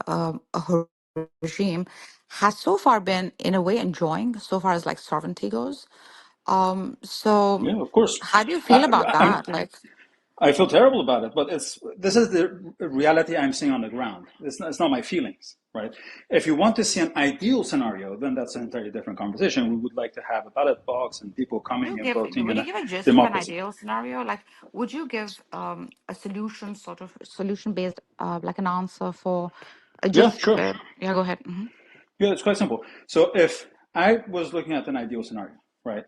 a regime has so far been, in a way, enjoying so far as like sovereignty goes. So Yeah, of course. how do you feel about I'm, that? Like, I feel terrible about it, but this is the reality I'm seeing on the ground. It's not my feelings, right? If you want to see an ideal scenario, then that's an entirely different conversation. We would like to have a ballot box and people coming and voting would in you a give a gist of an democracy. ideal scenario? Like, would you give a solution based like an answer for Yeah, just sure. yeah, go ahead. Yeah, it's quite simple. So if I was looking at an ideal scenario, right,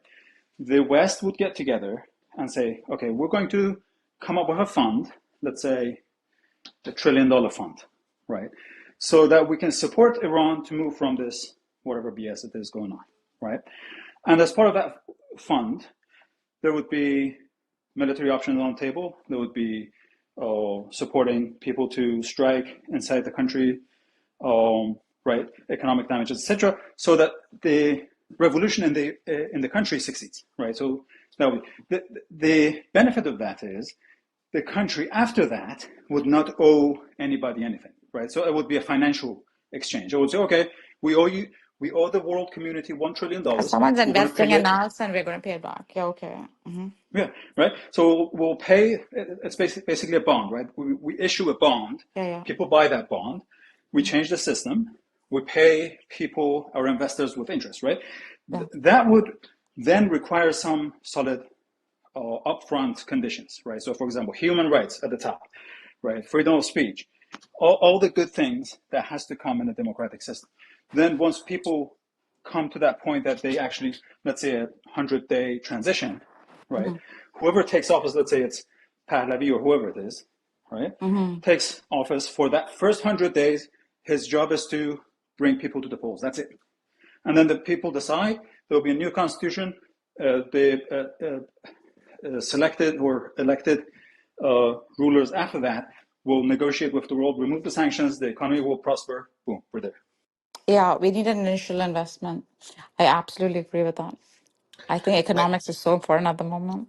the West would get together and say, okay, we're going to come up with a fund, let's say $1 trillion fund, right? So that we can support Iran to move from this whatever BS it is going on, right? And as part of that fund, there would be military options on the table. There would be supporting people to strike inside the country, right? Economic damage, etc., so that the revolution in the country succeeds, right? So now the benefit of that is the country after that would not owe anybody anything, right? So it would be a financial exchange. It would say, okay, we owe the world community $1 trillion. Someone's We're going to investing pay in it. us and we're going to pay it back. Yeah, okay. Yeah, right. So we'll pay. It's basically a bond, right? We issue a bond. Yeah. People buy that bond. We change the system. We pay people, our investors, with interest, right? Yeah. That would then require some solid upfront conditions, right? So, for example, human rights at the top, right? Freedom of speech, all the good things that has to come in a democratic system. Then once people come to that point that they actually, let's say, a 100-day transition, right? Whoever takes office, let's say it's Pahlavi or whoever it is, right? Takes office for that first 100 days. His job is to bring people to the polls. That's it. And then the people decide there will be a new constitution. The selected or elected rulers after that will negotiate with the world, remove the sanctions, the economy will prosper. Boom, we're there. Yeah, we need an initial investment. I absolutely agree with that. I think economics is so important at the moment.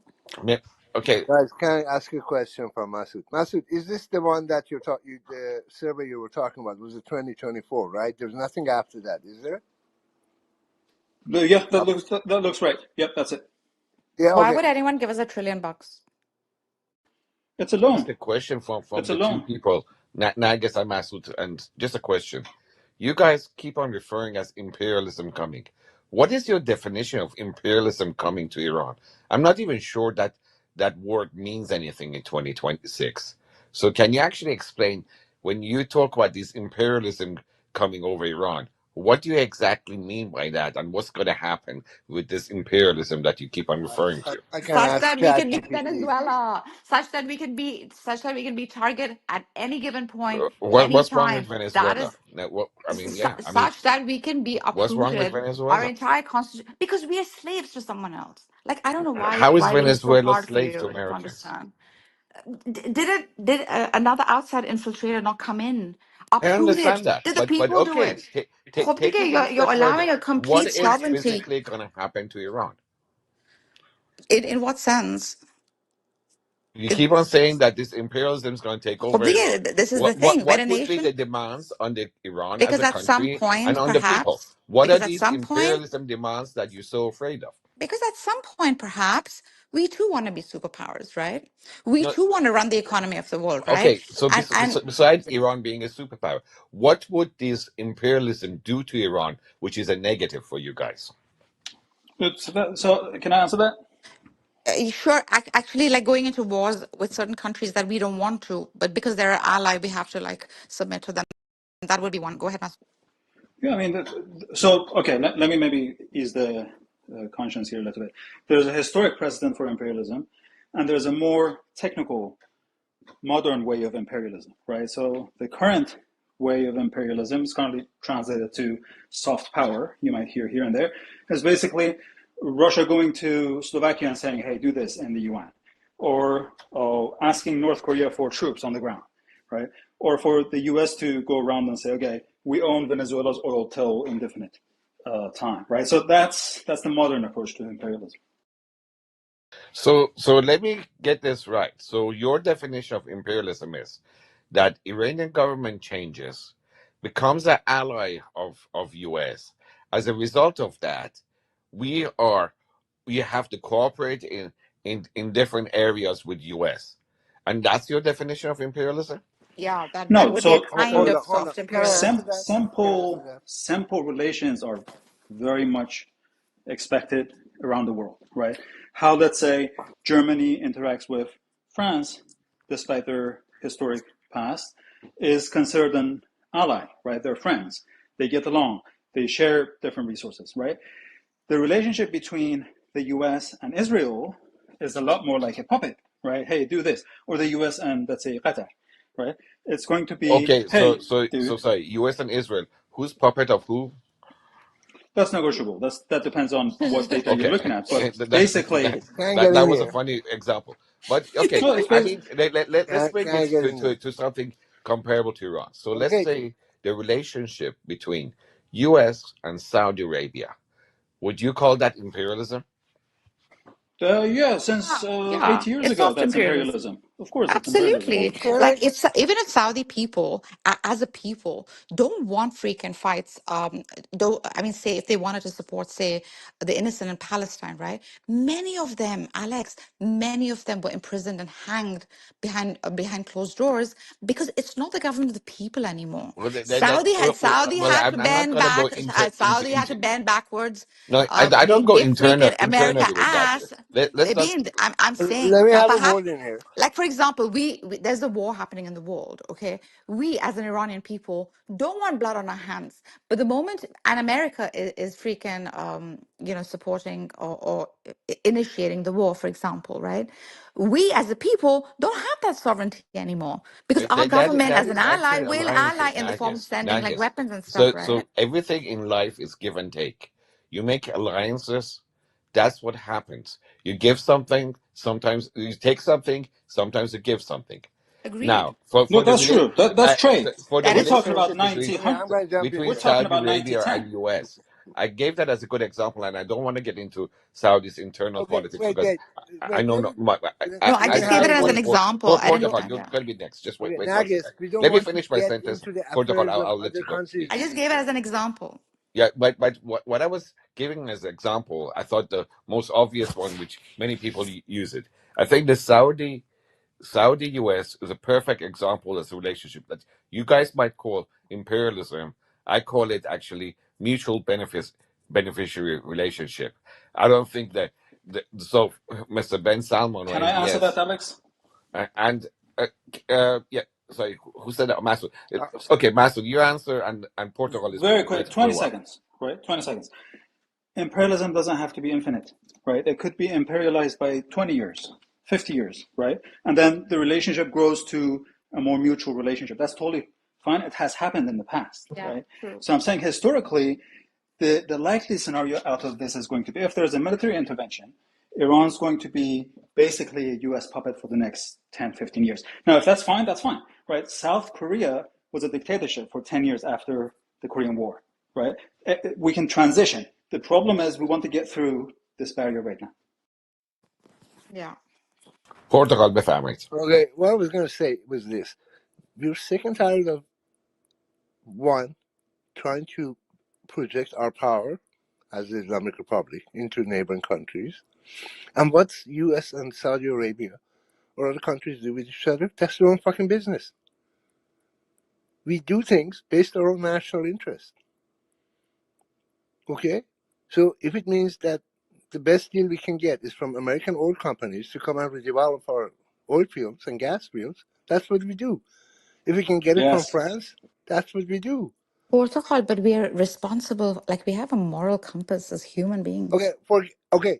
Okay. Guys, can I ask you a question from Masood? Masood, is this the one that the survey you were talking about was it 2024, right? There's nothing after that, is there? Yeah, that looks right. Yep, that's it. Yeah, Why okay. would anyone give us $1 trillion? It's a loan. Just a question from It's a the two loan. people, Nrgis and Masood, and just a question. You guys keep on referring as imperialism coming. What is your definition of imperialism coming to Iran? I'm not even sure that that word means anything in 2026. So can you actually explain, when you talk about this imperialism coming over Iran, what do you exactly mean by that, and what's going to happen with this imperialism that you keep on referring to? I can Such ask that we can be ChatGPT. Venezuela, such that we can be target at any given point, What's wrong with anytime. That Venezuela? is No, I mean, such that we can be what's wrong with uprooted our Venezuela? entire constitution because we are slaves to someone else. Like, I don't know How is why it is so Venezuela hard for slave to you to Americans? understand. Did another outside infiltrator not come in, I uproot understand it? that, Did the but people do okay, it? take it one You're step further. allowing a What complete is sovereignty. physically going to happen to Iran? In what sense? You keep on saying that this imperialism is going to take over Iran. This is the thing. We're a What would be the nation demands on the Iran as because a at some country and point, on the people? perhaps, What are because at these some point, imperialism demands that you're so afraid of? perhaps we too want to be superpowers, right? We No, too want to run the economy of the world, right? okay, so And besides Iran being a superpower, what would this imperialism do to Iran, which is a negative for you guys? So can I answer that? sure, actually, like going into wars with certain countries that we don't want to, but because they're an ally, we have to like submit to them. That would be one. Go ahead, Mas. Yeah, I mean, so, okay, let me maybe ease the conscience here a little bit. There's a historic precedent for imperialism, and there's a more technical, modern way of imperialism, right? So the current way of imperialism is currently translated to soft power, you might hear here and there, is basically Russia going to Slovakia and saying, hey, do this in the UN, or asking North Korea for troops on the ground, right? Or for the US to go around and say, okay, we own Venezuela's oil till indefinite time, right? So that's the modern approach to imperialism. So let me get this right. So your definition of imperialism is that Iranian government changes, becomes an ally of US. As a result of that, we are we have to cooperate in different areas with US. And that's your definition of imperialism? Yeah, that No, would be a so kind of Hold on. soft Can I imperialism. answer that? Can I answer that? simple relations are very much expected around the world, right? How, let's say, Germany interacts with France, despite their historic past, is considered an ally, right? They're friends. They get along. They share different resources, right? The relationship between the US and Israel is a lot more like a puppet, right? Hey, do this. Or the US and, let's say, Qatar, right? It's going to be, Okay, so hey, so so dude, sorry, US and Israel. Who's puppet of who? that's negotiable. That depends on what data you're Okay, looking at. But that, basically, Can I get that in was a here? funny example. But okay, no, it's I based. mean, let's bring Can I it get in here? to something comparable to Iran. So let's Okay. say the relationship between US and Saudi Arabia. Would you call that imperialism? Yeah, since Yeah, 80 years it's ago, soft that's imperialism. imperialism. Of course, it's imperialism. Absolutely. Can Like it's even if Saudi people, as a people, don't want freaking fights. Though I mean, say if they wanted to support, say, the innocent in Palestine, right? Many of them, Alex, many of them were imprisoned and hanged behind closed doors because it's not the government of the people anymore. Well, that Saudi well, had to I'm not bend gonna go back. into Saudi had to bend backwards. no, I don't go Give freaking America internally with that. ass. I Let's not. mean, I'm saying let me have a perhaps, word in here. like for example, there's a war happening in the world. Okay, we as an Iranian people don't want blood on our hands, but the moment and America is freaking supporting or initiating the war, for example, right? We as a people don't have that sovereignty anymore because our government That as an is ally actually will ally alliances, in the form of sending like Nagis. weapons and stuff, So right? everything in life is give and take. You make alliances. That's what happens. You give something. Sometimes you take something. Sometimes you give something. Agreed. Now, No, that's true. That's trade. for the That We're is talking true. about relationship 1900. I'm going to jump in between We're here. talking Saudi about Arabia 1910. and US, I gave that as a good example, and I don't want to get into Saudi's internal Okay, politics wait, because wait, I wait. know No, I Let me just gave have it a as an word. example. I didn't. Portugal, you're Yeah. going to be next. Just Okay, wait 1 second. Nagis, we don't Let me want to finish my get sentence. into the Protocol, affairs of I'll let other you go. countries. I just gave it as an example. Yeah, but what I was giving as an example, I thought the most obvious one, which many people use it. I think the Saudi US is a perfect example as a relationship that you guys might call imperialism. I call it actually mutual beneficiary relationship. I don't think that so Mr. Ben Salmon or Can I answer that, MBS Alex? and yeah, sorry, who said that? Master. Uh, Okay, Master, you answer, and Portugal is Very quick, waiting for 20 a while. seconds, right? 20 seconds. Imperialism doesn't have to be infinite, right? It could be imperialized by 20 years, 50 years, right? And then the relationship grows to a more mutual relationship. That's totally fine. It has happened in the past, Yeah, right? true. So I'm saying historically, the likely scenario out of this is going to be if there's a military intervention, Iran's going to be basically a US puppet for the next 10, 15 years. Now, if that's fine, right? South Korea was a dictatorship for 10 years after the Korean War, right? We can transition. The problem is we want to get through this barrier right now. Yeah. Portugal befamigt. okay, what I was going to say was this. We're sick and tired of, one, trying to project our power as the Islamic Republic into neighboring countries. And what's US and Saudi Arabia or other countries do with each other? That's their own fucking business. We do things based on our own national interest. Okay? So if it means that the best deal we can get is from American oil companies to come and redevelop our oil fields and gas fields, that's what we do. If we can get it from Yes. France, that's what we do. Protocol, but we are responsible. Like we have a moral compass as human beings. Okay,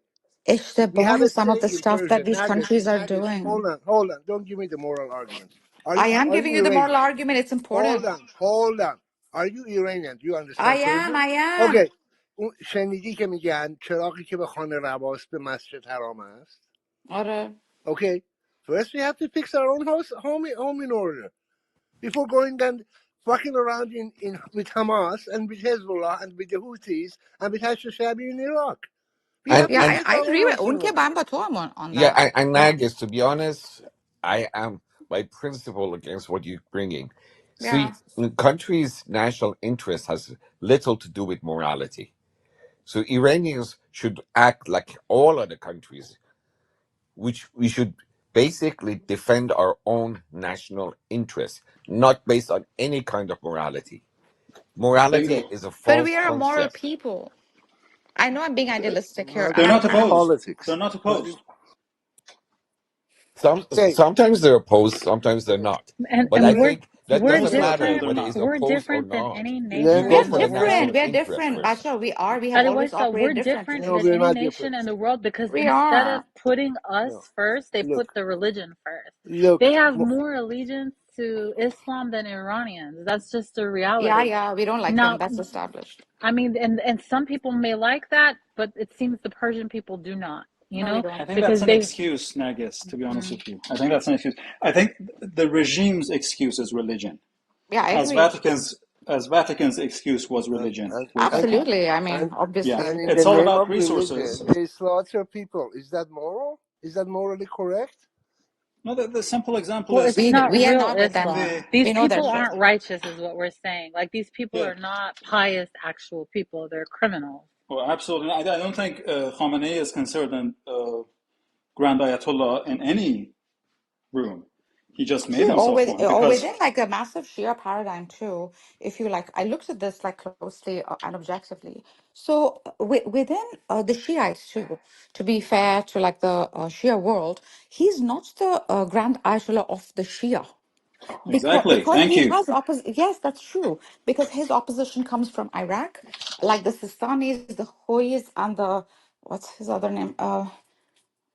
we have اشتباه a some of the saying in stuff that Persian, these Nagis, countries are Nagis, doing. hold on, don't give me the moral argument. I am Are you giving you the moral Iranian? argument. It's important. Hold on. Are you Iranian? Do you I understand am. Persian? I am. Okay. شنیدی که میگن چراغی که به خانه رواست به مسجد حرام است. آره. Okay. First we have to fix our own home in order before going and fucking around in with Hamas and with Hezbollah and with the Houthis and with Hashtag in Iraq. We have to Yeah, And fix I our agree own with house in Unke order. Bamba too on yeah, that. and Yeah. Nagis, to be honest, I am by principle against what you're bringing. Yeah. See, countries' national interest has little to do with morality. So Iranians should act like all other countries, which we should basically defend our own national interests, not based on any kind of morality. Morality Bingo. is a But false we are a moral concept. people. I know I'm being idealistic here, They're and not Morality is opposed. They're politics. not But opposed. okay, Sometimes they're opposed, sometimes they're not. But I And let, we're think that we're Most doesn't of the time, matter different. they're whether not. it's We're opposed or different than not. any You let nation we go me are in for the the different. national world. We are interest different, first. Bacha. We are. We have Otherwise, always so we're operated different differently. than no, we're any not nation in different. the world because We instead of are. putting us No, first, they look, put the religion first. look. They have more allegiance to Islam than Iranians. That's just a Yeah, reality. yeah. We don't like them. Now, That's established. I mean, and some people may like that, but it seems the Persian people do not, you No, we know, I don't. think that's because an they, excuse, Nagis, to be honest mm, with you. I think that's an excuse. I think the regime's excuse is religion. Yeah, I As agree. Vatican's excuse was And, religion and, way back and, then. Absolutely. I mean, and, Yeah, obviously. and in the it's all name about of resources. religion, they slaughter people. Is that moral? Is that morally correct? No, the simple example well, is it's We not we are real not with them. Islam. the These We know their people shit. aren't righteous, is what we're saying. Like, these people yeah. are not pious, actual people. They're criminals. Well, absolutely. I don't think Khamenei is considered a Grand Ayatollah in any room. He just made himself one Or because within like a massive Shia paradigm too. If you like, I looked at this like closely and objectively. So within the Shiites too, to be fair to like the Shia world, he's not the Grand Ayatollah of the Shia. exactly. Because Thank he you. has opposition. Yes, that's true. Because his opposition comes from Iraq, like the Sistanis, the Hoys, and the what's his other name?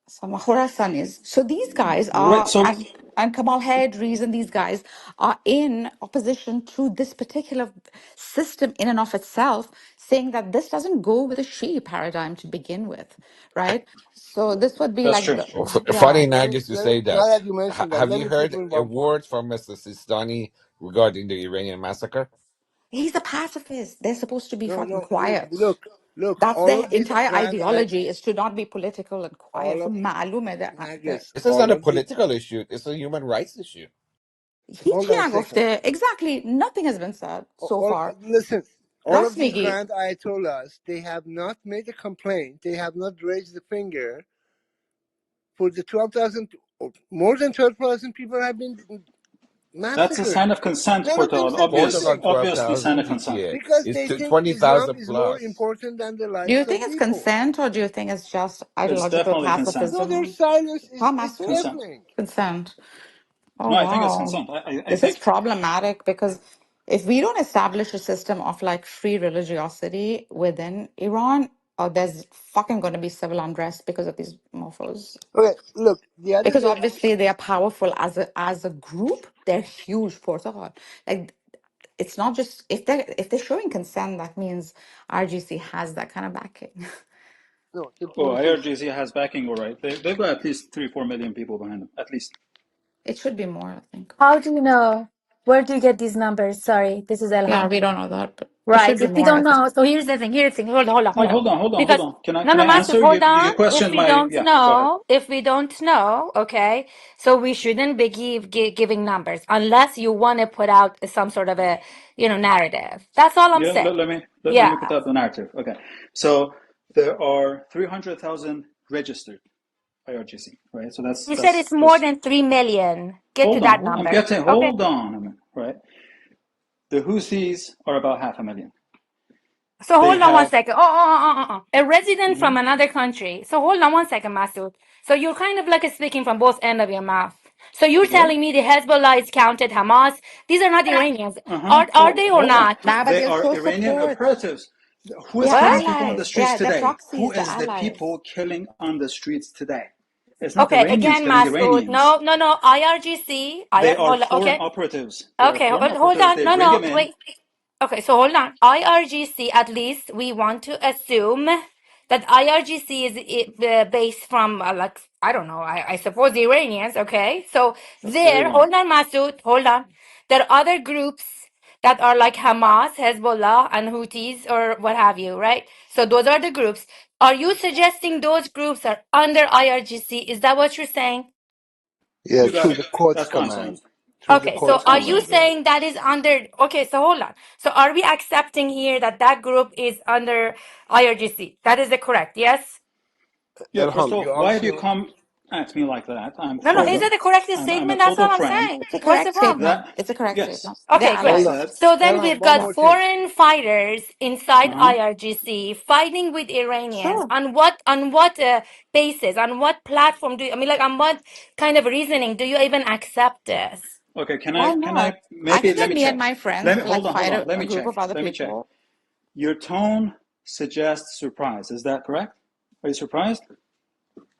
Some Khorasanis. So these guys Right. are, So and Kamal Haidris and these guys are in opposition to this particular system in and of itself, saying that this doesn't go with the Shi'i paradigm to begin with, right? So this would be that's like true. the, yeah. Funny, Nagis, you say Now that. that you mentioned that, Have let you me put heard in a one point. word from Mr. Sistani regarding the Iranian massacre? He's a pacifist. They're supposed to be No, fucking no, quiet. look, That's all their of these entire grand, I, ideology is to not be political and quiet. all For of, معلومه that Nagis, This is not all a of the, political issue. It's a human rights issue. هیچی hold on a second. نگفته. Exactly. Nothing has been said so All, far. listen, all of راست these میگی. grand ayatollahs, they have not made a complaint. They have not raised the finger for the 12,000, more than 12,000 people have been That's a massacred. sign of consent, None of them Portal. said Portugal Obvious, anything obviously, sign 12,000, of consent. ETA because is they think Islam 20,000 is more plus. important than the Do you lives of think it's people. consent or do you think it's just It's ideological definitely consent. No, their pacifism? silence Huh, is Masood? Consent. deafening. Consent. Oh, No, I think it's wow. consent. I This is think. problematic because if we don't establish a system of like free religiosity within Iran, there's fucking going to be civil unrest because of these mofos. Okay, look, the other Because day, obviously they are powerful as a group. They're huge, Portugal. Like it's not just if they're showing consent, that means RGC has that kind of backing. no, the Oh, point is, IRGC has backing, all right. They've got at least 3-4 million people behind them, at least. It should be more, I think. How do you know? Where do you get these numbers? Sorry, this is Yeah, Elham. we don't know that, but it should Right. be If we more, I don't think. know, so here's the thing. Here's the thing. Hold on, hold on, No, hold on. hold Because on. Can I no, can no, I Master, answer hold you? You on. If questioned we my don't yeah. Go ahead. know, if we don't know, okay, so we shouldn't be giving numbers unless you want to put out some sort of a, narrative. That's all I'm Yeah, saying. let me put Yeah. out the narrative. Okay, so there are 300,000 registered IRGC, right? So You said that's it's more just than 3 million. Get to hold that on. I'm number. getting Okay. hold on a minute, right? The Houthis are about 500,000. So They hold on one have second. A resident mhm, from another country. So hold on one second, Masood. So you're kind of like speaking from both ends of your mouth. So you're what? telling me the Hezbollah is counted Hamas. These are not Iranians. Are they or Hold on. not? Nah, but They they'll are show Iranian support. operatives. Who is They're killing What? people on the allies. streets They're today? Who proxies. They're is the allies. people killing on the streets today? It's not Okay, Iranians again, killing Masood. Iranians. No, no, no. IRGC. They are Hold on. foreign Okay. operatives. They are Okay, foreign hold operatives. on. They No, bring no. them in. Wait. Okay, so hold on. IRGC, at least we want to assume that IRGC is based from, like, I don't know, I suppose the Iranians, okay? So That's very there, wrong. hold on, Masood, hold on. There are other groups that are like Hamas, Hezbollah, and Houthis, or what have you, right? So those are the groups. Are you suggesting those groups are under IRGC? Is that what you're saying? yeah, You got through it. the Quds That's what I'm saying. command. It was a Okay, so core That's are not you very foundation. good. saying that is under, okay, so hold on. So are we accepting here that that group is under IRGC? That is the correct, yes? Yeah, first Elham, of you all, why do you also come at me like that? No, no, is hold it on. the correct I'm a statement? That's total all I'm friend. saying. It's a What's the correct problem? statement. That, It's a correct yes, statement. They're Okay, I great. Hold on. said, So then Elham, we've one got more thing. foreign fighters inside uh-huh. IRGC fighting with Iranians. Sure. On what basis? On what platform do you, I mean, like, on what kind of reasoning do you even accept this? Okay, Why can I, not? I maybe, can let get me me and check. my friends like Hold fight on, let a me group check. of other Let me check. people. Your tone suggests surprise. Is that correct? Are you surprised?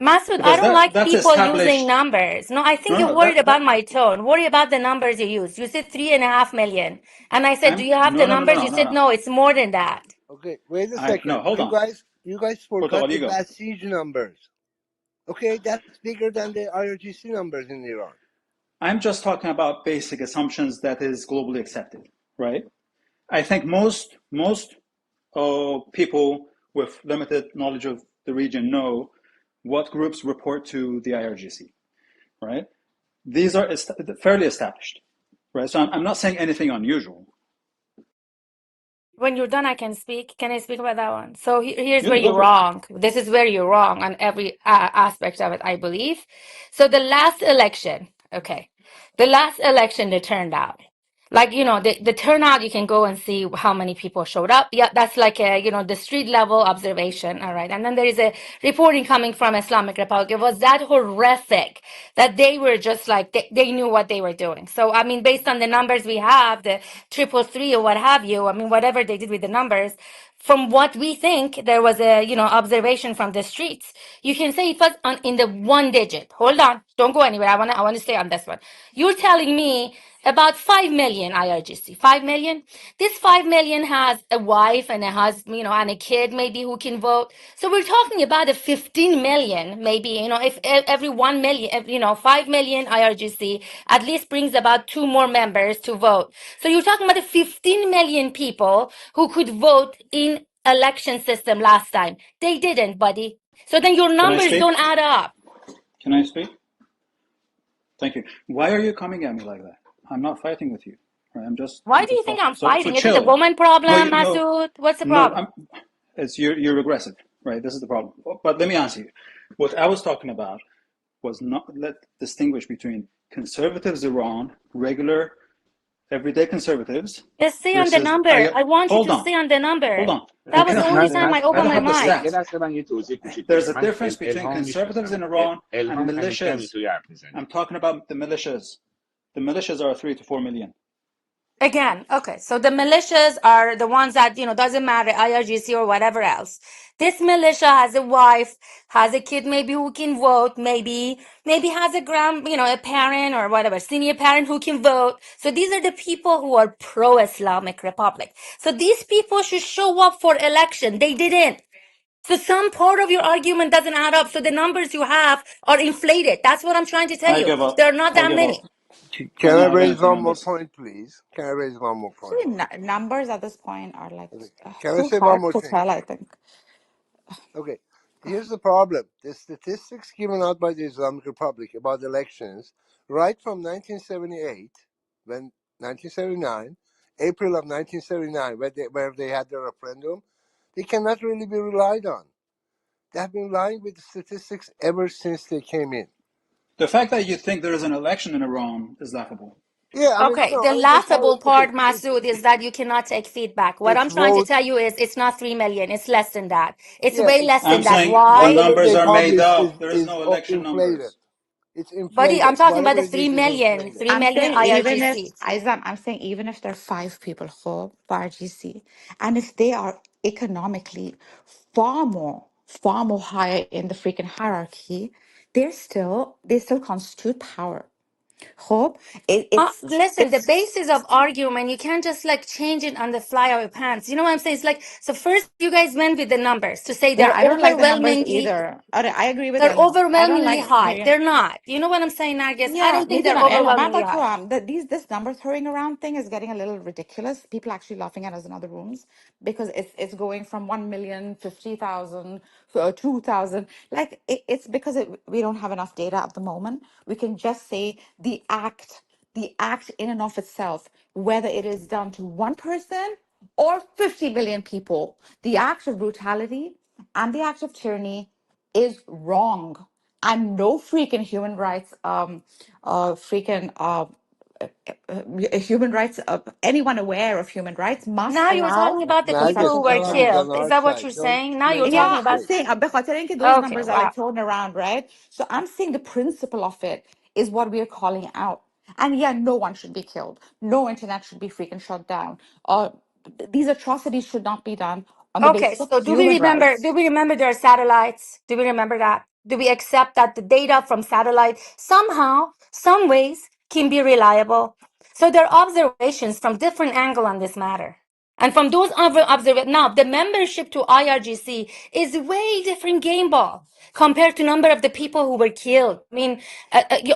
Masood, I Because don't like that's people using established. numbers. No, I think No, you're no, worried about my tone. Worry about the numbers you use. You said 3.5 million. And I said, do I'm, you have the no, no, no, no, numbers? no, You no, said, no. no, it's more than that. Okay, wait a No, second. hold on. You guys forgot Purtaqal, the you go. Basij numbers. Okay, that's bigger than the IRGC numbers in Iran. I'm just talking about basic assumptions that is globally accepted, right? I think most people with limited knowledge of the region know what groups report to the IRGC, right? These are fairly established, right? So I'm not saying anything unusual. When you're done, I can speak. Can I speak about that one? So here's Yeah, where go you're for it. wrong. This is where you're wrong on every aspect of it, I believe. So the last election, okay, the last election, it turned out. Like, the turnout, you can go and see how many people showed up. Yeah, that's like a, the street level observation. All right. And then there is a reporting coming from Islamic Republic. It was that horrific that they were just like, they knew what they were doing. So, I mean, based on the numbers we have, the 333 or what have you, I mean, whatever they did with the numbers, from what we think, there was a, observation from the streets. You can say it was in the one digit. Hold on. Don't go anywhere. I want to stay on this one. You're telling me about 5 million IRGC. 5 million? This 5 million has a wife and a husband, and a kid maybe who can vote. So we're talking about a 15 million, maybe, if every 1 million, 5 million IRGC at least brings about 2 more members to vote. So you're talking about a 15 million people who could vote in election system last time. They didn't, buddy. So then your Can I numbers speak? don't add up. Can I speak? Thank you. Why are you coming at me like that? I'm not fighting with you. Right? Why I'm do you just think talking. I'm So fighting? Is it the chill. woman No, problem, no, Masood? What's the no. problem? It's you're aggressive, right? This is the problem. But let me answer you. What I was talking about was not, let distinguish between conservatives Iran, regular everyday conservatives Just stay on the versus number. I want you hold to on, stay on the hold number. on. That You was the cannot only use time that. I I opened don't my have the mic. یه stats. لحظه من یه توضیح کوچیک There's بدم a من difference between الهام conservatives میشناسم in Iran and الهام همیشه militias. همینطوری حرف I'm میزنه talking about the militias. The militias are 3 to 4 million. Again, okay, so the militias are the ones that, doesn't matter, IRGC or whatever else. This militia has a wife, has a kid maybe who can vote, maybe has a parent or whatever, senior parent who can vote. So these are the people who are pro-Islamic Republic. So these people should show up for election. They didn't. So some part of your argument doesn't add up. So the numbers you have are inflated. That's what I'm trying to tell I you. give up. There are not I that give up. many. I'm Can I not having raise anything one on more this. point, please? Can I raise one more point? See, numbers at this point are like Okay. Can I too say one hard more to thing? tell, I think. Okay. Here's the problem. The statistics given out by the Islamic Republic about elections, right from 1978, when 1979, April of 1979, where they had their referendum, they cannot really be relied on. They have been lying with the statistics ever since they came in. The fact that you think there is an election in Iran is laughable. Yeah, I mean, Okay, no, the I mean, that's how. laughable Okay, part, Masood, is that you cannot take feedback. What it's I'm trying to vote. tell you is it's not 3 million. It's less than that. It's Yeah, way it's less I'm than that. saying the Why? whatever numbers they are made publish up. There is is no election inflated. numbers. It's Buddy, inflated. I'm talking about Whatever the it 3 is million, inflated. 3 I'm million saying even if IRGC. Isam, I'm saying even if there are 5 people for RGC, and if they are economically far more higher in the freaking hierarchy, they still constitute power. Hope Listen, the it's basis of argument, you can't just like change it on the fly of your pants. You know what I'm saying? It's like, so first you guys went with the numbers to say yeah. they're I don't like the numbers overwhelmingly either. I agree with They're Elham. I don't overwhelmingly like high. hearing. They're not. You know what I'm saying, Nargis? I Yeah, don't think they're میدونم الهام من overwhelmingly با تو high. هم this number throwing around thing is getting a little ridiculous. People actually laughing at us in other rooms because it's going from 1,050,000 to 2,000. It's because we don't have enough data at the moment. We can just say the act the act in and of itself, whether it is done to one person or 50 million people, the act of brutality and the act of tyranny is wrong. And no freaking human rights, human rights, anyone aware of human rights must Now you're allow talking about the for people such Nrgis, who things were to Elham is happen. on killed. Is our that what side. you're Don't saying? Now you're make a talking Yeah, I'm about. mistake. saying به خاطر اینکه those Okay, numbers are like wow. thrown around, right? So I'm saying the principle of it is what we are calling out. And yeah, no one should be killed. No internet should be freaking shut down. These atrocities should not be done on the Okay, basis of so human rights. do we remember there are satellites? Do we remember that? Do we accept that the data from satellite somehow, some ways can be reliable? So there are observations from different angle on this matter. And from those observations, now the membership to IRGC is way different game ball compared to number of the people who were killed. I mean,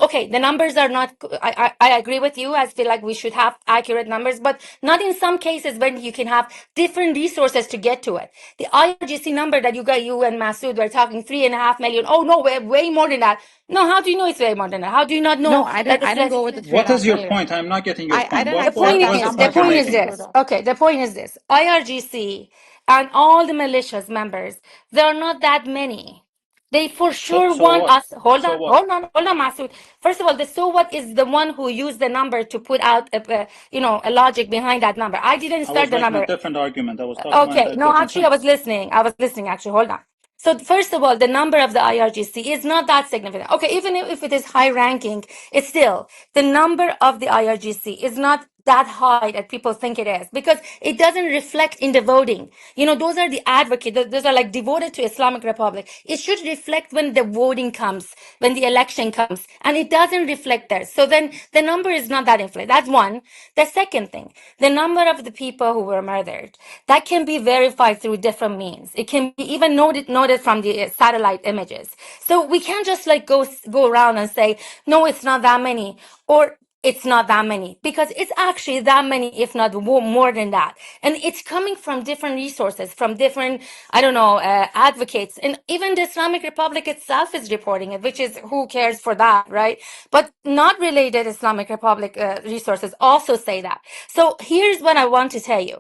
okay, the numbers are not, I agree with you. I feel like we should have accurate numbers, but not in some cases when you can have different resources to get to it. The IRGC number that you and Masood were talking, 3.5 million. Oh no, way more than that. No, how do you know it's way more than that? How do you not No, know I that didn't. I it's didn't less? go with the three and What a is half your million. point? I'm not getting your I point. didn't The accept point that is What is the this. number The point you're has point to is be making? this. screwed up. Okay, the point is this. IRGC and all the militias members, there are not that many. They for sure So want what? us. Hold So on, what? hold on, hold on, Masood. First of all, the so what is the one who used the number to put out, a logic behind that number. I didn't I start was the making a number. different argument. I was talking about Okay, a no, different actually, I thing. was listening. I was listening, actually. Hold on. So, first of all, the number of the IRGC is not that significant. Okay, even if it is high ranking, it's still the number of the IRGC is not that high that people think it is because it doesn't reflect in the voting. Those are the advocates, those are like devoted to Islamic Republic. It should reflect when the voting comes, when the election comes, and it doesn't reflect there. So then the number is not that inflated. That's one. The second thing, the number of the people who were murdered, that can be verified through different means. It can be even noted from the satellite images. So we can't just like go around and say, no, it's not that many, or it's not that many, because it's actually that many, if not more than that. And it's coming from different resources, from different, I don't know, advocates. And even the Islamic Republic itself is reporting it, which is who cares for that, right? But not related Islamic Republic resources also say that. So here's what I want to tell you.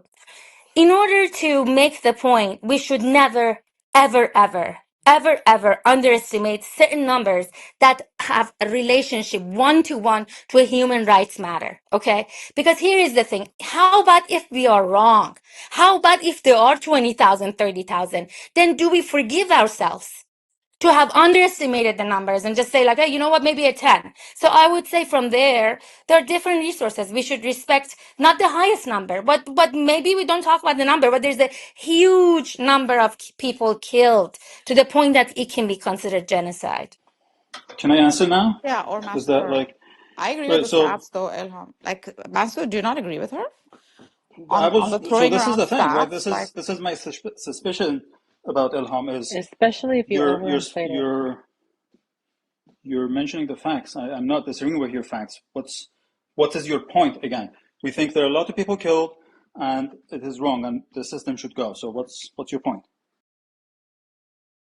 In order to make the point, we should never, ever, ever, ever, ever underestimate certain numbers that have a relationship one-to-one to a human rights matter, okay? Because here is the thing. How about if we are wrong? How about if there are 20,000, 30,000? Then do we forgive ourselves to have underestimated the numbers and just say like, hey, you know what, maybe a 10. So I would say from there are different resources. We should respect not the highest number, but maybe we don't talk about the number, but there's a huge number of people killed to the point that it can be considered genocide. Can I answer now? Yeah, or Is that massacre. like I agree with right? the So stats though, Ilham. Like Masood, do you not agree with her I on was. the So throwing this is around the thing, right? stats? This Like, is this is my suspicion about Ilham is Especially if you you're you're overinflate it. you're you're mentioning the facts. I'm not disagreeing with your facts. What is your point again? We think there are a lot of people killed, and it is wrong, and the system should go. So what's your point?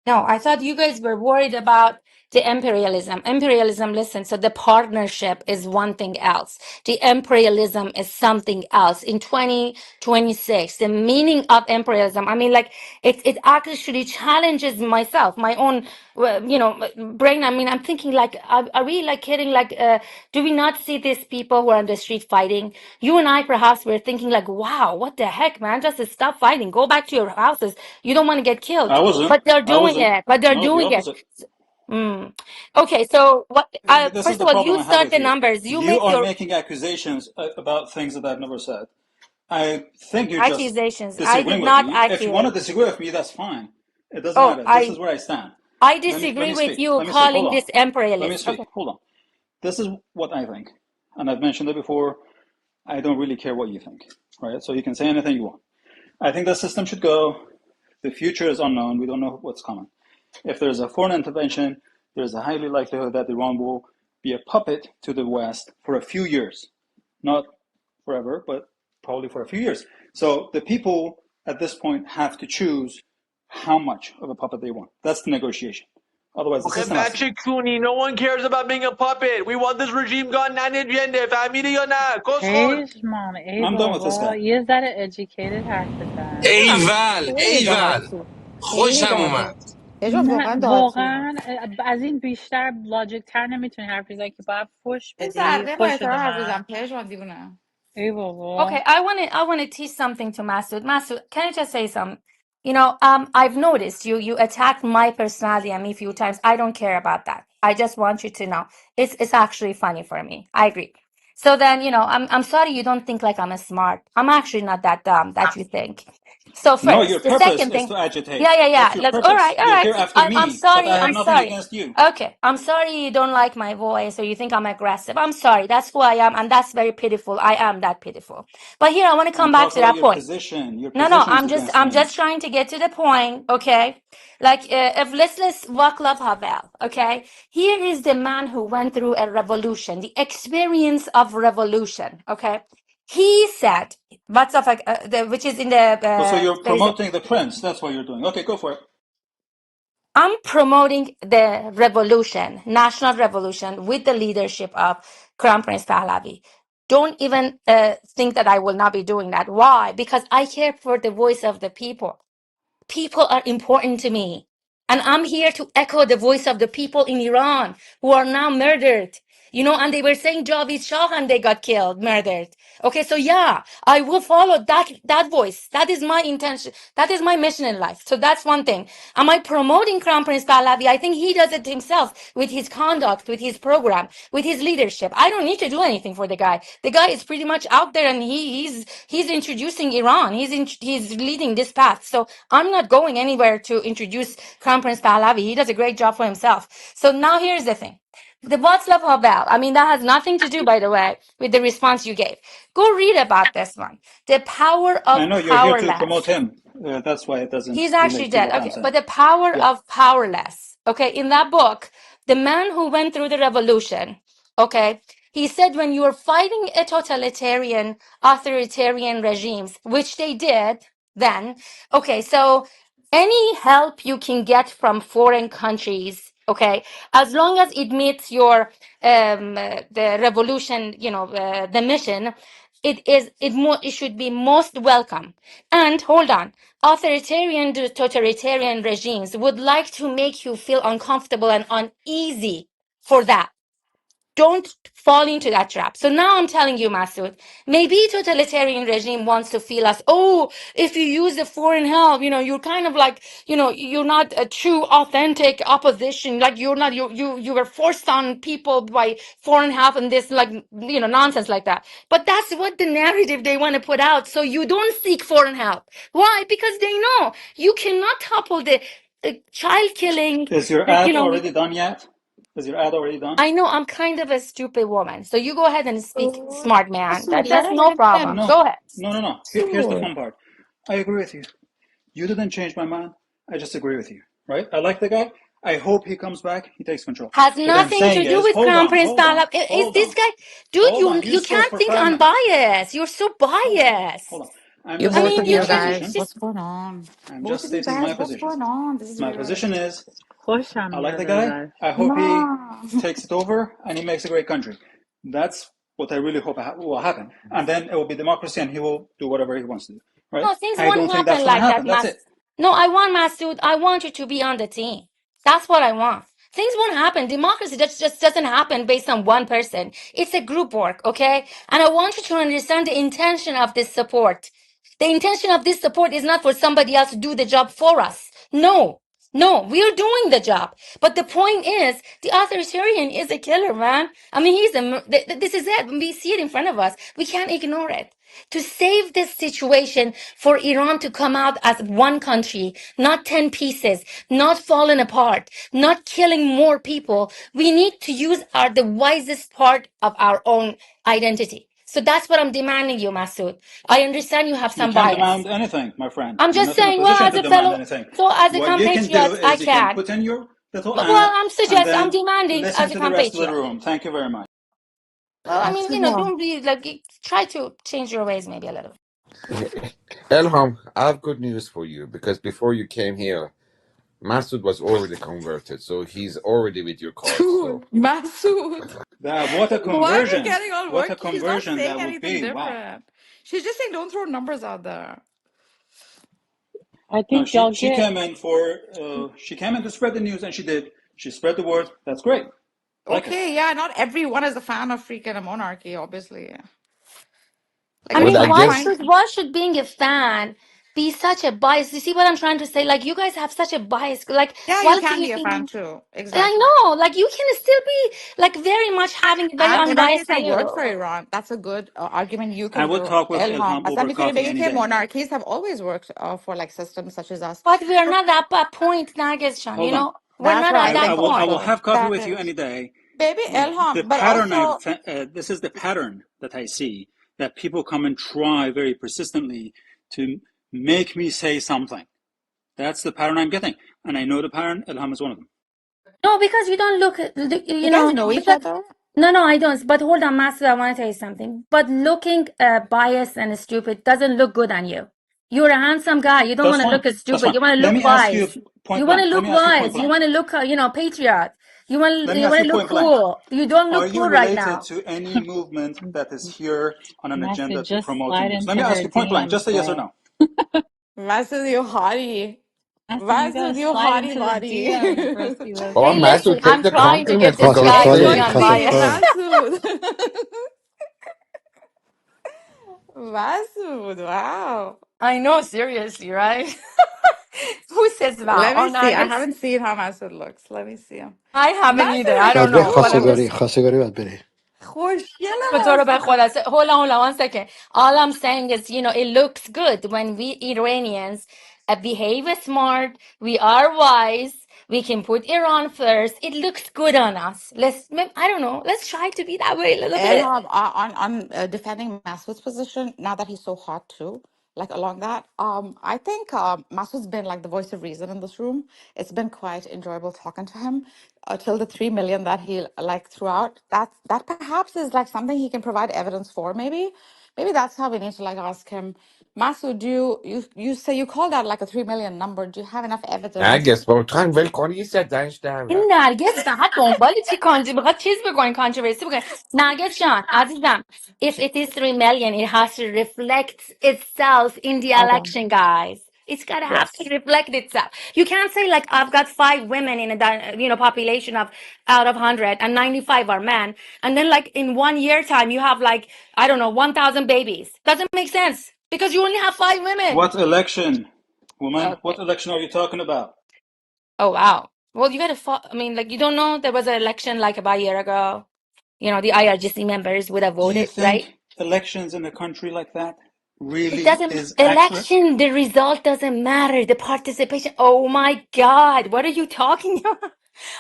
No, I thought you guys were worried about the imperialism. Imperialism, listen, so the partnership is one thing else. The imperialism is something else. In 2026, the meaning of imperialism, I mean, like, it actually challenges myself, my own, brain. I mean, I'm thinking, like, are we, like, kidding? Like, do we not see these people who are on the street fighting? You and I, perhaps, we're thinking, like, wow, what the heck, man? Just stop fighting. Go back to your houses. You don't want to get killed. I wasn't. But they're I doing wasn't. it. But they're No, the doing it. opposite. Mm. Okay, so what? This is First the of all, problem you I have start with the you. numbers. You You make are your making accusations about things that I've never said. I think you're just accusations. I did disagreeing with not me. If you want to accurate. disagree with me, that's fine. It doesn't Oh, matter. This is where I stand. I Let disagree me with speak. you Let me speak. Hold calling on. this Let me imperialist. speak. Okay. Hold on. This is what I think, and I've mentioned it before. I don't really care what you think, right? So you can say anything you want. I think the system should go. The future is unknown. We don't know what's coming. If there's a foreign intervention, there's a highly likelihood that Iran will be a puppet to the West for a few years. Not forever, but probably for a few years. So the people at this point have to choose how much of a puppet they want. That's the negotiation. Otherwise, the آخه system has to. بچه کونی no one cares about being a puppet. We want this regime gone نن agenda. فهمیده یا نه کسخل؟ پشمان ای I'm done with this بابا guy. یه ذره educated حرف بزن نمیدونم ایول خیلی ایول داغون، خیلی خوشم داغون. اومد. اجاز نه واقعا داغون. واقعا از این بیشتر لاجیک تر نمیتونی حرف بزنی که باید فوش این بدی. زرده با فوش بده احترام حرف من. بزن پژمان دیوونه. ای Okay, بابا. I want to teach something to Masood. Masood, can I just say something? I've noticed you attacked my personality and me a few times. I don't care about that. I just want you to know it's actually funny for me. I agree. So then, I'm sorry you don't think like I'm a smart. I'm actually not that dumb that you think. So No, your first, the purpose second is thing, to agitate. yeah. That's your Let's all purpose. right, all You're right. here after I'm me, but sorry. I have I'm nothing sorry. against you. Okay, I'm sorry you don't like my voice or you think I'm aggressive. I'm sorry. That's who I am, and that's very pitiful. I am that pitiful. But here I want to I'm come back to talking about that your point. position. Your No, position is I'm just against I'm me. just trying to get to the point, okay? Like if let's walk love Havel, okay? Here is the man who went through a revolution, the experience of revolution, okay? He said, what's up, which is in the Oh, so you're space. promoting the prince. That's what you're doing. Okay, go for it. I'm promoting the revolution, national revolution, with the leadership of Crown Prince Pahlavi. Don't even think that I will not be doing that. Why? Because I care for the voice of the people. People are important to me. And I'm here to echo the voice of the people in Iran who are now murdered. And they were saying Javid Shah and they got killed, murdered. Okay, so yeah, I will follow that voice. That is my intention. That is my mission in life. So that's one thing. Am I promoting Crown Prince Pahlavi? I think he does it himself with his conduct, with his program, with his leadership. I don't need to do anything for the guy. The guy is pretty much out there and he's introducing Iran. He's leading this path. So I'm not going anywhere to introduce Crown Prince Pahlavi. He does a great job for himself. So now here's the thing. The Václav Havel, I mean, that has nothing to do, by the way, with the response you gave. Go read about this one. The power I of know you're here to powerless. promote him. That's why it doesn't He's actually relate to dead. what I'm Okay. But saying. the power Yeah. of powerless. Okay. In that book, the man who went through the revolution, okay, he said when you are fighting a totalitarian, authoritarian regimes, which they did then, okay, so any help you can get from foreign countries, okay, as long as it meets your the revolution, the mission, it should be most welcome. And hold on, authoritarian totalitarian regimes would like to make you feel uncomfortable and uneasy for that. Don't fall into that trap. So now I'm telling you, Masood, maybe totalitarian regime wants to feel us, oh, if you use the foreign help, you're kind of like, you're not a true authentic opposition. Like you were forced on people by foreign help and this like, nonsense like that. But that's what the narrative they want to put out. So you don't seek foreign help. Why? Because they know you cannot topple the child killing, Is your the, ad already done yet? Is your ad already done? I know I'm kind of a stupid woman. So you go ahead and speak, smart man. Masood, let That's her no let him problem. No, Go finish. ahead. no. Here's the Masood. fun part. I agree with you. You didn't change my mind. I just agree with you, right? I like the guy. I hope he comes back. He takes control. Has What I'm nothing saying to do is, with hold Crown on, Prince hold on, Pahlav. Is hold this on, guy, dude? hold You on. You you spoke can't for think 5 minutes. unbiased. You're so Hold on, biased. hold on. I'm You just I both mean, of stating you my guys, position. just what's going on? I'm Both just of you stating my guys, what's position. going on? This is My weird. position is, خوشم I like میاد the guy. ازش. I hope he No. takes it over and he makes a great country. That's what I really hope will happen. And then it will be democracy and he will do whatever he wants to do. Right? no, things I won't don't think that's happen going to like that, happen. That's Mas. it. No, I want Masood. I want you to be on the team. That's what I want. Things won't happen. Democracy just doesn't happen based on one person. It's a group work, okay? And I want you to understand the intention of this support. The intention of this support is not for somebody else to do the job for us. No. No, we're doing the job. But the point is, the authoritarian is a killer, man. I mean, this is it. We see it in front of us. We can't ignore it. To save this situation for Iran to come out as one country, not 10 pieces, not falling apart, not killing more people, we need to use the wisest part of our own identity. So that's what I'm demanding you, Masood. I understand you have You some can't bias. demand anything, my friend. I'm You're just not in a saying, well, position as to a demand fellow, anything. so as a What you can do compatriot, I is you can can. put in your little Well, ad and I'm then demanding listen as a to the rest of the compatriot. room. Thank you very much. Well, I mean, Atila. don't be like, try to change your ways maybe a little bit. Elham, I have good news for you because before you came here, Masood was already converted, so he's already with your cause. So Dude, Masood. That Why are you getting all what a worky? She's not conversion saying that would anything be. Wow. different. She's just saying don't throw numbers out there. I No, think y'all she get. came in for she came in to spread the news, and she did. She spread the word. That's great. I like it. Okay, yeah, not everyone is a fan of freaking a monarchy, obviously. Like I it's but mean, I fine, guess fine. why should being a fan be such a bias? You see what I'm trying to say? Like, you guys have such a bias. Like, Yeah, you why can can you be a fan be? too. I Exactly. know, like you can still be like very much having a very And monarchies unbiased have worked for view. Iran. That's a good argument you I can would do, talk with Ilham. Ilham over Aslan میتونی coffee بگی any که day. monarchies have always worked for like systems such as us. But we are not at that point, Nagis-chan, you Hold on. know? We're That's not what at I that think I will point. also. have coffee That with you is. any day. Baby The Ilham, but pattern also this is the pattern that I see, that people come and try very persistently to make me say something. That's the pattern I'm getting, and I know the pattern. Ilham is one of them. No, because you don't look, you you guys know, know each because, other. no, I don't. But hold on, Master, I want to tell you something. But looking biased and stupid doesn't look good on you. You're a handsome guy. You don't That's want to fine. look That's stupid. fine. You want to Let look me ask you wise. point You want blank. to Let look me ask you point wise. You blank. want to look, patriot. Let me You ask want you to look point blank. cool. You don't Are look you cool right related now. to any movement that is here on an Master, agenda to just promote the slide news? Let into me ask her you point blank. DMs, Just say yes or bro. no. Master, you hottie. Master, you gotta Master, you slide hottie, into the DMs for us hottie. to be able to oh, Hey, see it. listen, Masood, take I'm the trying to get compliment this and go guy to be Hey, straight. hey, unbiased. Masood. Masood, wow. I know, seriously, right? Who says that? Let me Oh, see. I Nagis? haven't seen how Masood looks. Let me see him. I haven't either. Masood I is don't باید به know, but I'm cool. خواستگاری just خواستگاری باید بری. خوشگله but sort of Masood. hold on 1 second. All I'm saying is, it looks good when we Iranians behave smart. We are wise. We can put Iran first. It looks good on us. I don't know. Let's try to be that way a little bit. Elham, on defending Masood's position, now that he's so hot too, like along that, I think Masood's been like the voice of reason in this room. It's been quite enjoyable talking to him till the 3 million that he like threw out. That perhaps is like something he can provide evidence for. Maybe that's how we need to like ask him. Masood, do you say you called out like a 3 million number? Do you have enough evidence? نرگس با تو هم ول کنی یه ساعت دنش در این رفت. نرگس فقط دنبال چی میخواد چیز بکنه کانتروورسی بکنه نرگس جان عزیزم if it is 3 million it has to reflect itself in the Okay. election guys it's gotta have to Yes. reflect itself you can't say like I've got 5 women in a population of out of 100 and 95 are men and then like in 1 year time you have like I don't know 1,000 babies doesn't make sense because you only have 5 women. What election, woman? Okay. What election are you talking about? Oh wow. Well, you gotta. I mean, like you don't know there was an election like about a year ago. The IRGC members would have Do you voted, right? think elections in a country like that It really doesn't. is accurate? Election, the result doesn't matter. The participation. Oh my God, what are you talking about?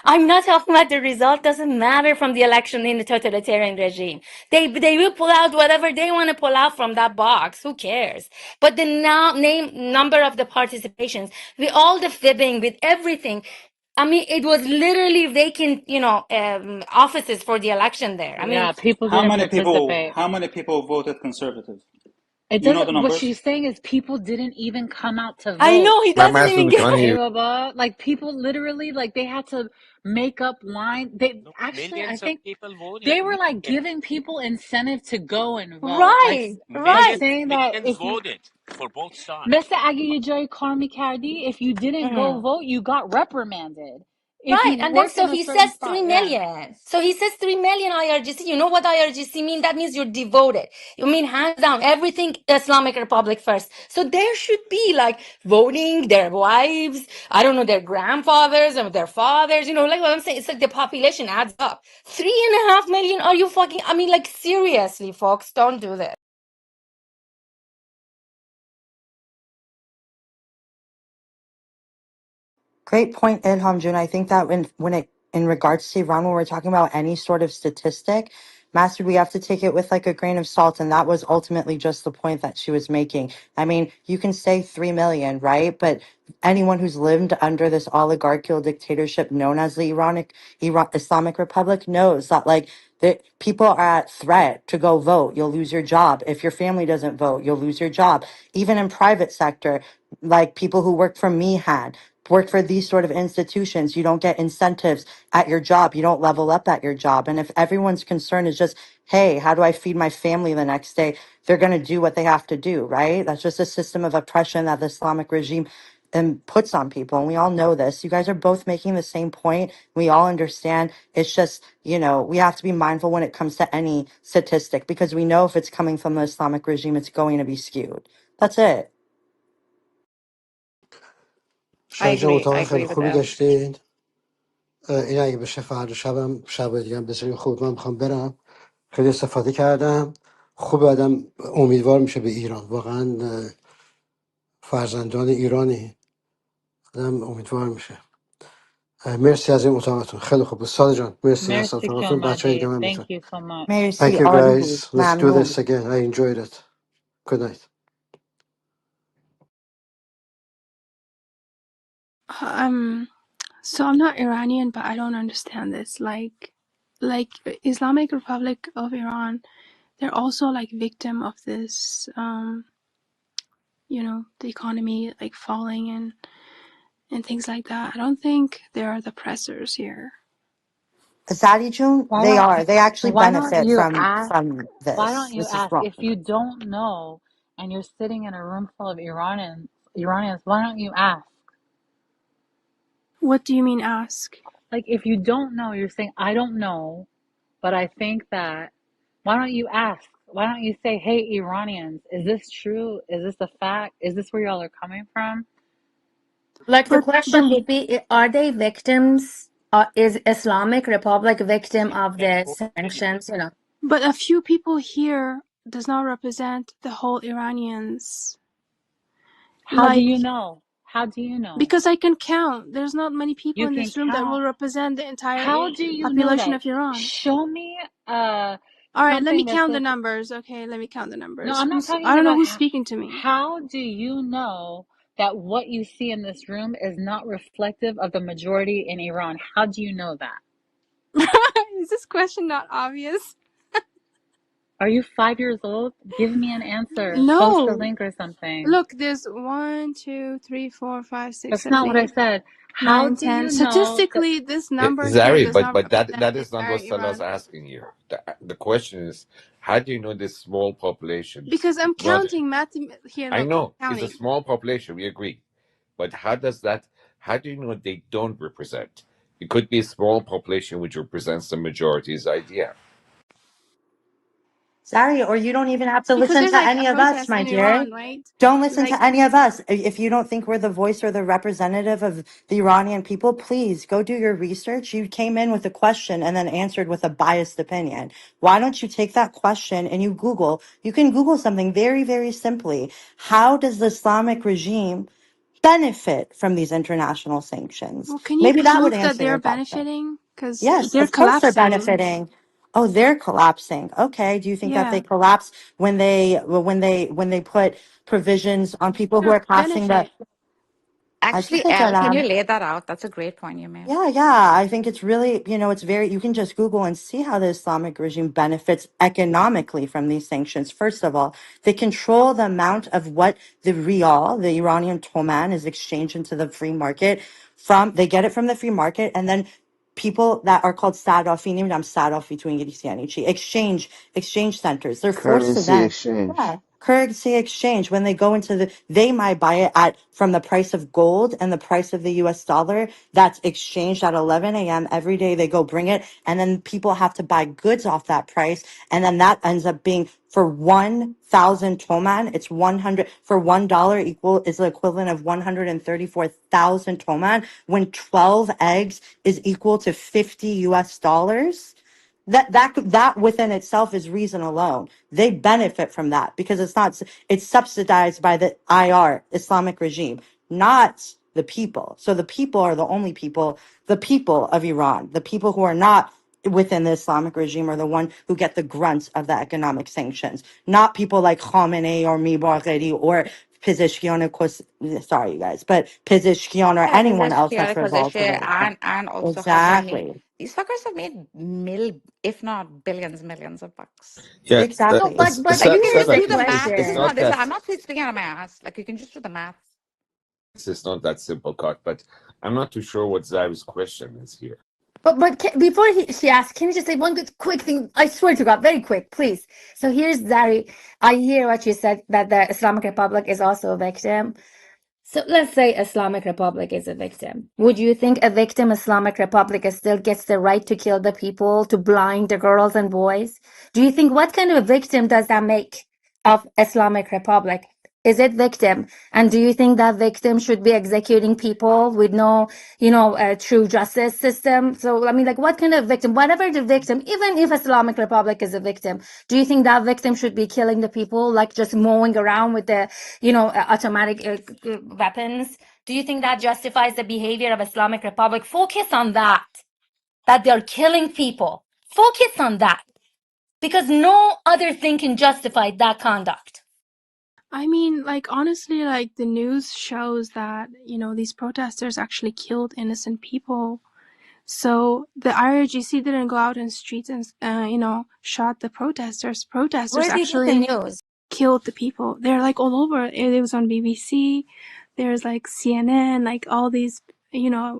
I'm not talking about the result doesn't matter from the election in the totalitarian regime. They will pull out whatever they want to pull out from that box. Who cares? But the now name number of the participations, with all the fibbing, with everything. I mean, it was literally vacant, offices for the election there. I mean, Yeah, people didn't participate. How many people voted conservative? It You know the doesn't. What numbers. she's saying is people didn't even come out to I vote. know he من doesn't even مسئول get کانی Okay, Baba. Like people literally, like they had to make up line. They No, actually, I millions of think people voted. they were like giving people incentive to go and vote. right, Like right. saying that Millions if you, voted for both sides. مثل اگه یه جای کار میکردی, if you didn't go Mm. vote, you got reprimanded. If Right. you And then worked so in a he certain says spot, 3 yeah. million. So he says 3 million IRGC. You know what IRGC mean? That means you're devoted. You mean hands down, everything Islamic Republic first. So there should be like voting, their wives, I don't know, their grandfathers and their fathers, like what I'm saying. It's like the population adds up. 3.5 million? Are you fucking, I mean, like seriously, folks, don't do this. Great point, Ilham Jun. I think that in regards to Iran, when we're talking about any sort of statistic, Master, we have to take it with like a grain of salt, and that was ultimately just the point that she was making. I mean, you can say 3 million, right? But anyone who's lived under this oligarchical dictatorship known as the Iran Islamic Republic knows that like the people are at threat to go vote. You'll lose your job. If your family doesn't vote, you'll lose your job. Even in private sector, like people who work for Mihan, work for these sort of institutions. You don't get incentives at your job. You don't level up at your job. And if everyone's concern is just, hey, how do I feed my family the next day? They're going to do what they have to do, right? That's just a system of oppression that the Islamic regime puts on people. And we all know this. You guys are both making the same point. We all understand. It's just, we have to be mindful when it comes to any statistic because we know if it's coming from the Islamic regime, it's going to be skewed. That's it. I شاید جان agree. I اتاق خیلی agree with خوبی them. داشتین. این اگه بشه فردا شب دیگه هم بسیاری خوب. من میخوام برم. خیلی استفاده کردم. خوب آدم امیدوار میشه به ایران. واقعا فرزندان ایرانی آدم امیدوار میشه. مرسی از این اتاقتون. خیلی خوب. ساده جان مرسی از مرسی که اتاقتون. بچه دیگه اومدی. من Thank میتونم. you so much. Merci, Thank you Ali. guys. Let's do Mamnoon. this again. I enjoyed it. Good night. So I'm not Iranian, but I don't understand this. Like Islamic Republic of Iran, they're also like victim of this, the economy like falling and things like that. I don't think they're the oppressors here. Sadi June, Why they don't are. They actually why don't benefit you from ask from why don't this. you This is ask wrong. if you don't know and you're sitting in a room full of Iranians, why don't you ask? What do you mean ask? Like if you don't know, you're saying I don't know, but I think that why don't you ask? Why don't you say, "Hey Iranians, is this true? Is this a fact? Is this where y'all are coming from?" Like the But question would be, are they victims? Is Islamic Republic victim of the sanctions? but a few people here does not represent the whole Iranians. How do Like you know? How do you know? because I can count. There's not many people You in can this room that will count. represent the entire How do you know population that? of Iran. Show me All right, let me something that count the says numbers. Okay, let me count the no. numbers. I'm not I talking don't know about who's speaking to me. how do you know that what you see in this room is not reflective of the majority in Iran? How do you know that? Is this question not obvious? Are you 5 years old? Give me an answer. Post a No. link or something. Look, there's 1, 2, 3, 4, 5, 6, That's 7, not what I 8, said. How 9, do 10. you know that? Statistically, this number here Zari, does not but represent that the is not entire what Salah's Iran. asking you. The question is, how do you know this small population Because I'm is not? counting here. I Look, know I'm it's a counting. small population. We agree, but how do you know they don't represent? It could be a small population which represents the majority's idea. Sorry, or you don't even have to Because listen there's to like a any of us, protest my in dear. Iran, right? Don't listen Like, to any of us. If you don't think we're the voice or the representative of the Iranian people, please go do your research. You came in with a question and then answered with a biased opinion. Why don't you take that question and you can Google something very, very simply. How does the Islamic regime benefit from these international sanctions? well, can you Maybe that would prove that answer they're your question. benefiting? Because Yes, they're of course they're collapsing. benefiting. Oh, they're collapsing. Okay. Do you think that they Yeah, collapse when they put provisions on people who they're are passing the benefit. Aziz Actually, Elle, can you Jalam? lay that out? That's a great point you made. Yeah, yeah. I think it's really, it's very, you can just Google and see how the Islamic regime benefits economically from these sanctions. First of all, they control the amount of what the rial, the Iranian toman, is exchanged into the free market they get it from the free market, and then people that are called Sadafi, نمیدونم Sadafi to انگلیسی یعنی چی, exchange centers. They're forced to Currency then, exchange. yeah, currency exchange. When they go into they might buy it from the price of gold and the price of the US dollar that's exchanged at 11 a.m. every day. They go bring it, and then people have to buy goods off that price. And then that ends up being for 1,000 toman, it's 100 for $1 is the equivalent of 134,000 toman, when 12 eggs is equal to 50 US dollars. That within itself is reason alone. They benefit from that because it's subsidized by the Islamic regime, not the people. So the people are the people of Iran, the people who are not within the Islamic regime are the one who get the grunt of the economic sanctions, not people like Khamenei or Mibagheri or Pezeshkian, sorry you guys, but Pezeshkian or Yeah, anyone position, else that's clear involved with position, it. and also Hazami. Exactly. These fuckers have made if not billions, millions of bucks. Yeah, No, Exactly. but Like you can here's just the Sada, do the math. This it's is question. not not this. that. I'm not speaking out of my ass. Like you can just do the math. It's not that simple cut, but I'm not too sure what Zary's question is here. But before she asks, can you just say one quick thing? I swear to God, very quick, please. So here's Zari. I hear what you said, that the Islamic Republic is also a victim. So let's say Islamic Republic is a victim. Would you think a victim Islamic Republic still gets the right to kill the people, to blind the girls and boys? Do you think, what kind of a victim does that make of Islamic Republic? Is it victim? And do you think that victim should be executing people with no, true justice system? So, I mean, like, what kind of victim, whatever the victim, even if Islamic Republic is a victim, do you think that victim should be killing the people, like just mowing around with the automatic weapons? Do you think that justifies the behavior of Islamic Republic? Focus on that they're killing people. Focus on that, because no other thing can justify that conduct. I mean, like, honestly, like, the news shows that, these protesters actually killed innocent people. So the IRGC didn't go out in streets and, shot the protesters. Protesters Where do you get the actually news? killed the people. They're, like, all over. It was on BBC. There's, like, CNN, like, all these,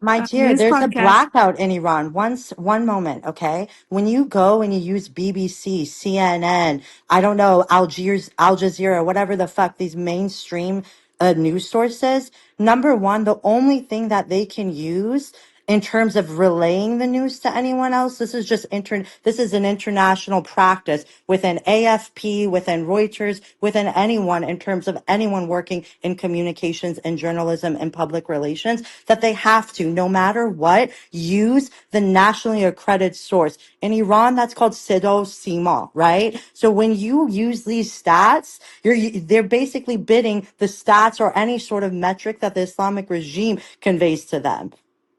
My dear, news there's a podcasts. blackout in Iran. One moment, okay? When you go and you use BBC, CNN, I don't know, Al Jazeera, whatever the fuck, these mainstream news sources, number one, the only thing that they can use in terms of relaying the news to anyone else, this is an international practice within AFP, within Reuters, within anyone, in terms of anyone working in communications and journalism and public relations, that they have to, no matter what, use the nationally accredited source. In Iran, that's called Sido Sima, right? So when you use these stats, they're basically bidding the stats or any sort of metric that the Islamic regime conveys to them.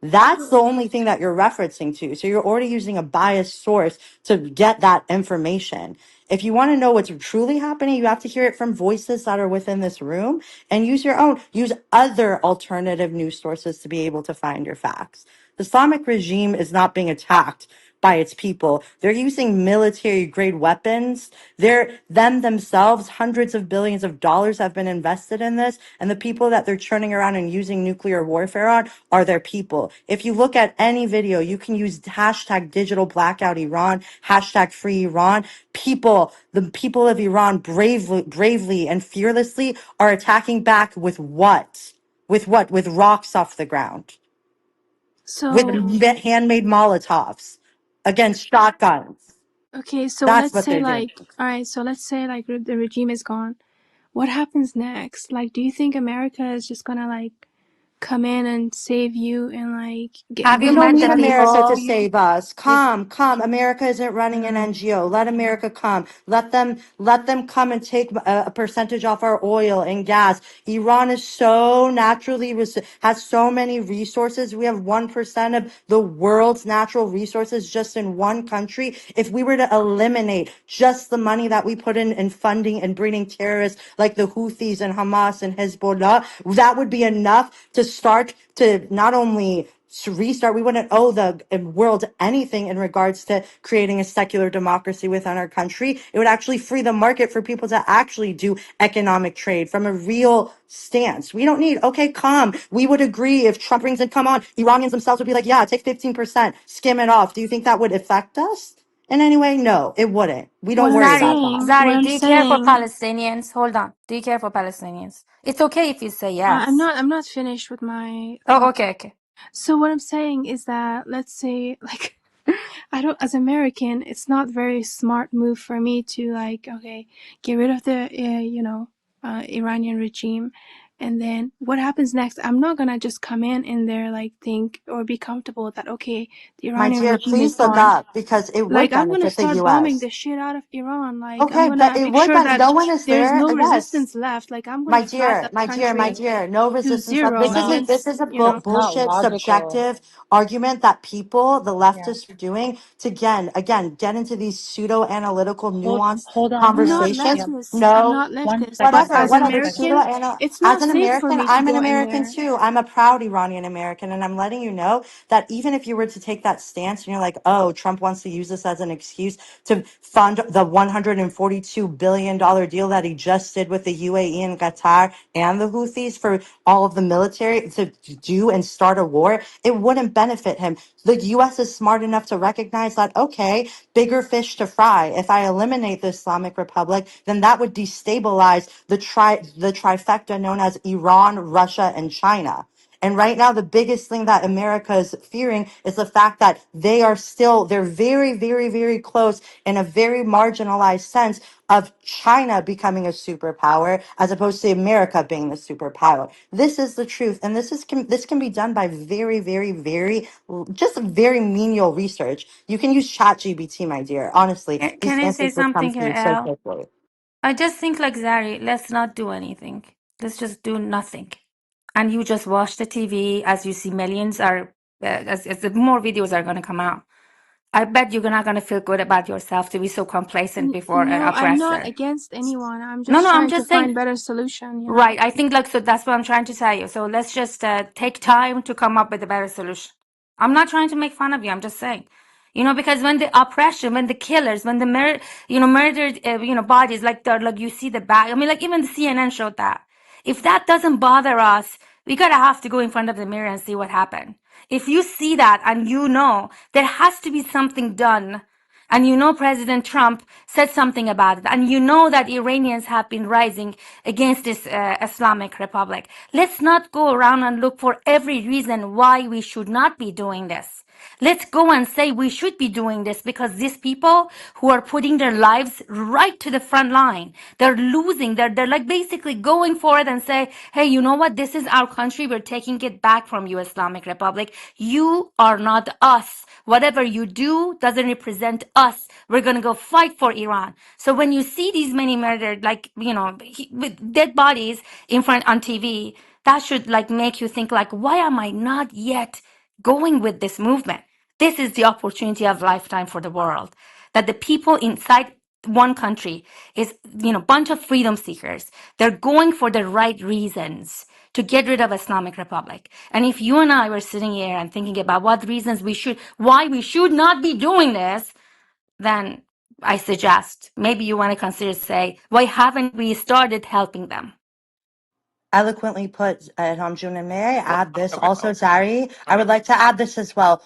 That's the only thing that you're referencing to. So you're already using a biased source to get that information. If you want to know what's truly happening, you have to hear it from voices that are within this room and use your own. Use other alternative news sources to be able to find your facts. The Islamic regime is not being attacked by its people. They're using military grade weapons. Themselves, hundreds of billions of dollars have been invested in this. And the people that they're churning around and using nuclear warfare on are their people. If you look at any video, you can use hashtag digital blackout Iran, hashtag free Iran. The people of Iran bravely and fearlessly are attacking back with what? With what? With rocks off the ground, with So, handmade Molotovs against shotguns. okay, so That's let's what say, they're doing. like, all right, so let's say, like, the regime is gone. What happens next? Like, do you think America is just gonna, like, come in and save you and, like, Have We you don't met need the America to people? save us. You, Come. America isn't running an NGO. Let America come. Let them come and take a percentage off our oil and gas. Iran is so has so many resources. We have 1% of the world's natural resources just in one country. If we were to eliminate just the money that we put in funding and breeding terrorists like the Houthis and Hamas and Hezbollah, that would be enough to start to not only to restart. We wouldn't owe the world anything in regards to creating a secular democracy within our country. It would actually free the market for people to actually do economic trade from a real stance. We don't need, okay, come. We would agree if Trump brings in, come on. Iranians themselves would be like, yeah, take 15%, skim it off. Do you think that would affect us in any way? No, it wouldn't. We don't what I'm worry about that. saying, what Zari, I'm do you care for saying, Palestinians? Hold on. Do you care for Palestinians? It's okay if you say yes. I'm not finished with my Oh, thought. okay, okay. So what I'm saying is that, let's say, like, I don't, as American, it's not very smart move for me to, like, okay, get rid of the, Iranian regime. And then what happens next? I'm not gonna just come in there, like, think or be comfortable that, okay, the My Iranian dear, regime is please look gone. up because it would Like, I'm gonna benefit the start bombing U.S. the shit out of Iran. Like, I'm Okay, but gonna it make would, sure but that no one is there's there. no Yes. resistance left. Like, I'm gonna My flat dear, that my dear, my country dear, no to resistance left. zero This is a No, this against, is a it's not bullshit, logical. subjective argument that people, the Yeah. leftists, are doing to again get into these pseudo analytical, nuanced Hold on, I'm not Iman. conversations. Yeah. leftist. I'm No, not One leftist. But second, whatever, as guys. an One whatever. second. American, Pseudo anal it's as not an it's an safe for American. me to I'm an go in American there. too. I'm a proud Iranian American. And I'm letting you know that even if you were to take that stance and you're like, oh, Trump wants to use this as an excuse to fund the $142 billion deal that he just did with the UAE and Qatar and the Houthis for all of the military to do and start a war, it wouldn't benefit him. The US is smart enough to recognize that, okay, bigger fish to fry. If I eliminate the Islamic Republic, then that would destabilize the trifecta known as Iran, Russia, and China. And right now, the biggest thing that America is fearing is the fact that they're very, very, very close in a very marginalized sense of China becoming a superpower as opposed to America being the superpower. This is the truth. And this can be done by very, very, very, just very menial research. You can use ChatGPT, my dear. Honestly, these Can I say answers will come something to here, you so Al? quickly. I just think like Zari, let's not do anything. Let's just do nothing. And you just watch the TV as you see millions are, as the more videos are going to come out. I bet you're not going to feel good about yourself to be so complacent before an No, I'm not oppressor. against anyone. I'm No, just no, I'm trying to just saying. find better solution, you know. Right. I think like so that's what I'm trying to tell you. So let's just take time to come up with a better solution. I'm not trying to make fun of you. I'm just saying, because when the oppression, when the killers, when the murdered, bodies like you see the back. I mean, like even the CNN showed that. If that doesn't bother us, we gotta have to go in front of the mirror and see what happened. If you see that and there has to be something done and President Trump said something about it. And that Iranians have been rising against this Islamic Republic. Let's not go around and look for every reason why we should not be doing this. Let's go and say we should be doing this because these people who are putting their lives right to the front line, they're losing. They're like basically going for it and say, hey, you know what? This is our country. We're taking it back from you, Islamic Republic. You are not us. Whatever you do doesn't represent us. We're going to go fight for Iran. So when you see these many murdered, with dead bodies in front on TV, that should like make you think like, why am I not yet going with this movement? This is the opportunity of lifetime for the world. That the people inside one country is, bunch of freedom seekers. They're going for the right reasons to get rid of Islamic Republic. And if you and I were sitting here and thinking about why we should not be doing this, then I suggest maybe you want to consider say, why haven't we started helping them? Eloquently put, Hamjun, and may I What add this have we also, helped? Zari? I would like to add this as well.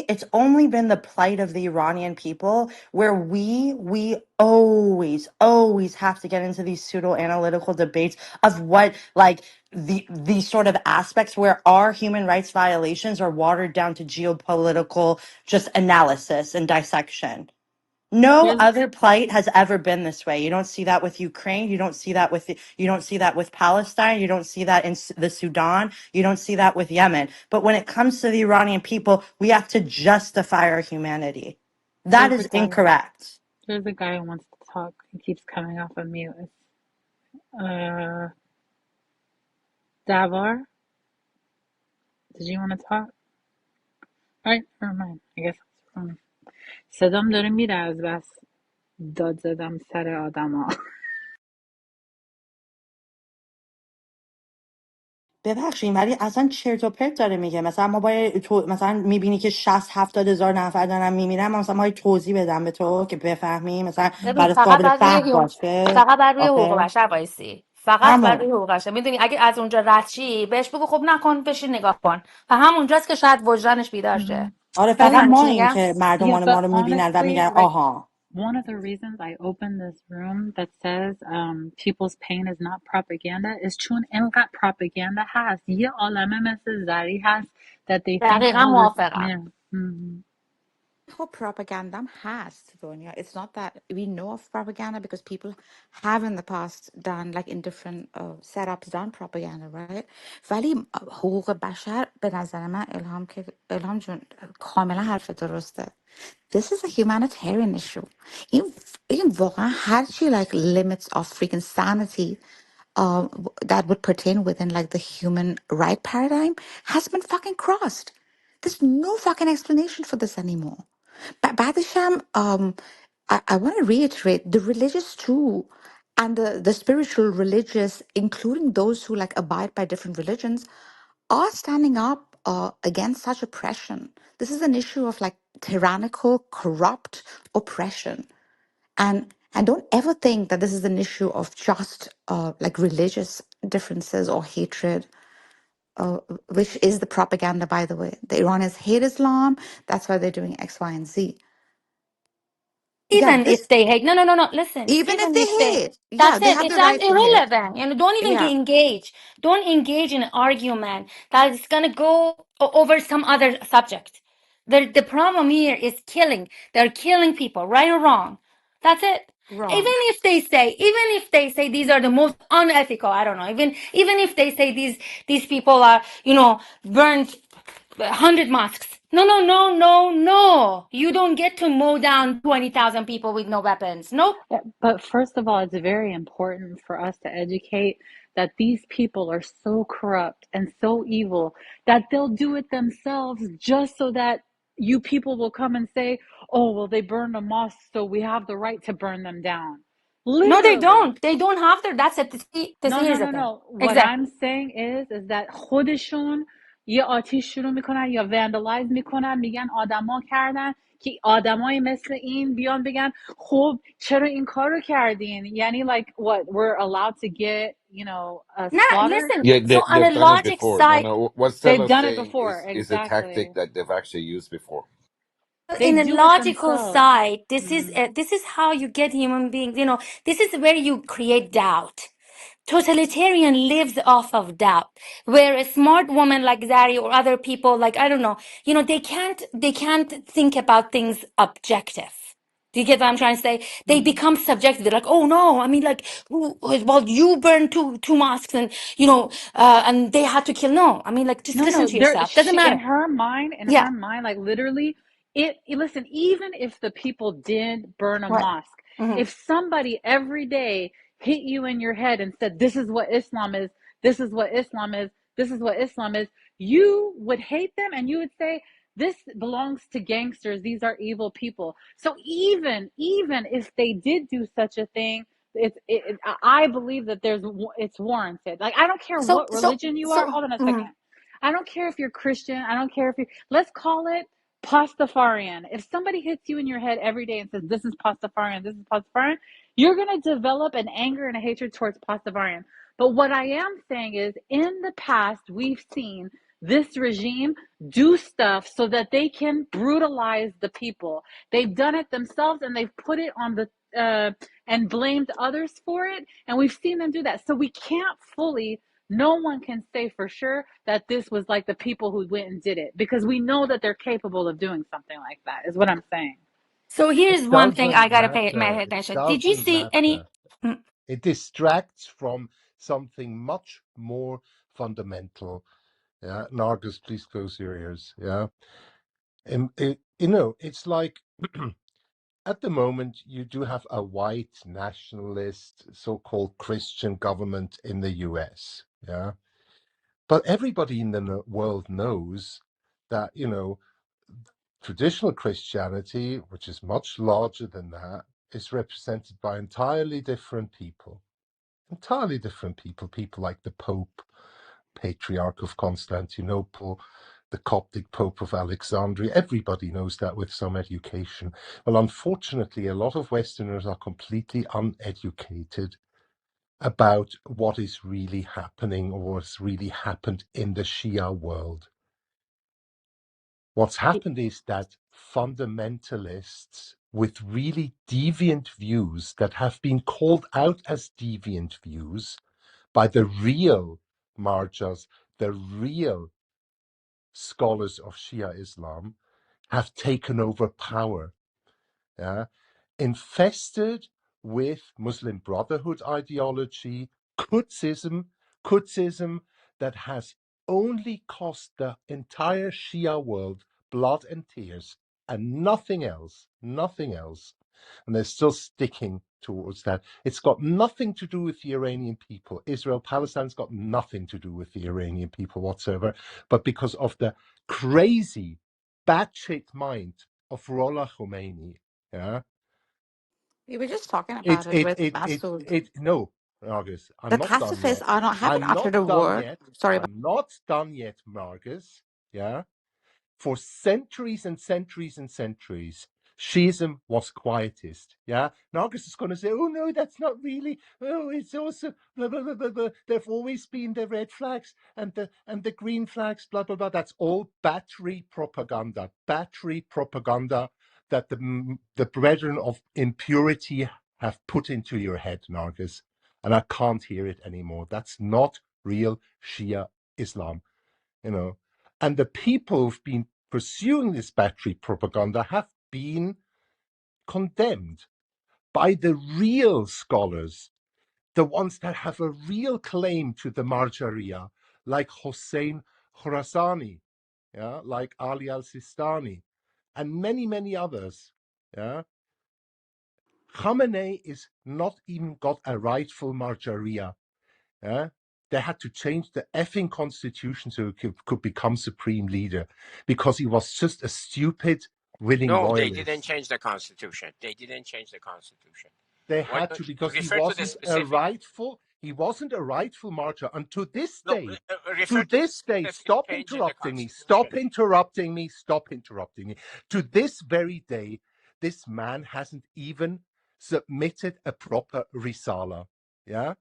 It's only been the plight of the Iranian people where we always have to get into these pseudo analytical debates of what like these sort of aspects where our human rights violations are watered down to geopolitical just analysis and dissection. No Here's other plight has ever been this way. You don't see that with Ukraine. You don't see that with Palestine. You don't see that in the Sudan. You don't see that with Yemen. But when it comes to the Iranian people, we have to justify our humanity. That here's is the guy. incorrect. There's a guy who wants to talk. He keeps coming off of mute. Uh, Davar, did you want to talk? All right, never mind. I guess it's wrong. صدام داره میره از بس داد زدم سر آدما. ببخشید ولی اصلا چرت و پرت داره میگه. مثلا ما باید مثلا میبینی که 60-70 هزار نفر دارن میمیرن، مثلا ما باید توضیح بدم به تو که بفهمی، مثلا ببین برای فقط قابل بر روی فهم باشه. فقط بر روی حقوق آخه بشر وایسی. فقط بر همون روی حقوق بشر. میدونی اگه از اونجا رد شی بهش بگو خب نکن، بشین نگاه کن و همونجاست که شاید وجدانش بیدار شه. آره، فقط بفهمی ما چی این میگم؟ که Yeah, مردمان ما but رو میبینن و honestly, میگن like آها. one of the reasons I opened this room that says people's pain is not propaganda is چون انقدر propaganda هست. یه عالمه مثل زری هست that they think دقیقا oh we're موافقم. yeah. خب propaganda هست دنیا. It's not that we know of propaganda because people have in the past done like in different setups done propaganda, right? ولی حقوق بشر به نظر من الهام جون کاملا حرف درسته. This is a humanitarian issue. این واقعا هرچی like limits of freaking sanity that would pertain within like the human right paradigm has been fucking crossed. There's no fucking explanation for this anymore. But بعدش هم I want to reiterate the religious too. And the spiritual, religious, including those who like abide by different religions, are standing up against such oppression. This is an issue of like tyrannical, corrupt oppression. And don't ever think that this is an issue of just like religious differences or hatred, which is the propaganda, by the way. The Iranians hate Islam. That's why they're doing X, Y, and Z. Yeah, Even if this, they hate, no, listen, even if even if they they, hate, yeah, that's they it, have it's the right to hate. irrelevant. Don't even Yeah, engage. Don't engage in an argument that is going to go over some other subject. The problem here is killing. They're killing people, right or wrong. That's it. wrong. Even if they say these are the most unethical, I don't know, even if they say these people are, burned 100 mosques. No. You don't get to mow down 20,000 people with no weapons. Nope. Yeah, but first of all, it's very important for us to educate that these people are so corrupt and so evil that they'll do it themselves just so that you people will come and say, oh, well, they burned a mosque, so we have the right to burn them down. No, they Literally. don't. They don't have to. That's it. No no Here's the no thing. no. What Exactly. I'm saying is that خودشون یه آتیش شروع میکنن یا وندالایز میکنن، میگن آدما کردن که آدمای مثل این بیان بگن خب چرا این کار رو کردین. یعنی like what we're allowed to get Nah, slaughtered. listen. Yeah, So on a they've done it logic before. No, side, no. What They've Stella's done it saying before, is a exactly. tactic that they've actually used before. They in a do it logical themselves. side, this is how you get human beings. This is where you create doubt. Totalitarian lives off of doubt, where a smart woman like Zari or other people, like I don't know, they can't think about things objective. Do you get what I'm trying to say? They Mhm. become subjective. They're like, oh no, I mean, like, well, you burned two mosques, and and they had to kill. No, I mean, like, just No, listen no, to yourself. Doesn't in matter. Yeah. her mind, like literally, listen, even if the people did burn a What? mosque, Hmm. if somebody every day hit you in your head and said, this is what Islam is, this is what Islam is, this is what Islam is, you would hate them and you would say, this belongs to gangsters. These are evil people. So even if they did do such a thing, I believe that it's warranted. Like I don't care So what so religion you are. so. Hold on a Mhm. second. I don't care if you're Christian. I don't care if you. Let's call it Pastafarian. If somebody hits you in your head every day and says this is Pastafarian, this is Pastafarian, you're gonna develop an anger and a hatred towards Pastafarian. But what I am saying is, in the past, we've seen this regime do stuff so that they can brutalize the people. They've done it themselves and they've put it on the and blamed others for it. And we've seen them do that. So we can't fully, no one can say for sure that this was like the people who went and did it because we know that they're capable of doing something like that, is what I'm saying. So It here's one thing I doesn't gotta pay my matter. It attention. Did you doesn't see matter. any? Mm. It distracts from something much more fundamental. Yeah, Nargis, please close your ears. Yeah, and it's like at the moment you do have a white nationalist, so-called Christian government in the U.S. Yeah, but everybody in the world knows that traditional Christianity, which is much larger than that, is represented by entirely different people. Entirely different people. People like the Pope, Patriarch of Constantinople, the Coptic Pope of Alexandria. Everybody knows that with some education. Well, unfortunately, a lot of Westerners are completely uneducated about what is really happening or what's really happened in the Shia world. What's happened is that fundamentalists with really deviant views that have been called out as deviant views by the real marjas, the real scholars of Shia Islam, have taken over power. Yeah? Infested with Muslim Brotherhood ideology, Qudsism that has only cost the entire Shia world blood and tears and nothing else, nothing else. And they're still sticking towards that. It's got nothing to do with the Iranian people. Israel, Palestine's got nothing to do with the Iranian people whatsoever, but because of the crazy, batshit mind of Ruhollah Khomeini, yeah, We were just talking It, about it it, with it, it, Masood. it, no, Marcus, I'm The not done pacifists yet. are not haven't I'm not uttered a done word. yet. Sorry, I'm not done yet, Marcus. Yeah. For centuries and centuries and centuries, Shiism was quietist. Yeah, Nargis is going to say, "Oh no, that's not really. Oh, it's also blah blah blah blah blah. There've always been the red flags and the green flags. Blah blah blah. That's all battery propaganda. Battery propaganda that the brethren of impurity have put into your head, Nargis, and I can't hear it anymore. That's not real Shia Islam, you know." And the people who've been pursuing this battery propaganda have been condemned by the real scholars, the ones that have a real claim to the Marjaria, like Hossein Khorasani, yeah, like Ali al-Sistani, and many, many others. Yeah, Khamenei is not even got a rightful Marjaria. Yeah? They had to change the effing constitution so he could become supreme leader because he was just a stupid willing No, they didn't royalist. change the constitution. They didn't change the constitution. They Why had don't to you because refer to the specific? he wasn't a rightful marcher. And No, to refer to the this day, specific stop change in the interrupting me, constitution. stop interrupting me, stop interrupting me. To this very day, this man hasn't even submitted a proper risala. Yeah.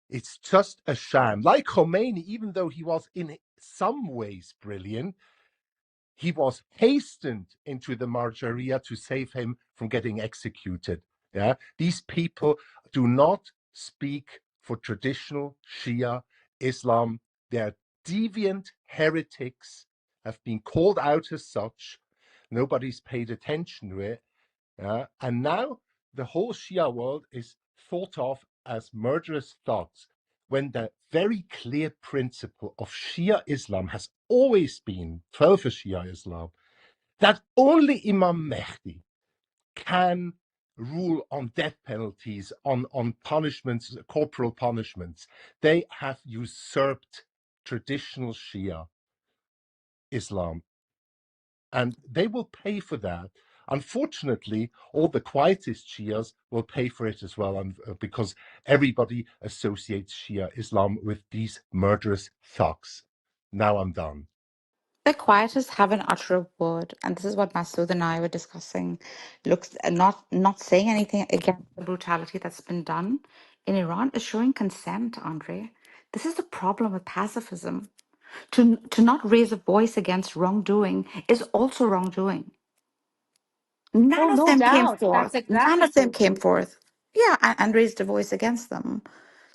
It's just a sham. Like Khomeini, even though he was in some ways brilliant, he was hastened into the Marjaria to save him from getting executed. Yeah, these people do not speak for traditional Shia Islam. They're deviant heretics, have been called out as such. Nobody's paid attention to it. And now the whole Shia world is thought of as murderous thugs, when the very clear principle of Shia Islam has always been, 12 Shia Islam, that only Imam Mahdi can rule on death penalties, on punishments, corporal punishments. They have usurped traditional Shia Islam, and they will pay for that. Unfortunately, all the quietist Shias will pay for it as well, because everybody associates Shia Islam with these murderous thugs. Now I'm done. the quietists haven't uttered a word, and this is what Masood and I were discussing. Looks not saying anything against the brutality that's been done in Iran is showing consent, Andre. This is the problem with pacifism. To not raise a voice against wrongdoing is also wrongdoing. None Oh, of no them came doubt. That's forth. None exactly of them true. came forth. Yeah, and raised a voice against them.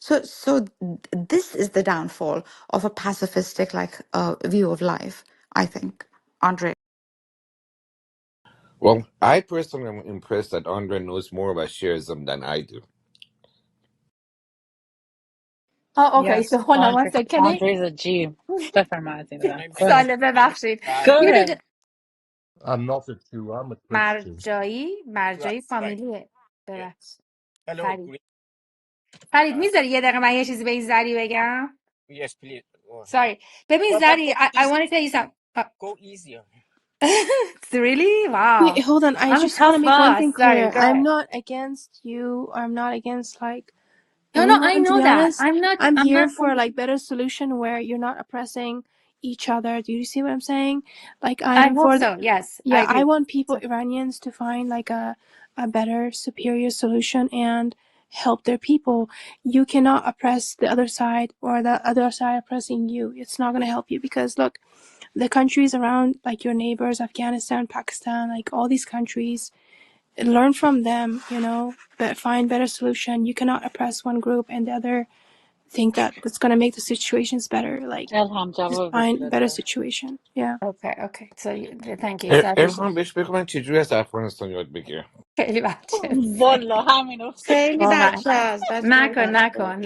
So this is the downfall of a pacifistic like view of life, I think, Andre. Well, I personally am impressed that Andre knows more about Shiism than I do. Oh, okay. Yes, So hold on one Andre. second. Can I? Andre's a G. بفرمایید زدم. I'm Go ahead. سال I'm ببخشید Go Bali. یه ahead. دقیقه I'm not a Jew, I'm a Christian. مرجایی Right. فامیلیه Yeah. ببخش Hello. فرید فرید Uh, میذاری یه دقیقه من یه چیزی به این زری بگم yes, please. Go ahead. sorry ببین But زری go I easy. want to tell you something Go easier. really Wait, wow hold on. I I'm a just want to tough make one boss thing sorry clear. go I'm ahead not against you. I'm not against like no no I anyone, to know be that honest. I'm I'm here not for like better solution where you're not oppressing each other. Do you see what I'm saying? Like I I'm hope for so yes I yeah, I agree want people, so, Iranians, to find like a better, superior solution and help their people. You cannot oppress the other side or the other side oppressing you. It's not going to help you because look, the countries around, like your neighbors, Afghanistan, Pakistan, like all these countries, learn from them, but find better solution. You cannot oppress one group and the other think that it's going to make the situations better. Like الهام just جوابشو find better بده. situation. Yeah. okay so thank you so I appreciate ارفان بهش بگو من چجوری از افغانستان یاد بگیرم. خیلی بچه والا همینو خیلی واقعا بچه است نکن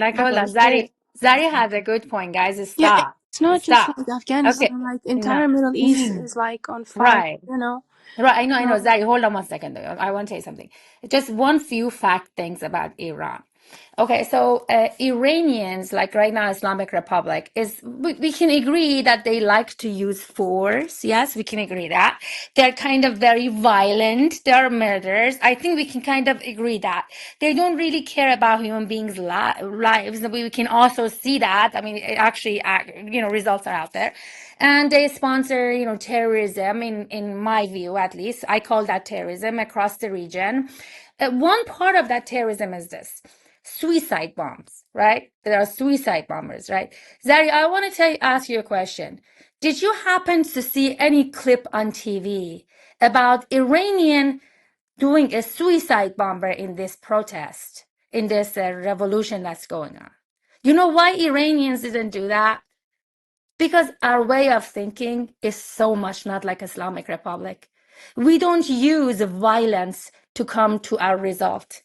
like hold on نکن. Zari has a good point guys Yeah, it's not just stop like okay Afghanistan, like the no entire Middle East is like on fire, right you know. Right, I know, So Zari. Hold on one second, though. I want to tell you something. Just one few fact things about Iran. Okay, so Iranians, like right now, Islamic Republic, we can agree that they like to use force. Yes, we can agree that. They're kind of very violent. They're murderers. I think we can kind of agree that. They don't really care about human beings' lives. We can also see that. I mean, it actually, results are out there. And they sponsor, terrorism, in my view, at least. I call that terrorism across the region. One part of that terrorism is this suicide bombs, right? There are suicide bombers, right? Zari, I want to ask you a question. Did you happen to see any clip on TV about Iranian doing a suicide bomber in this protest, in this revolution that's going on? You know why Iranians didn't do that? Because our way of thinking is so much not like Islamic Republic. We don't use violence to come to our result.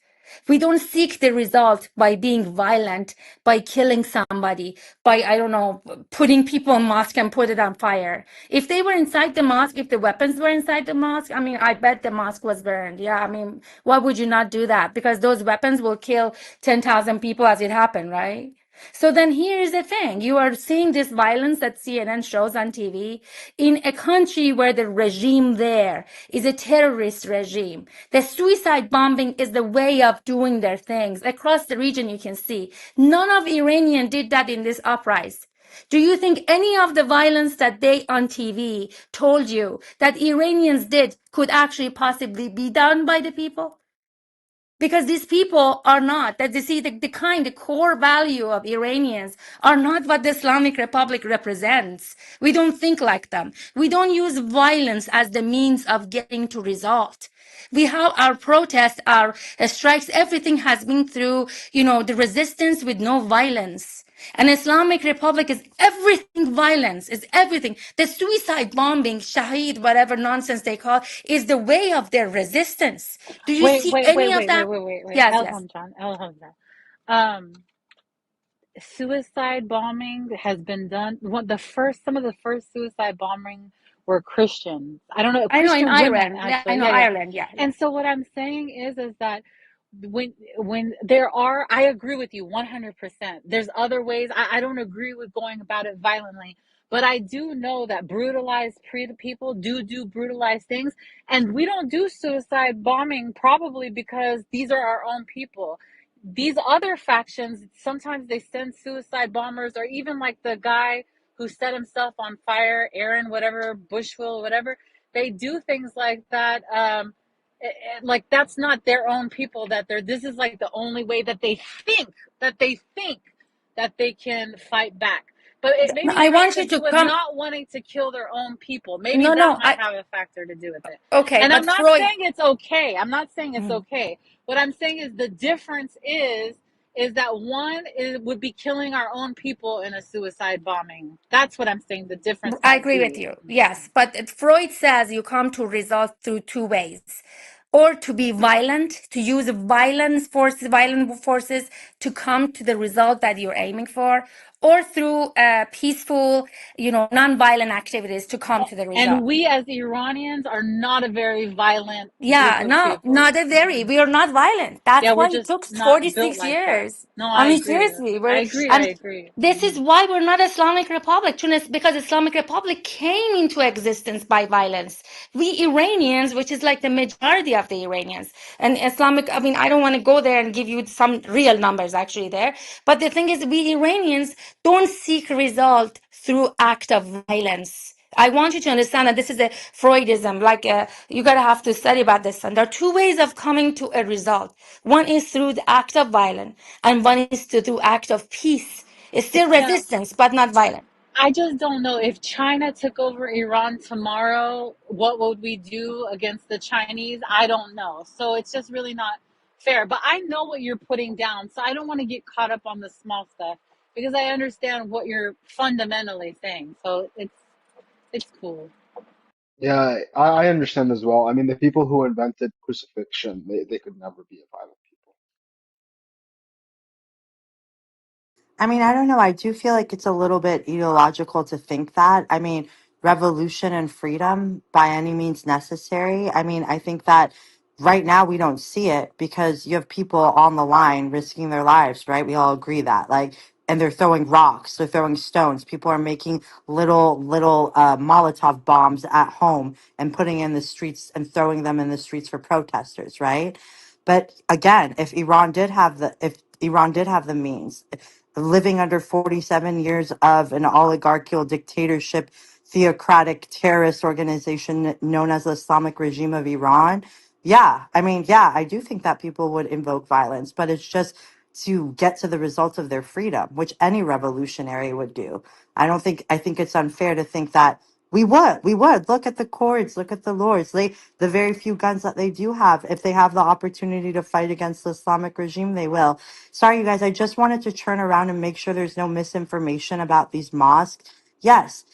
We don't seek the result by being violent, by killing somebody, by, I don't know, putting people in mosque and put it on fire. If they were inside the mosque, if the weapons were inside the mosque, I mean, I bet the mosque was burned. Yeah, I mean, why would you not do that? Because those weapons will kill 10,000 people as it happened, right? So then here's the thing. You are seeing this violence that CNN shows on TV in a country where the regime there is a terrorist regime. The suicide bombing is the way of doing their things. Across the region, you can see. None of Iranian did that in this uprising. Do you think any of the violence that they on TV told you that Iranians did could actually possibly be done by the people? Because these people are not, that you see, the core value of Iranians are not what the Islamic Republic represents. We don't think like them. We don't use violence as the means of getting to result. We have our protests, our strikes, everything has been through, the resistance with no violence. An Islamic Republic is everything violence, is everything. The suicide bombing, Shaheed, whatever nonsense they call, is the way of their resistance. Do you Wait, see wait, wait, any of wait, wait, that? wait, wait, wait. Yes, yes. Elham John, Elham John. Um, Suicide bombing has been done. Some of the first suicide bombing were Christians. I don't know, I know in Christian women Ireland. Yeah, I actually. know Yeah, yeah. Ireland. Yeah, yeah. And so what I'm saying is that when there are, I agree with you 100%. There's other ways. I don't agree with going about it violently, but I do know that brutalized people do brutalized things, and we don't do suicide bombing probably because these are our own people. These other factions, sometimes they send suicide bombers, or even like the guy who set himself on fire, Aaron, whatever, Bushwill, whatever. They do things like that. Like that's not their own people. This is like the only way that they think that they think that they can fight back. But No, maybe it I has want to you do to with come. not wanting to kill their own people. Maybe No, that no. might have a factor to do with it. Okay, And I'm but not Freud. saying it's okay. I'm not saying it's Mhm. okay. What I'm saying is the difference is that would be killing our own people in a suicide bombing. That's what I'm saying. The difference I might agree with be. you. Yes, but Freud says you come to result through two ways. Or to be violent, to use violent forces to come to the result that you're aiming for, or through peaceful, non-violent activities to come to the And result. we as Iranians are not a very violent group Yeah, of no, people. not a very. We are not violent. That's Yeah, we're why it just took not built 46 like that. years. No, I I mean, agree. seriously, I we're agree. I and agree. this is why we're not Islamic Republic, Tunis, because Islamic Republic came into existence by violence. We Iranians, which is like the majority of the Iranians, and Islamic. I mean, I don't want to go there and give you some real numbers actually there, but the thing is, we Iranians don't seek result through act of violence. I want you to understand that this is a Freudism. Like you gotta have to study about this. And there are two ways of coming to a result. One is through the act of violence, and one is to do act of peace. It's still Yeah, resistance, but not violent. I just don't know if China took over Iran tomorrow, what would we do against the Chinese? I don't know. So it's just really not fair. But I know what you're putting down, so I don't want to get caught up on the small stuff because I understand what you're fundamentally saying. So it's cool. Yeah, I understand as well. I mean, the people who invented crucifixion, they could never be a violent people. I mean, I don't know. I do feel like it's a little bit ideological to think that. I mean, revolution and freedom by any means necessary. I mean, I think that Right now we don't see it because you have people on the line risking their lives, right? We all agree that. Like, and they're throwing rocks, they're throwing stones. People are making little Molotov bombs at home and putting in the streets and throwing them in the streets for protesters, right? But again, if Iran did have the means, living under 47 years of an oligarchical dictatorship, theocratic terrorist organization known as the Islamic regime of Iran, yeah, I mean, yeah, I do think that people would invoke violence, but it's just to get to the result of their freedom, which any revolutionary would do. I think it's unfair to think that we would look at the courts, look at the lords, the very few guns that they do have. If they have the opportunity to fight against the Islamic regime, they will. Sorry, you guys, I just wanted to turn around and make sure there's no misinformation about these mosques. Yes,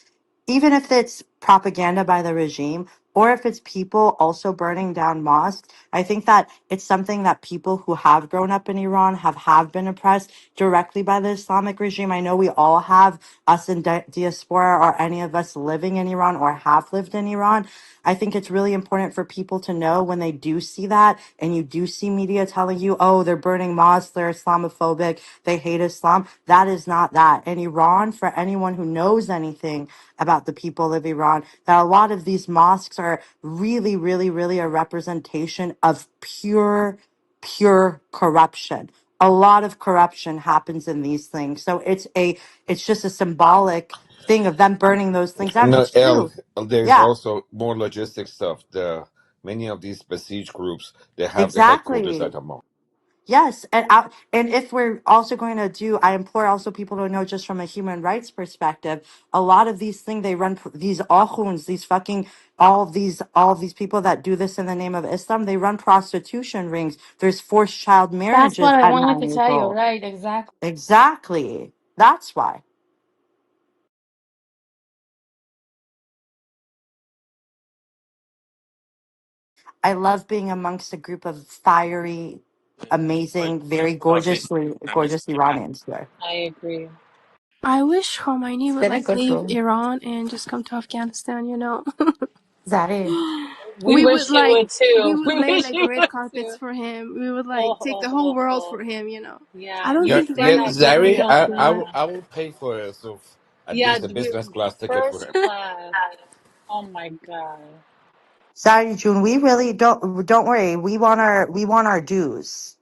even if it's propaganda by the regime or if it's people also burning down mosques, I think that it's something that people who have grown up in Iran have been oppressed directly by the Islamic regime. I know we all have, us in diaspora or any of us living in Iran or have lived in Iran. I think it's really important for people to know when they do see that and you do see media telling you, oh, they're burning mosques, they're Islamophobic, they hate Islam. That is not that. In Iran, for anyone who knows anything about the people of Iran, that a lot of these mosques are really, really, really a representation of pure corruption. A lot of corruption happens in these things. So it's just a symbolic thing of them burning those things down. No, It's true. there's Yeah, also more logistic stuff. Many of these besieged groups, they have the headquarters exactly. at Amman. Yes, and if we're also going to do, I implore also people to know just from a human rights perspective, a lot of these things they run these akhunds, these fucking all of these people that do this in the name of Islam, they run prostitution rings. There's forced child That's marriages what I at wanted to 9 years tell you, old. right? Exactly. Exactly. That's why I love being amongst a group of fiery, amazing, very gorgeous Iranians here. I agree. I wish Khomeini It's would been a like good leave room. Iran and just come to Afghanistan, you know. Zari. We we would wish he like would we too. would We lay wish like he red would carpets too. for him. We would like Oh, take oh, the whole oh, world oh. for him, you know. I Yeah, don't Yeah, think you say yeah, Iranians that, but deserve we Zari, it, don't you I know. will, have. I will pay for at Yeah, least a we, business class ticket for first him. class. Oh my God. Sorry, June. We really don't worry. We want our dues.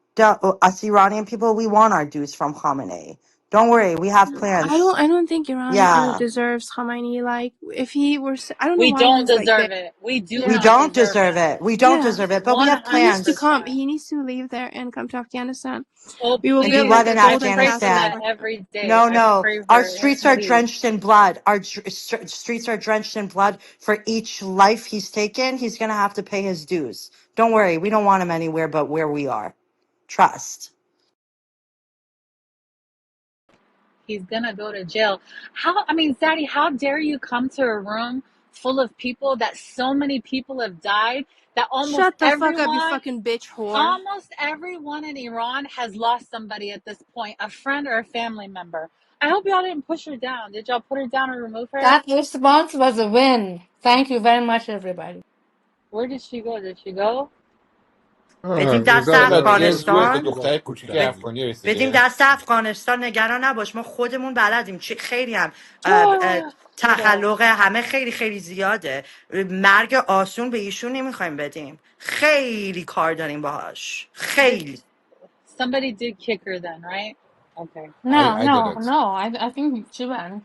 Us Iranian people, we want our dues from Khamenei. Don't worry. We have plans. I don't think Iran Yeah, deserves Khamenei. Like if he were, I don't know We why don't he's like there. deserve it. We do we Yeah, not don't deserve deserve it. it. We don't yeah. deserve it. But we have He needs to 100%. plans. come. He needs to leave there and come to Afghanistan. Oh, We will And do build please. what like a in I golden pray for castle that Afghanistan? for him. every day. No, I no. pray Our for it, streets are please. drenched in blood. Our streets are drenched in blood. For each life he's taken, he's gonna have to pay his dues. Don't worry. We don't want him anywhere but where we are. Trust. He's gonna go to jail. I mean, Zaddy, how dare you come to a room full of people that so many people have died, that Shut the fuck up, you fucking bitch whore. almost everyone in Iran has lost somebody at this point, a friend or a family member. I hope y'all didn't push her down. Did y'all put her down or remove her? That response was a win. Thank you very much, everybody. Where did she go? Did she go? بدیم دست نه Zara, دیگه just روی به افغانستان. got دختر put کوچیک down. افغانی بدیم رسیده. دست افغانستان. نگران نباش، ما خودمون بلدیم. خیلی هم خدا. تخلق همه خیلی خیلی زیاده. مرگ آسون به ایشون نمیخوایم بدیم. خیلی کار داریم باهاش. Did خیلی. somebody did kick her then, right? Okay. No, I no, didn't. no. I think she went.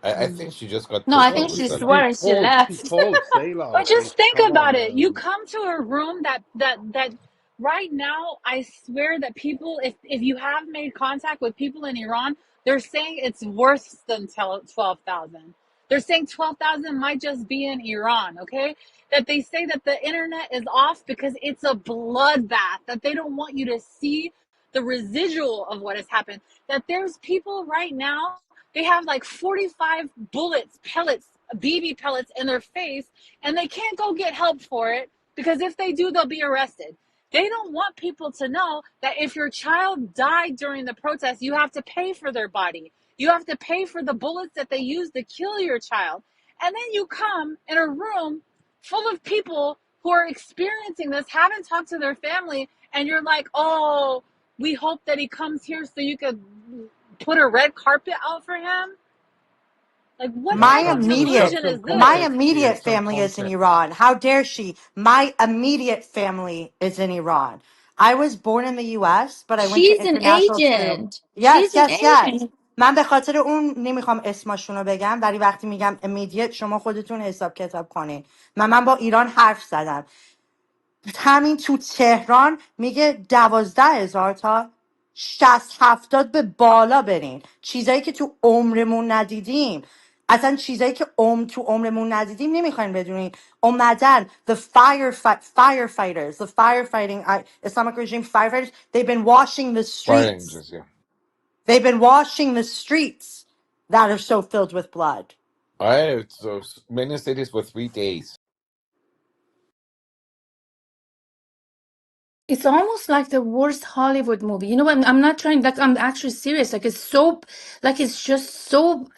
I Hmm. think she just got No, pushed I out think of No, the she side. swore and she he left. told Selah, But just think come on, about it. You man. come to a room that right now, I swear that people, if you have made contact with people in Iran, they're saying it's worse than 12,000. They're saying 12,000 might just be in Iran, okay? That they say that the internet is off because it's a bloodbath, that they don't want you to see the residual of what has happened. That there's people right now, they have like 45 bullets, pellets, BB pellets in their face, and they can't go get help for it because if they do, they'll be arrested. They don't want people to know that if your child died during the protest, you have to pay for their body. You have to pay for the bullets that they used to kill your child. And then you come in a room full of people who are experiencing this haven't talked to their family, and you're like, oh, we hope that he comes here so you could put a red carpet out for him. Like, what My Yeah, type of but you immediate, have delusion some is my this? context here, immediate some family is in context. Iran. How dare she? My immediate family is in Iran. I was born in the U.S., but I went to She's an international school. agent. Yes, She's an yes, yes. agent. من به خاطر اون نمیخوام اسمشون رو بگم ولی وقتی میگم immediate شما خودتون حساب کتاب کنین. من با ایران حرف زدم. همین تو تهران میگه 12,000 تا 60-70 به بالا برین چیزایی که تو عمرمون ندیدیم اصلا چیزایی که تو عمرمون ندیدیم نمیخواین بدونین اومدن firefighters the firefighting Islamic regime firefighters Fire angels, yeah. they've been washing the streets that are so filled with blood. I so many cities for 3 days. It's almost like the worst Hollywood movie. You know what? I'm not trying, like, I'm actually serious. Like, it's so, like, it's just so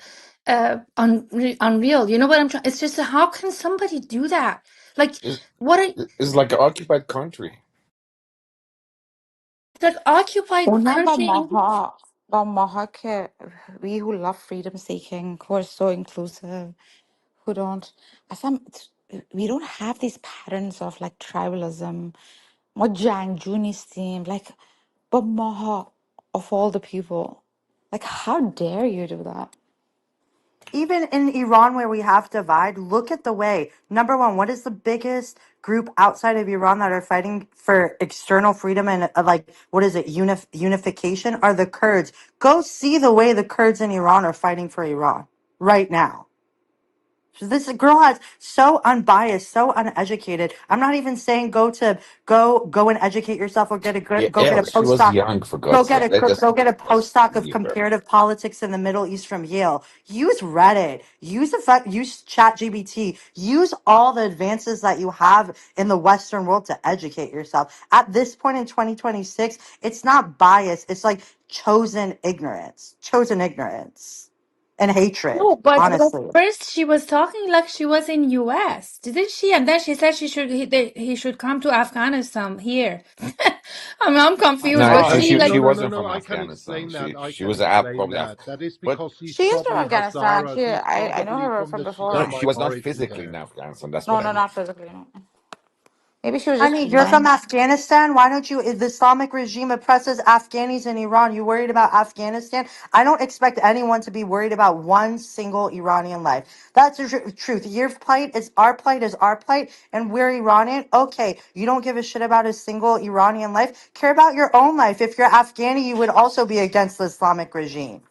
unreal. You know what I'm trying? It's just, how can somebody do that? Like, It's, what are, it's like an occupied country. like, occupied اونا country? با ماها که we who love freedom seeking, who are so inclusive, who don't اصلا we don't have these patterns of like tribalism. ما جنگجو نیستیم. Like با ماها of all the people. Like how dare you do that? Even in Iran, where we have divide, look at the way. Number one, what is the biggest group outside of Iran that are fighting for external freedom and like what is it, unification? Are the Kurds? Go see the way the Kurds in Iran are fighting for Iran right now. So this girl has so unbiased, so uneducated. I'm not even saying go and educate yourself or Yeah, go get a L, she was postdoc. young for God's sake. Let us Go get a postdoc of leave her. comparative politics in the Middle East from Yale. Use Reddit. Use ChatGPT. Use all the advances that you have in the Western world to educate yourself. At this point in 2026, it's not bias. It's like chosen ignorance and hatred. No, but Honestly. first she was talking like she was in US, didn't she? And then she said he should come to Afghanistan here. I'm confused. No, Was Oh, she like? she No, no, no, wasn't no. from I can Afghanistan. explain that. I She can was explain probably that. That is but because he's She is from probably Afghanistan. Hazaras. He's I know probably her from from the no, before. she Sudanite was not origin physically in there. Afghanistan. That's No, what I no, mean. not physically. No. Maybe she was just honey, you're from fleeing. Afghanistan. Why don't you? If the Islamic regime oppresses Afghanis in Iran, you worried about Afghanistan? I don't expect anyone to be worried about one single Iranian life. That's the truth. Your plight is our plight is our plight, and we're Iranian. Okay, you don't give a shit about a single Iranian life. Care about your own life. If you're Afghani, you would also be against the Islamic regime.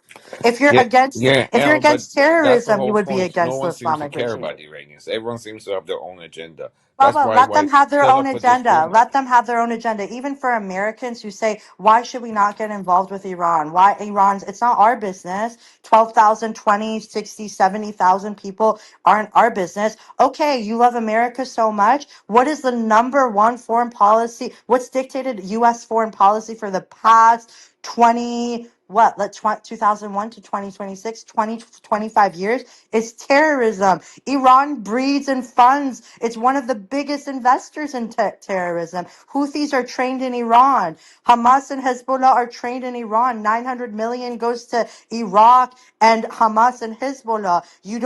Yeah, yeah, If you're L, but against that's the terrorism, you whole would be point. No against the one seems to Islamic care regime. about Iranians. Everyone seems to have their own agenda. That's Baba, let them why have their set own up with this agenda. room. Let them have their own agenda. Even for Americans who say, why should we not get involved with Iran? Why Iran's, it's not our business. 12,000, 20, 60, 70,000 people aren't our business. Okay, you love America so much. What is the number one foreign policy? What's dictated U.S. foreign policy for the past 20, what, 2001 to 2026, 25 years? Is terrorism. Iran breeds and funds. It's one of the biggest investors in terrorism. Houthis are trained in Iran. Hamas and Hezbollah are trained in Iran. 900 million goes to Iraq and Hamas and Hezbollah. You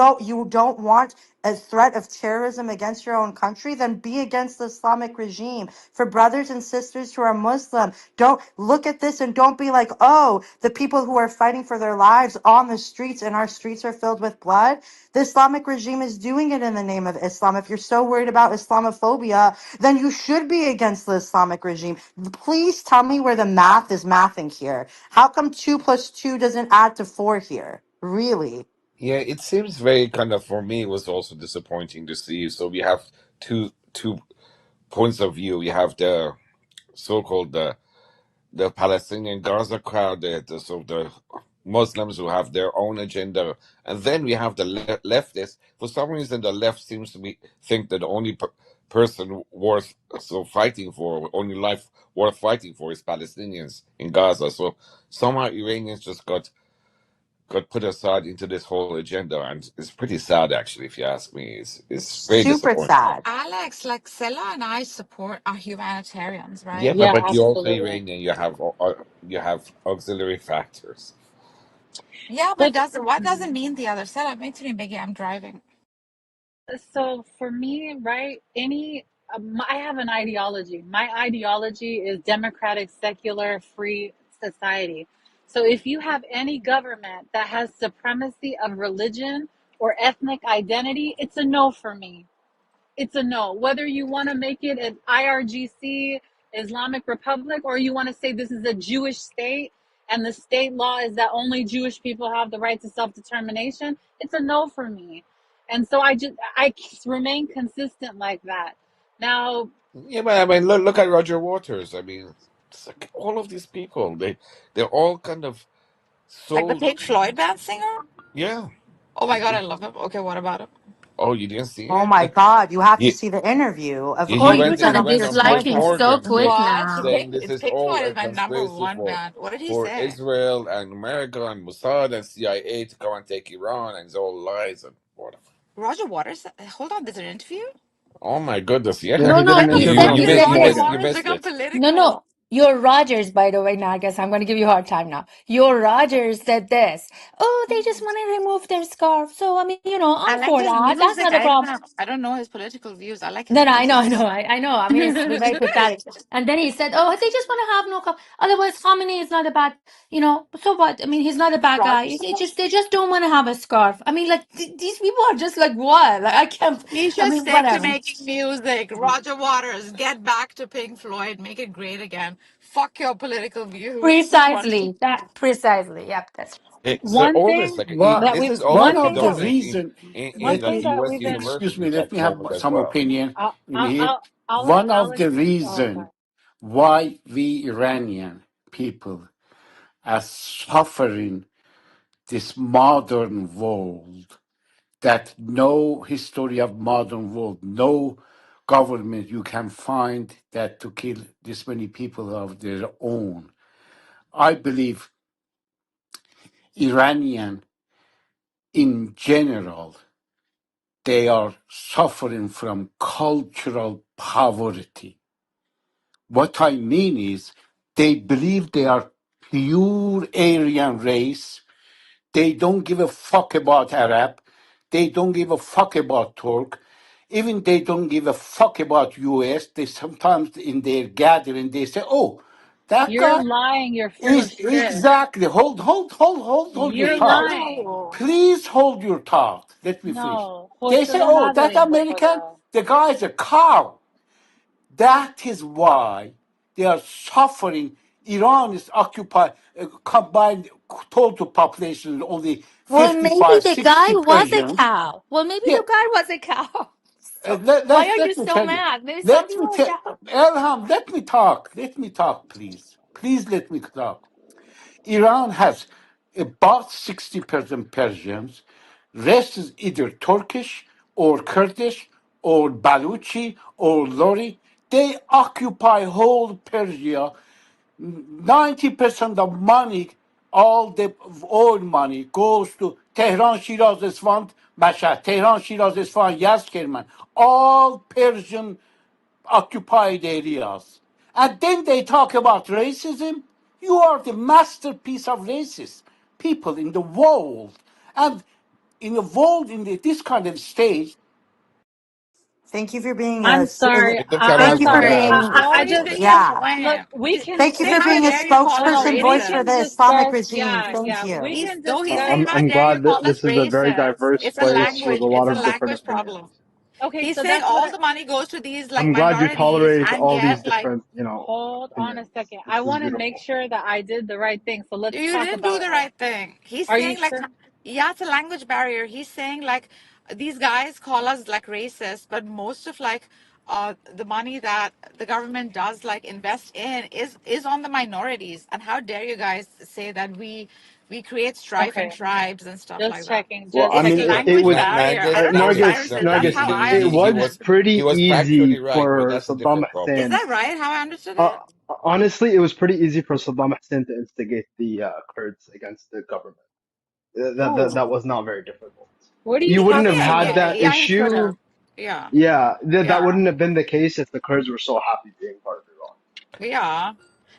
don't want a threat of terrorism against your own country, then be against the Islamic regime. For brothers and sisters who are Muslim, don't look at this and don't be like, oh, the people who are fighting for their lives on the streets and our streets are filled with blood. The Islamic regime is doing it in the name of Islam. If you're so worried about Islamophobia, then you should be against the Islamic regime. Please tell me where the math is mathing here. How come 2 plus 2 doesn't add to 4 here? Really? Yeah, it seems very kind of for me it was also disappointing to see. So we have two points of view. We have the so-called the Palestinian Gaza crowd, the Muslims who have their own agenda, and then we have the leftists. For some reason, the left seems to be think that the only person worth fighting for, only life worth fighting for, is Palestinians in Gaza. So somehow Iranians just got got put aside into this whole agenda, and it's pretty sad, actually, if you ask me. It's very Super disappointing. Oh, sad. Alex, like Sela and I support our humanitarians, Yeah, right? but Yeah, but you're also absolutely. Iranian. You have auxiliary factors. Yeah, but But doesn't what doesn't mean the other. Sela, make me I'm driving. so for me, right, I have an ideology. My ideology is democratic, secular, free society. So if you have any government that has supremacy of religion or ethnic identity, it's a no for me. It's a no. Whether you want to make it an IRGC, Islamic Republic, or you want to say this is a Jewish state and the state law is that only Jewish people have the right to self-determination, it's a no for me. And so I remain consistent like that. Now, Yeah, but I mean, look at Roger Waters. I mean, it's like all of these people. They're all kind of Like the sold. Pink Floyd band singer? Yeah. Oh my god, I love him. Okay, what about him? Oh, you didn't see Oh it? my God, you have to He see the interview of he Oh, he you're went Oprah he gonna on went on Piers Piers dislike him Morgan. so Morgan quick What? now. saying this It's is Pink all Floyd a is my number conspiracy one band. What did he for say? Israel and America and Mossad and CIA to come and take Iran, and it's all lies and whatever. Roger Waters? Hold on, there's an interview? Oh my goodness, Yeah, yeah. No, he did no, an When he did interview said on when he did Piers said You Roger this. missed Morgan. you Waters missed become it. No, political? no. Your Rogers, by the way, Nargis, I'm going to give you a hard time now. Your Rogers said this. Oh, they just want to remove their scarf. So, I mean, I I'm like for his that. That's music. not a problem. I don't know his political views. I like his No, no, I know, music. I know, I know. I mean, it's very pathetic. And then he said, "Oh, they just want to have no cup. Otherwise, Khamenei is not a bad, So what? I mean, he's not a bad guy. They just don't want to have a scarf. I mean, like these people are just like what? Like I can't. He I should mean, stick to whatever. making music. Roger Waters, get back to Pink Floyd. Make it great again. Fuck your political views. Precisely that. Precisely. Yep. That's So one all this, thing like, that this we've is One one also of thing the that predominant in reason, one like let thing me, that U.S. we've been excuse universities me, let at me the have moment as some well. opinion in I'll here. I'll, I'll let One of Alex. the Oh, okay. reason why we Iranian people are suffering this modern world, that no history of modern world, no government you can find that to kill this many people of their own. I believe Iranian in general, they are suffering from cultural poverty. What I mean is they believe they are pure Aryan race. They don't give a fuck about Arab. They don't give a fuck about Turk. Even they don't give a fuck about US. They sometimes in their gathering they say, "Oh, that You're guy lying. You're full of is shit. exactly." Hold your You're thought. lying. Ew. Please hold your thought. Let me finish. No, They justo say, no "Oh, nada that lindo American, joda. the guy is a cow." That is why they are suffering. Iran is occupied, combined total population is only well, maybe 55, the guy 60 was a Persians. cow. Well, maybe Yeah, the guy was a cow. So let, why let, are you let me so tell you. mad? Maybe some Let me people are tell cows. Elham, let me talk. Let me talk, please. Please let me talk. Iran has about 60% Persians. Rest is either Turkish or Kurdish or Baluchi or Lori. They occupy whole Persia. 90% of money, all the oil money goes to Tehran, Shiraz, Isfahan, Mashhad. Tehran, Shiraz, Isfahan, Yazd, Kerman. All Persian occupied areas. And then they talk about racism. You are the masterpiece of racist people in the world. And in the world, in this kind of stage, Thank you for being I'm a. sorry. Let them come I'm Thank as you for sorry. guys. being. Let's I He's go. just Let's singing a go. Yeah. look. poem. We can Thank you for How being a discuss. dare you call No, us no. spokesperson We voice for can the racist? Islamic discuss. regime. Yeah, Thank yeah. you. We can He's discuss. saying, I'm how dare glad you that call us this is a very racist? diverse It's a place with language. a It's lot a of different language opinions. problem. Okay, He's so saying that's what. all the money goes to these like I'm glad you minorities, tolerate and all these yet like different, Hold on a opinions. second. I This is want to make beautiful. sure that I did the right thing. So let's you talk didn't do about the it. right thing. He's Are you saying like, sure? yeah, it's a language barrier. He's saying like these guys call us like racist, but most of like the money that the government does like invest in is on the minorities. And how dare you guys say that we create strife in Okay. tribes and stuff Just like that? checking. Well, Just I It's a mean, checking. it language was barrier. I don't know what Nargis. viruses. That's Nargis. how I It understood was it. He pretty was easy factually right, but for that's a Saddam different Is problem. Hussein. that right? How I understood Uh, it? honestly, it was pretty easy for Saddam Hussein to instigate the Kurds against the government. Oh, That was not very difficult. What are you You wouldn't have talking yeah, had yeah, that about? yeah. He could issue. have. Yeah, Yeah, that yeah, wouldn't have been the case if the Kurds were so happy being part of Iran. yeah.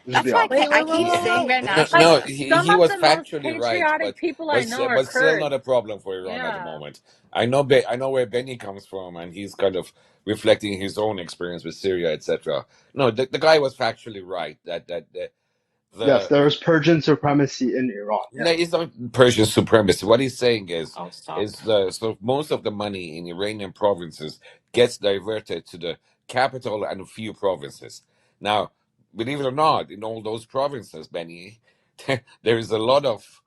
Let's be That's why Wait, honest. wait, I wait, keep wait, Yeah. saying wait. we're No, no, Like nationalists. some he of was the most factually right, patriotic people I know are but still not Kurds. a problem for Iran at the Yeah. moment. I know where Benny comes from, and he's kind of reflecting his own experience with Syria, etc. No, the guy was factually right that Yes, the there is Persian supremacy in Iran. no, Yes. it's not Persian supremacy. What he's saying Oh, stop. is so most of the money in Iranian provinces gets diverted to the capital and a few provinces. Now, believe it or not, in all those provinces, Benny, there is a lot of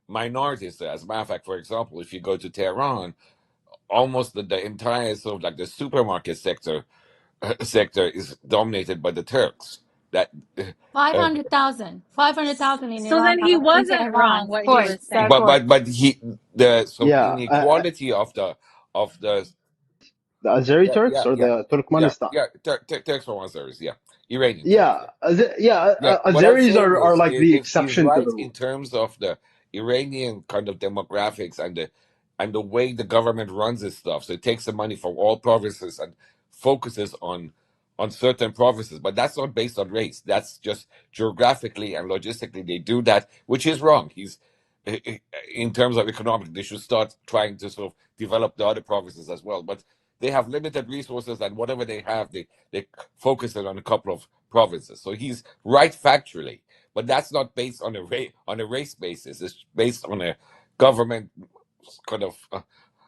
minorities there. As a matter of fact, for example, if you go to Tehran, almost the entire sort of like the supermarket sector is dominated by the Turks. That uh, 500,000. 500,000 in So Iran, then he in wasn't Tehran. wrong Of what he course, was they're saying. good. but he the so Yeah, inequality of the the Azeri yeah Turks yeah or yeah the yeah Turkmenistan. yeah Turks from Azeris, yeah, Iranian Turks, Yeah, yeah. yeah. Yeah, what I'm Azeris saying are like the is exception to right the in rule. terms of the Iranian kind of demographics and the way the government runs its stuff. So it takes the money from all provinces and focuses on certain provinces, but that's not based on race. That's just geographically and logistically they do that, which is wrong. In terms of economic, they should start trying to sort of develop the other provinces as well. But they have limited resources, and whatever they have, they focus it on a couple of provinces. So he's right factually, but that's not based on a race basis. It's based on a government kind of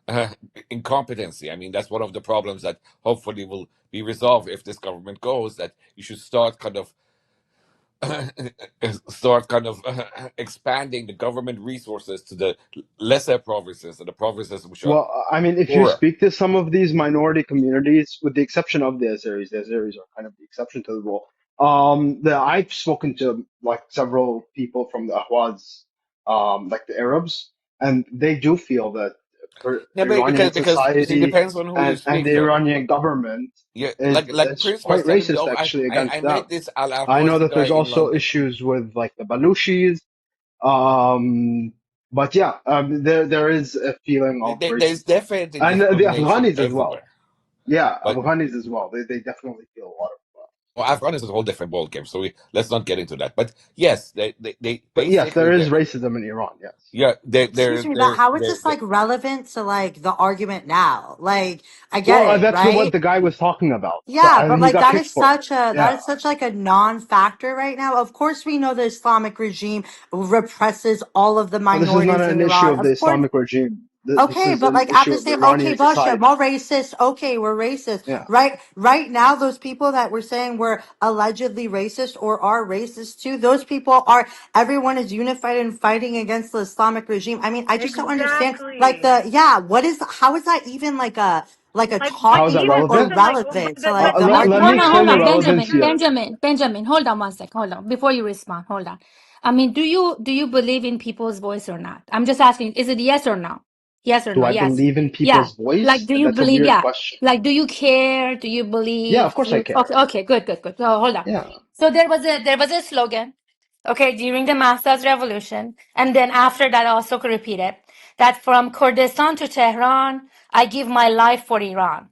uh, incompetency. I mean, that's one of the problems that hopefully will be resolved if this government goes. That you should start kind of expanding the government resources to the lesser provinces and the provinces which are Well, I mean, if you poorer. speak to some of these minority communities, with the exception of the Azeris are kind of the exception to the rule. I've spoken to like several people from the Ahwaz, like the Arabs, and they do feel that Yeah, but Iranian because you see, it society depends on who you and speak the to. Iranian government Yeah, is like it's Prince was quite telling me. racist Oh, actually I against them. met this Al I know Ahwazi that guy there's in also London. issues with like the Baluchis, but yeah, there is a feeling of There's racism, definitely and the discrimination Afghanis as well. everywhere. Yeah, But Afghanis as well. They definitely feel a lot of. well, Afghanistan is a whole different ballgame, so let's not get into that. But yes, they But yes, basically there is they racism in Iran. Yes. yeah Excuse me, but how is this like relevant to like the argument now? Like, I get Well, it, that's what right? the guy was talking about. So Yeah, but and he like got that kicked is for it. such a Yeah, a non-factor right now. Of course, we know the Islamic regime represses all of the but this is not minorities in an issue Iran. of the Of course, Islamic regime. This okay, is but an like at issue the of same, okay, Iranian Basha, society. more racist. Okay, we're racist, Yeah. right now, those people that we're saying were allegedly racist or are racist too, those people are. Everyone is unified and fighting against the Islamic regime. I mean, I just don't understand. Like Exactly. the yeah, what is how is that even like a Like How is that talking point even or relevant? listen, like relevant to the like the Let Hold me argument on, right hold explain the on, now? Benjamin, relevancy of it. Benjamin, hold on one sec, hold on. Before you respond, hold on. I mean, do you believe in people's voice or not? I'm just asking, is it yes or no? Yes or Do no? I Yes. believe in Yeah. people's Like, voice? do you That's a believe? weird Yeah. question. Like, do you care? Do you Yeah, of believe? Do course I you? care. Okay, okay, good. So hold on. Yeah. So there was a slogan, okay, during the Masas revolution, and then after that also could repeat it, that from Kurdistan to Tehran, I give my life for Iran.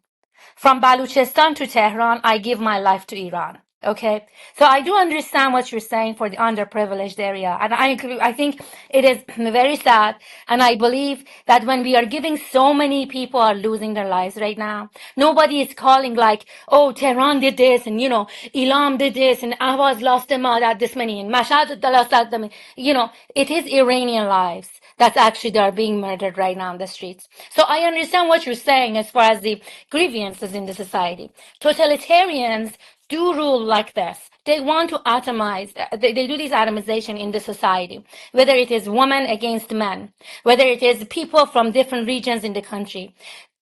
From Baluchistan to Tehran, I give my life to Iran. Okay, so I do understand what you're saying for the underprivileged area, and I think it is very sad, and I believe that when we are giving so many people are losing their lives right now, nobody is calling like, oh, Tehran did this, and Elam did this, and Ahvaz lost them all at this many, and Mashhad lost that many. It is Iranian lives that's actually they are being murdered right now in the streets. So I understand what you're saying as far as the grievances in the society. Totalitarians do rule like this. They want to atomize, they do this atomization in the society, whether it is women against men, whether it is people from different regions in the country.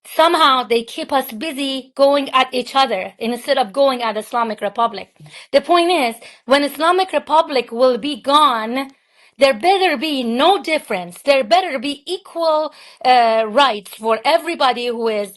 Somehow they keep us busy going at each other instead of going at Islamic Republic. The point is, when Islamic Republic will be gone, there better be no difference. There better be equal rights for everybody who is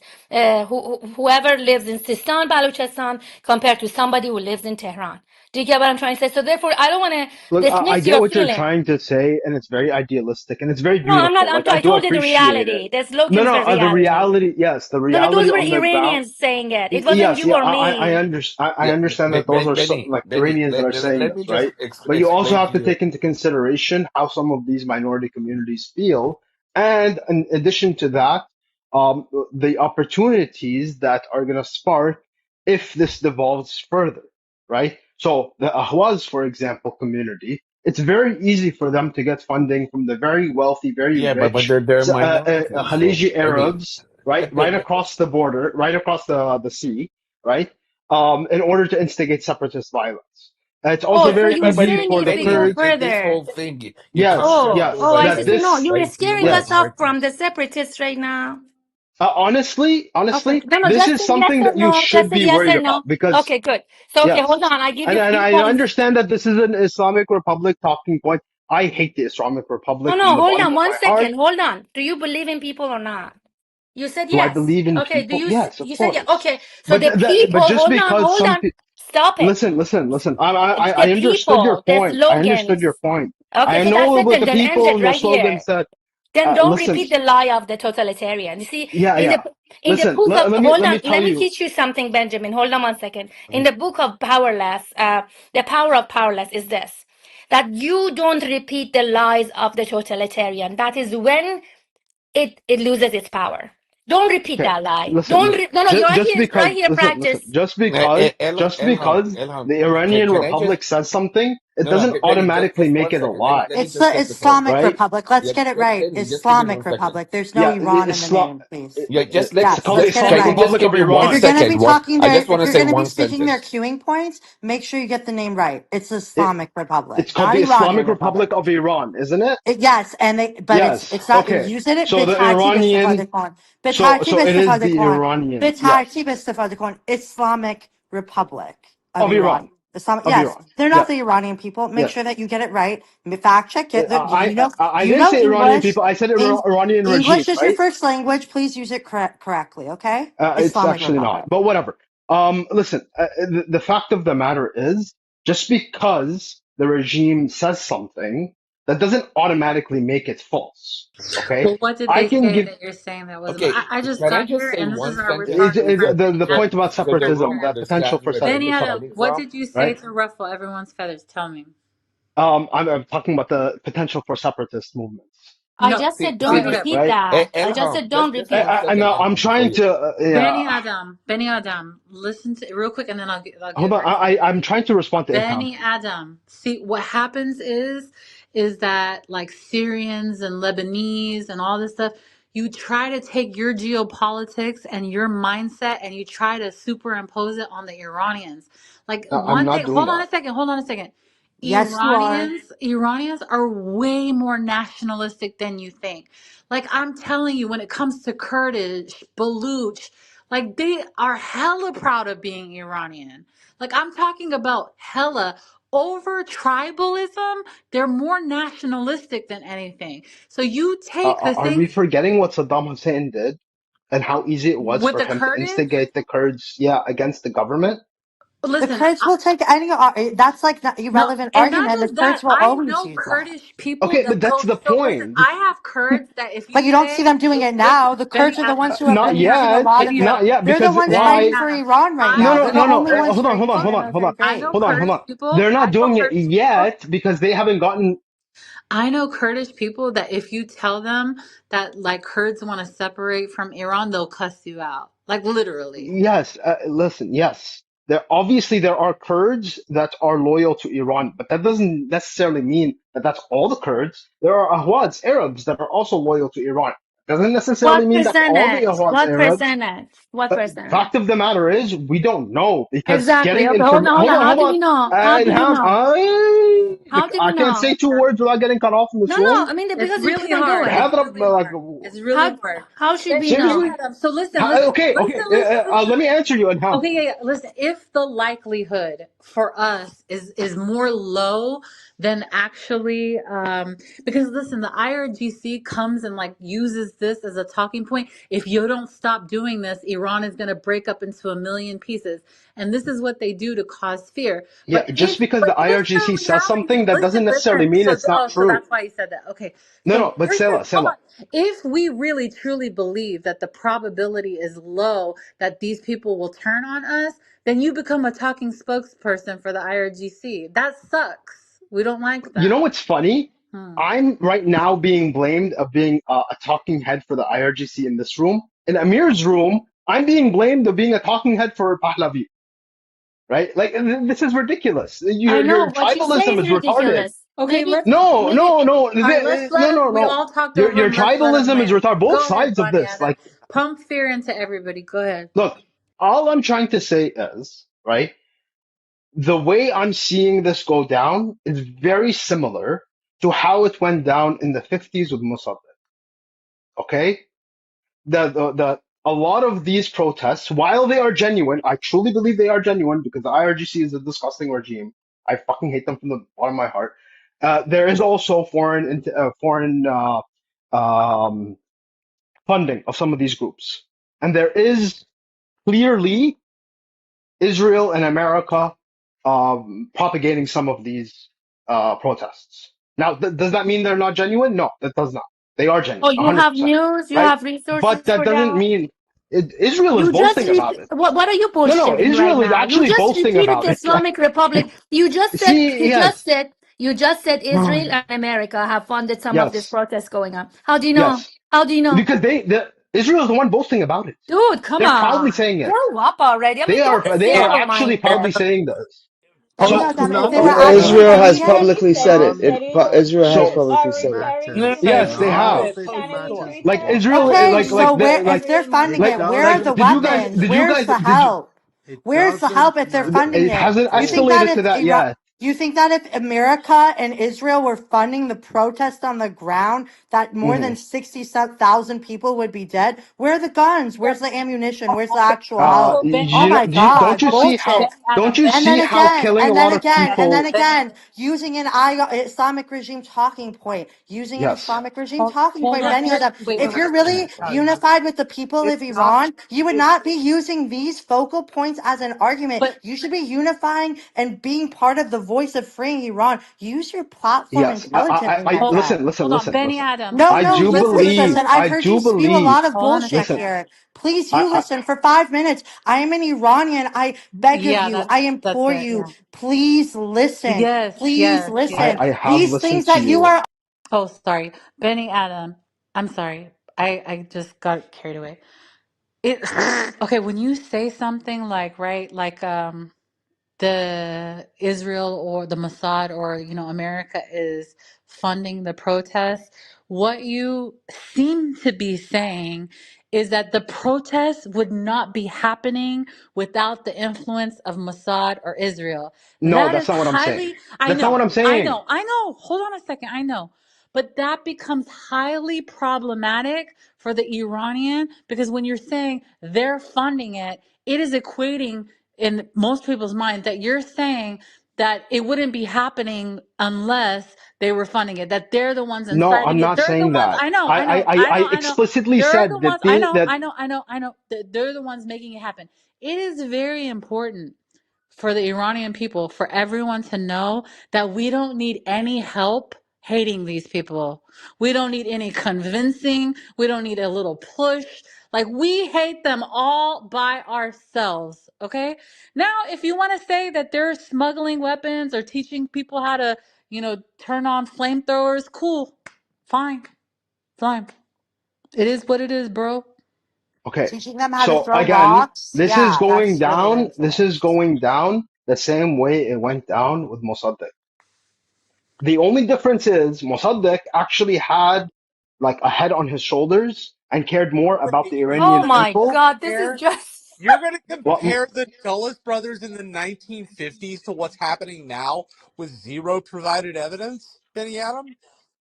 whoever lives in Sistan, Baluchistan, compared to somebody who lives in Tehran. Do you get what I'm trying to say? So therefore, I don't want to Look, I dismiss get your what you're feeling. trying to say, and it's very idealistic and it's very No, I'm not. beautiful. Like, I I do told you the appreciate it. reality. The No, slogans no, were the reality. reality, yes, the No, no, those reality were on the ground. Iranians saying it. It wasn't Yes, you yeah, or me. I Yeah, understand that those are like Benny, Iranians that are saying let this, me just right? But you also explain have to to you. take into consideration how some of these minority communities feel, and in addition to that, the opportunities that are going to spark if this devolves further, right? So the Ahwaz, for example, community, it's very easy for them to get funding from the very wealthy, very Yeah, but rich they're minorities, so Khaliji Benny. Arabs, right, But, right but, but across the border, right across the sea, right, in order to instigate separatist violence. It's also Oh, so very you were but easy saying for if the we Benny, go Kurds. this further. whole thing you Yes, Oh, construct yes, oh, by I that see. So saying no, this, you were right, scaring us minorities. off yes. from the separatists right now. Honestly, Okay. honestly, No, no, this just is say yes something or that you no. Just should say be yes worried or about no. because, Okay, good. So, okay, yes, hold on. I give you and three I points. understand that this is an Islamic Republic talking point. I hate the Islamic No, Republic from no, the hold bottom on of one my heart. second. Hold on. Do you believe in people or not? You said Do I yes. believe in Okay. people? Yes, of You said yes. course. Okay. So the But people, just hold on, because hold some on. people, Stop it. listen. The I understood your people, the point. I understood your slogans. point. Okay, I so know that's it with then. the Then end people it and the right here. slogans that, Then don't listen, repeat the lie of the totalitarian. You see, yeah, in yeah. the Listen, book of hold let me on, tell let me you. teach you something, Benjamin. Hold on one second. In the book of Powerless, the power of powerless is this: that you don't repeat the lies of the totalitarian. That is when it loses its power. Don't repeat Okay, that lie. listen. No, no, you're Just because, right here. listen. Practice. Elham, The Iranian can I just Republic says something, it no, doesn't Benny, automatically just make one it a second. lie, Let me It's just the get this over. Islamic right? Republic. Let's Yeah, get it right. Benny, just give me Islamic 1 second. Republic. There's no Yeah, Iran in the name, please. Yeah, just it's Yes, called the let's let get it Islamic can you right. just Republic give of me If one you're Iran. going to be second? What talking I their, just if want to you're say going to be one speaking their sentence. queuing points, make sure you get the name right. It's It, Islamic Republic, it's called not the Iranian Islamic Republic. Republic of Iran, isn't it? Yes, and but Yes. it's not. Okay. You said it. So به the ترتیب Iranian, استفاده کن. به so ترتیب it is استفاده the کن. Iranian, به yes, ترتیب استفاده کن. Islamic Republic of of Iran, Iran. Islam, of yes, Iran. they're not Yes, the Iranian people. Make yes. sure that you get it right. Fact check it. I You didn't know say Iranian English. people. I said Eng- Iranian regime, English is your right? first language. Please use it correctly. Okay. It's Islamic actually not, Republic. but whatever. Listen, the fact of the matter is, just because the regime says something, that doesn't automatically make it false. Okay, Well, what did I they can say give that you're saying that wasn't? Okay, I just can I got just here, say and this one is our sentence, retarded please, friend, the Benny point Adam. about so the separatism, room the potential understands for where the Benny room is Adam, coming what from? did you say right? to ruffle everyone's feathers? Tell me. I'm talking about the potential for separatist movements, I No. just See, said see don't Okay. repeat right? that. I just Elham, said don't just repeat. one second, I'm Elham, before trying you. to, Benny Adam, listen to real quick, and then I'll hold get on. back to you. I'm trying to respond to Ilham. Benny Adam. See, what happens is that like Syrians and Lebanese and all this stuff, you try to take your geopolitics and your mindset and you try to superimpose it on the Iranians. Like I'm one not thing, doing that. hold on a second. Yes, you are. Iranians are way more nationalistic than you think. Like I'm telling you, when it comes to Kurdish, Baluch, like they are hella proud of being Iranian. Like I'm talking about hella over tribalism. They're more nationalistic than anything. So you take the Are we things forgetting what Saddam Hussein did and how easy it was with for the him to Kurdish. instigate the Kurds, yeah, against the government? The Listen, Kurds will take any. That's like the no, irrelevant and not argument. The just that. Kurds will I always know use that. Kurdish people Okay, but that that's go. the So listen, point. I have Kurds that if But you you don't see say, them doing it listen, now. The Benny Kurds are the Adam, ones who have Not been Benny using a Adam, yet, lot of Benny it. not Adam, yet, They're the because ones Benny fighting why? for Adam. Iran right I now. No, They're know the no. only Kurdish ones people. fighting Hold for on, it. hold on, They're I great. know hold on, hold Kurdish on. people. They're I not know doing it Kurdish people. yet because they haven't gotten. I know Kurdish people that if you tell them that like Kurds want to separate from Iran, they'll cuss you out. Like literally. Yes, listen, yes. There are Kurds that are loyal to Iran, but that doesn't necessarily mean that that's all the Kurds. There are Ahwads, Arabs, that are also loyal to Iran. Doesn't necessarily What mean that all the percentage? Ahwads, What Arabs. percentage? What percentage? Fact of the matter is, we don't know because Exactly. getting Okay, hold information. on, hold Hold on. on, How hold do on. we know? How do we Ilham, know? How did I you can't know? say two words without getting cut off in this No, no. room. I mean, It's because you really keep on hard. going. It's Like, really hard. It's really How hard. how should we Benny know? seriously? Adam. So listen, Okay, okay. listen. Let me answer you on how. Okay, yeah, yeah. Listen, if the likelihood for us is more low than actually, because listen, the IRGC comes and like uses this as a talking point. If you don't stop doing this, Iran is going to break up into a million pieces, and this is what they do to cause fear. Yeah, just because the But here's the IRGC says reality. something, that doesn't necessarily Listen. mean So, it's not so true. that's why you said that. Okay. No, So no, but hold Sela. on. If we really truly believe that the probability is low that these people will turn on us, then you become a talking spokesperson for the IRGC. That sucks. We don't like You know that. what's funny? Hmm. I'm right now being blamed of being a talking head for the IRGC in this room. In Amir's room, I'm being blamed of being a talking head for Pahlavi. Right? Like this is ridiculous. I Your know what you say tribalism is is retarded. ridiculous. Okay, Maybe let's No, maybe no, no, all right. Let's let no, him. no, We no. all talked over Your him. Let's let him tribalism is land. retarded. Both Go ahead, sides of Bunny this. Adam. Like, Pump fear into everybody. Go ahead. look, all I'm trying to say is, right, the way I'm seeing this go down is very similar to how it went down in the 50s with Mossadegh. Okay? A lot of these protests, while they are genuine, I truly believe they are genuine because the IRGC is a disgusting regime. I fucking hate them from the bottom of my heart. There is also foreign um, funding of some of these groups, and there is clearly Israel and America propagating some of these protests. Now, does that mean they're not genuine? No, that does not. They are oh, genuine, you 100%, have news, you right? have But resources that for doesn't that. mean Israel is boasting about it. What are you No, bullshitting right Israel is now? You actually just boasting repeated about the it. Like, Islamic Republic. see, yes, You just said Israel and America have funded some of this yes, protest going on. How do you know? yes, How do you know? because Israel is the one boasting about it. Dude, come They're proudly on. saying it. Grow up already. I mean, don't be They are simple actually proudly minded. saying this. And So, no, Talk that if now they were or actually Israel never. doing has it, publicly said it. None Israel has so publicly said it. matters. yes, they None have. of it matters. Like Israel, okay, so where like if they're funding It it, where are the doesn't weapons? did you Where's guys the help? it Where's the doesn't help if they're funding it matter it? hasn't You think that escalated to if that Iran, yet. you think that if America and Israel were funding the protest on the ground, that more Hmm. than 60,000 people would be dead? Where are the guns? Where's the ammunition? Where's the actual help? Oh my Don't God, you see how bullshit. Benny Adam. And then again, killing a and then lot of again, and then people? Benny. again, using an Islamic regime talking point, using an Yes. Islamic regime talking Hold point. on. Benny, if you're I really tell you. unified with the people It's of not. Iran, you would It's not be using these focal points as an argument. But You should be unifying and being part of the voice of freeing Iran. Use your platform Yes. intelligently, my hold, friend. hold on, Benny Adam. No, I no, do listen. believe, I've heard you spew a lot of Hold on a bullshit listen, second. here. Please, you I, listen for 5 minutes. I am an Iranian. I beg of Yeah, you. I that's implore it. you. Yeah. Please listen. Yes, Please yes, yes. listen. I have These things listened to that you you. are Oh, sorry, Benny Adam. I'm sorry. I just got carried away. It okay when you say something like right, like the Israel or the Mossad or America is funding the protests, what you seem to be saying is that the protests would not be happening without the influence of Mossad or Israel. No, That that's is not what I'm saying. highly, I That's not what know, I'm saying. I know. Hold on a second, I know. But that becomes highly problematic for the Iranian because when you're saying they're funding it, it is equating in most people's mind that you're saying that it wouldn't be happening unless they were funding it, that they're the ones No, inciting I'm it, not they're the saying ones, that. I I know, explicitly they're the said ones, that I know that they're the ones making it happen. It is very important for the Iranian people, for everyone to know that we don't need any help hating these people. We don't need any convincing. We don't need a little push. Like, we hate them all by ourselves. Okay. Now, if you want to say that they're smuggling weapons or teaching people how to, turn on flamethrowers, cool. Fine. Fine. It is what it is, bro. okay. teaching them how to So throw again, rocks. Yeah, that's really what it this is is. going down the same way it went down with Mossadegh. The only difference is Mossadegh actually had like a head on his shoulders and cared more But about did the you see Oh Iranian what my happened people. God, this is here? just. You're going to What? compare the Dulles brothers in the 1950s to what's happening now with zero provided evidence, Benny Adam?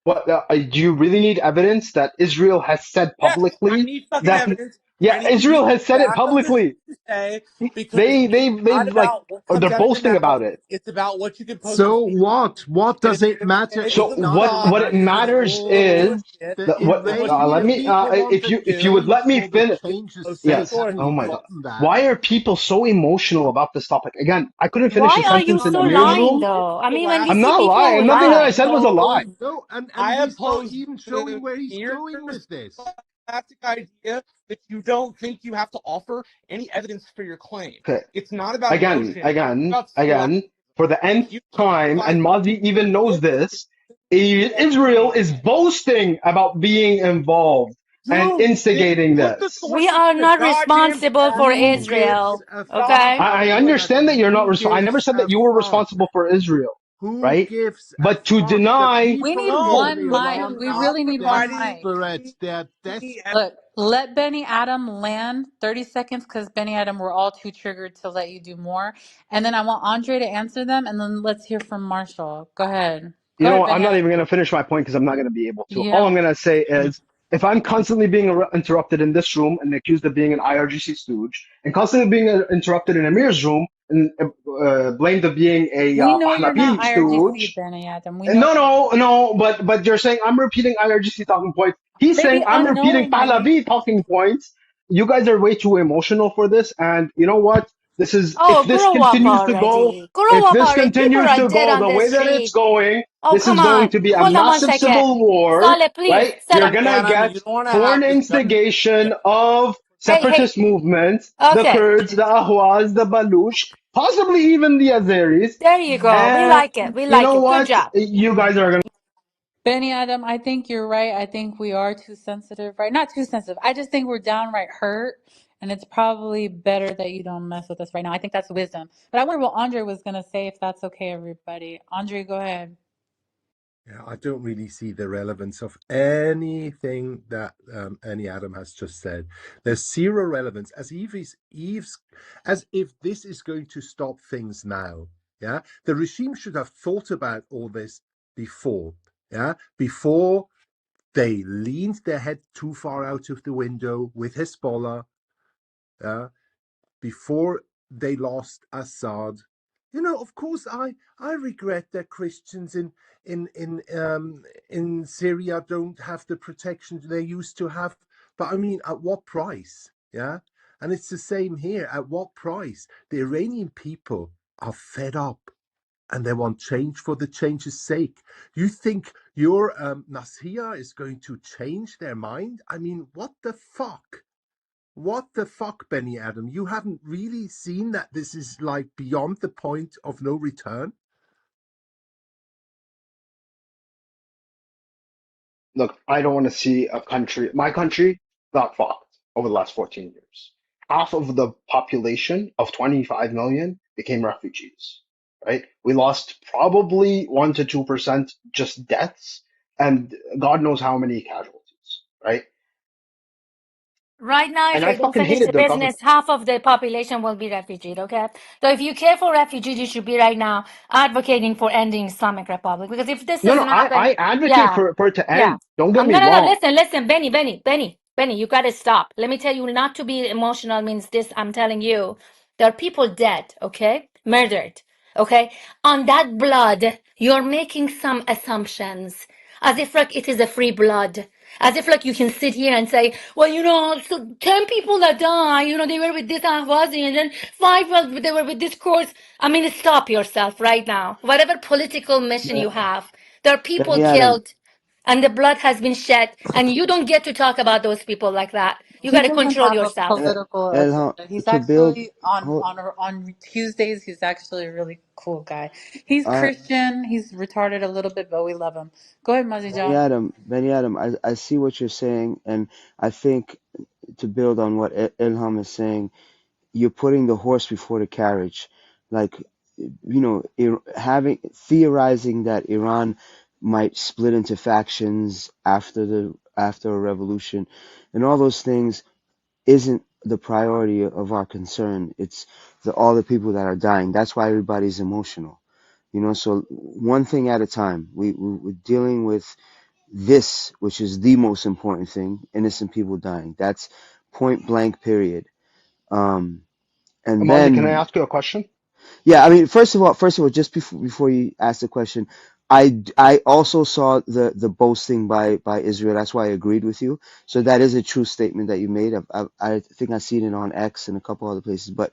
What? Do you really need evidence that Israel has said Yes, I publicly need fucking that? evidence. I Yeah, need you Israel to has said it back up the things publicly. you say because it's They've not like, about what or comes they're out of your boasting mouth. about it. It's about what you can post to So Facebook. what? What And does it and matter? it So It's doesn't not stop what it because of matters all is bullshit the that what and what you let Iranian me people want if the you would let change me for the finish. change's post to sake. Yes. Haven't Oh you my sources. God. gotten that? Why are people so emotional about this topic? Again, I couldn't finish a Why are you sentence in so Amir's lying room. though? I The mean, when we last I'm see not people, we lying. Nothing that I lie. said was a lie. No, I and have he's not posed even the showing where he's going with this. classic idea that you don't think you have to offer any evidence for your claim. Okay. It's not about Again, emotion. It's again, about again, for the if nth you time, provide and Mozzie even knows this, Israel is boasting about being involved and dude, then instigating put the this. We sources are in the not goddamn responsible chat. for Who Israel. gives a Stop. Okay? fuck? I understand that Adam, you're not who responsible. I never gives said that a you were fuck? responsible for Israel, Who right? gives a But to fuck? The deny, We need people in No, one but mic. you're Iran We are not really need one providing mic. desperate. any They're desperate. Look, let Benny Adam land 30 seconds because Benny Adam, we're all too triggered to let you do more. And then I want Andre to answer them, and then let's hear from Marshall. Go ahead. you Go know ahead, what? I'm Benny not Adam. even going to finish my point because I'm not going to be able to. You All I'm don't. going to say is if I'm constantly being interrupted in this room and accused of being an IRGC stooge, and constantly being interrupted in Amir's room and blamed of being a We know you're not Pahlavi IRGC, stooge. Benny Adam. We And know. no, but you're saying I'm repeating IRGC talking points. He's saying Maybe I'm repeating unknowingly. Pahlavi talking points. You guys are way too emotional for this, and you know what? This is Oh, grow up already. Grow if up this already. People continues are to dead go on the the way that it's street. going, Oh, this come is going on. to be a Hold on one massive second. civil war, Sale, please. right? You're Sale. Benny gonna Adam. get You don't want to foreign have discussion. instigation of Hey, hey. separatist movements, the Okay. Kurds, the Ahwaz, the Baluch, possibly even the Azeris. There you go. We And like it. We you like know it. Good what? job. You guys are gonna. Benny Adam, I think you're right. I think we are too sensitive, right? Not too sensitive. I just think we're downright hurt, and it's probably better that you don't mess with us right now. I think that's wisdom. But I wonder what Andre was going to say, if that's okay, everybody. Andre, go ahead. Yeah, I don't really see the relevance of anything that any Adam has just said. There's zero relevance, as if this is going to stop things now. Yeah, the regime should have thought about all this before. Yeah, before they leaned their head too far out of the window with Hezbollah. Yeah, before they lost Assad. Of course, I regret that Christians in Syria don't have the protection they used to have. But I mean, at what price? Yeah, and it's the same here. At what price? The Iranian people are fed up. And they want change for the change's sake. You think your Nasiya is going to change their mind? I mean, what the fuck? What the fuck, Benny Adam? You haven't really seen that this is like beyond the point of no return? Look, I don't want to see my country, got fucked over the last 14 years. Half of the population of 25 million became refugees, right? We lost probably 1 to 2% just deaths, and God knows how many casualties, right? Right now, if And I they don't fucking finish hated the the government. business, half of the population will be refugees, okay? So if you care for refugees, you should be right now advocating for ending Islamic Republic. Because if this No, doesn't happen, I advocate yeah, for it to yeah. end. Don't get me No. wrong. Listen, Benny, you gotta stop. Let me tell you, not to be emotional means this. I'm telling you, there are people dead, okay? Murdered, okay? On that blood, you're making some assumptions as if like it is a free blood. As if like you can sit here and say, well, so 10 people that die, they were with this Ahwazi and then 5, well, they were with this course. I mean, stop yourself right now. Whatever political mission you have, there are people Benny Adam, killed and the blood has been shed and you don't get to talk about those people like that. You got He to doesn't control have a yourself. political Elham, agenda. He's to build. actually Hold, on Tuesdays. He's actually a really cool guy. He's I Christian. He's retarded a little bit, but we love him. Go ahead, Benny Mazijan. Adam, Benny Adam. I see what you're saying, and I think to build on what Ilham is saying, you're putting the horse before the carriage. Like, having theorizing that Iran might split into factions after a revolution, and all those things isn't the priority of our concern. It's all the people that are dying. That's why everybody's emotional. You know, so one thing at a time. We're dealing with this, which is the most important thing: innocent people dying. That's point blank. Period. And Mozzie, can I then ask you a question? yeah, I mean, first of all, just before you ask the question, I also saw the boasting by Israel. That's why I agreed with you. So that is a true statement that you made. I think I seen it on X and a couple other places. But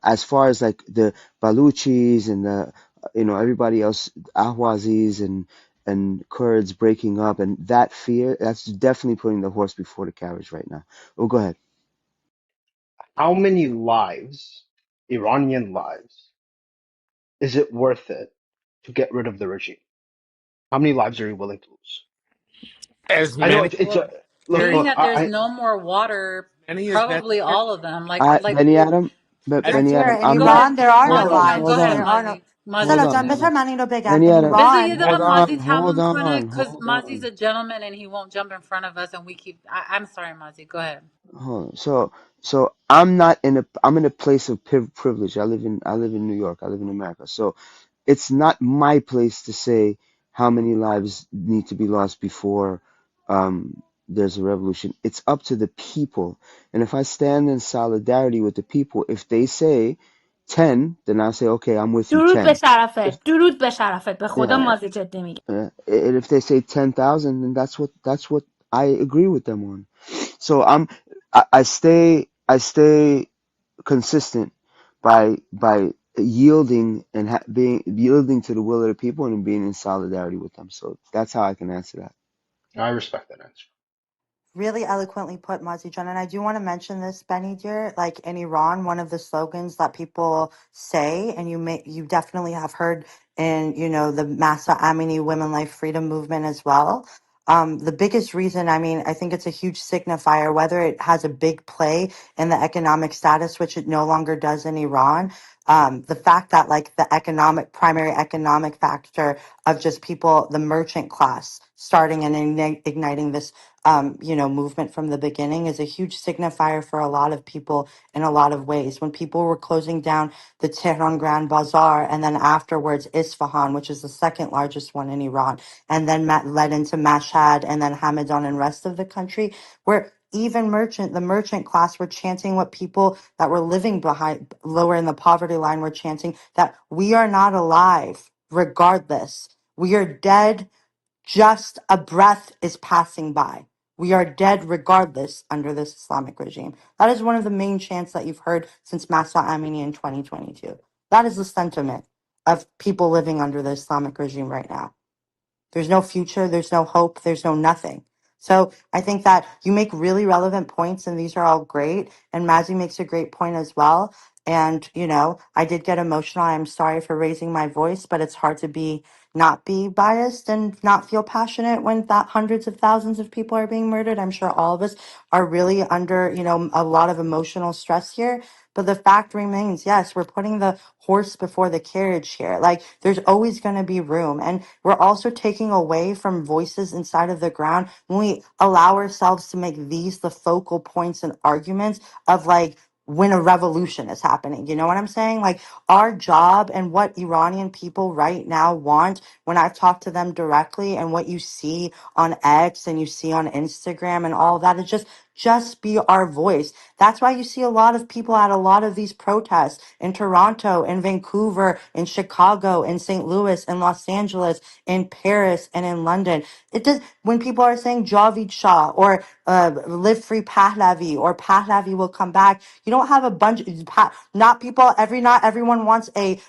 as far as like the Baluchis and the everybody else, Ahwazis and Kurds breaking up and that fear, that's definitely putting the horse before the carriage right now. Oh, go ahead. How many lives, Iranian lives, is it worth it to get rid of the regime? How many lives are you willing to lose? as I know many it's Well, look, Terry, being look, that there's no more water, many as probably necessary. all of them. Benny Adam, but As My Benny dear, Adam, in I'm Go not. ahead. Iran, there are No, no Hold no, on, no. lives. Go hold ahead, There on, are no. Mozzie. Mozzie, hold go Salo, on, Jan, ahead. hold بذار on. من اینو بگم. Benny In Adam, بذار Iran, یه دقیقه hold on, مازی hold تموم کنه on, because hold Mozzi's on. a gentleman and he won't jump in front of us and we keep. I'm sorry, Mozzie. Go ahead. Hold on. So I'm in a place of privilege. I live in New York. I live in America. So it's not my place to say how many lives need to be lost before there's a revolution. It's up to the people. And if I stand in solidarity with the people, if they say 10, then I'll say, okay, I'm with you درود به 10. شرفت، If درود به شرفت، به خدا yeah, مازی جدی میگه. and if they say 10,000, then that's what I agree with them on. So I stay consistent by yielding and being yielding to the will of the people and being in solidarity with them. So that's how I can answer that. I respect that answer. Really eloquently put, Mazi John. And I do want to mention this, Benny dear. Like in Iran, one of the slogans that people say, and you definitely have heard in the Masa Amini Women Life Freedom movement as well. The biggest reason, I mean, I think it's a huge signifier, whether it has a big play in the economic status, which it no longer does in Iran. The fact that like the primary economic factor of just people, the merchant class, starting and igniting this movement from the beginning is a huge signifier for a lot of people in a lot of ways. When people were closing down the Tehran Grand Bazaar and then afterwards Isfahan, which is the second largest one in Iran, and then led into Mashhad and then Hamadan and rest of the country, where even the merchant class were chanting what people that were living behind lower in the poverty line were chanting, that we are not alive regardless. We are dead, just a breath is passing by. We are dead regardless under this Islamic regime. That is one of the main chants that you've heard since Masa Amini in 2022. That is the sentiment of people living under the Islamic regime right now. There's no future, there's no hope, there's no nothing. So I think that you make really relevant points, and these are all great. And Mazzy makes a great point as well. And, I did get emotional. I'm sorry for raising my voice, but it's hard to not be biased and not feel passionate when hundreds of thousands of people are being murdered. I'm sure all of us are really under, a lot of emotional stress here. But the fact remains, yes, we're putting the horse before the carriage here. Like, there's always going to be room. And we're also taking away from voices inside of the ground when we allow ourselves to make these the focal points and arguments of like when a revolution is happening. You know what I'm saying? Like, our job and what Iranian people right now want, when I've talked to them directly, and what you see on X and you see on Instagram and all of that, is just be our voice. That's why you see a lot of people at a lot of these protests in Toronto, in Vancouver, in Chicago, in St. Louis, in Los Angeles, in Paris, and in London. It does when people are saying Javid Shah or live free Pahlavi or Pahlavi will come back. You don't have a bunch not people not everyone wants a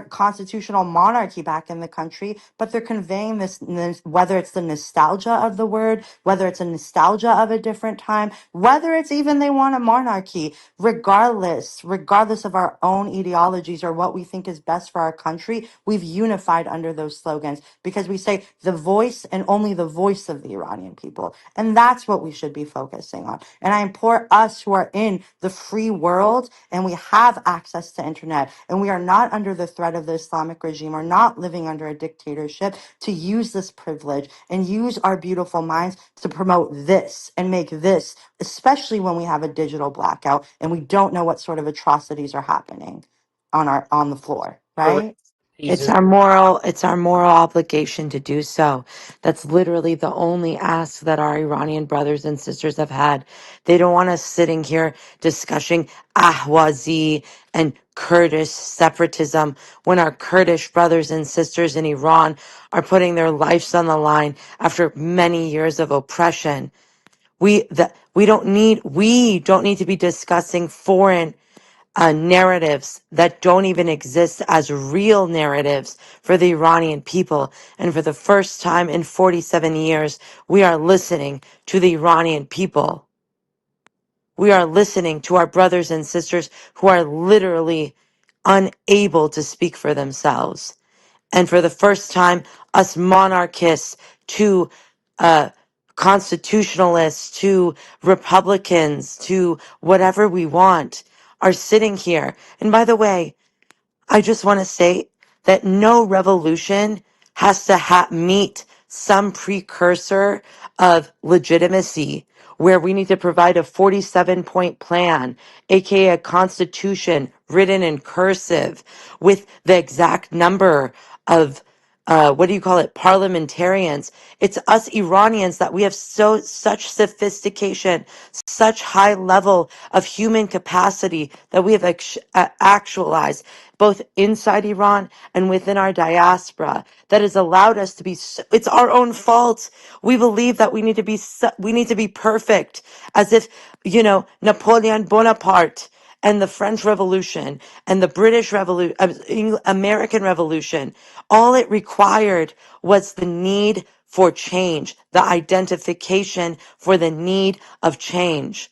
constitutional monarchy back in the country, but they're conveying this, whether it's the nostalgia of the word, whether it's a nostalgia of a different time, whether it's even they want a monarchy, regardless of our own ideologies or what we think is best for our country, we've unified under those slogans because we say the voice and only the voice of the Iranian people. And that's what we should be focusing on. And I implore us who are in the free world and we have access to internet and we are not under the threat of the Islamic regime or not living under a dictatorship to use this privilege and use our beautiful minds to promote this and make this especially when we have a digital blackout and we don't know what sort of atrocities are happening on the floor, Or right? It's our moral obligation to do so. That's literally the only ask that our Iranian brothers and sisters have had. They don't want us sitting here discussing Ahwazi and Kurdish separatism when our Kurdish brothers and sisters in Iran are putting their lives on the line after many years of oppression. We don't need to be discussing foreign narratives that don't even exist as real narratives for the Iranian people. And for the first time in 47 years, we are listening to the Iranian people. We are listening to our brothers and sisters who are literally unable to speak for themselves. And for the first time, us monarchists to constitutionalists to Republicans to whatever we want are sitting here. And by the way, I just want to say that no revolution has to meet some precursor of legitimacy where we need to provide a 47-point plan, aka a constitution written in cursive with the exact number of what do you call it, parliamentarians. It's us Iranians that we have such sophistication, such high level of human capacity that we have actualized both inside Iran and within our diaspora that has allowed us to be it's our own fault. We believe that we need to be perfect, as if, Napoleon Bonaparte and the French Revolution and the British Revolution, American Revolution, all it required was the need for change, the identification for the need of change.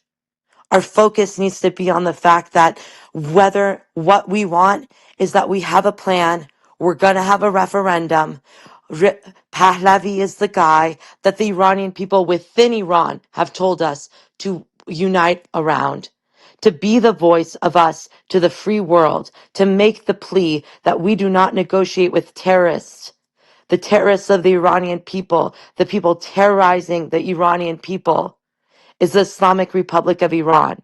Our focus needs to be on the fact that whether what we want is that we have a plan, we're going to have a referendum. Pahlavi is the guy that the Iranian people within Iran have told us to unite around, to be the voice of us to the free world, to make the plea that we do not negotiate with terrorists, the terrorists of the Iranian people, the people terrorizing the Iranian people, is the Islamic Republic of Iran.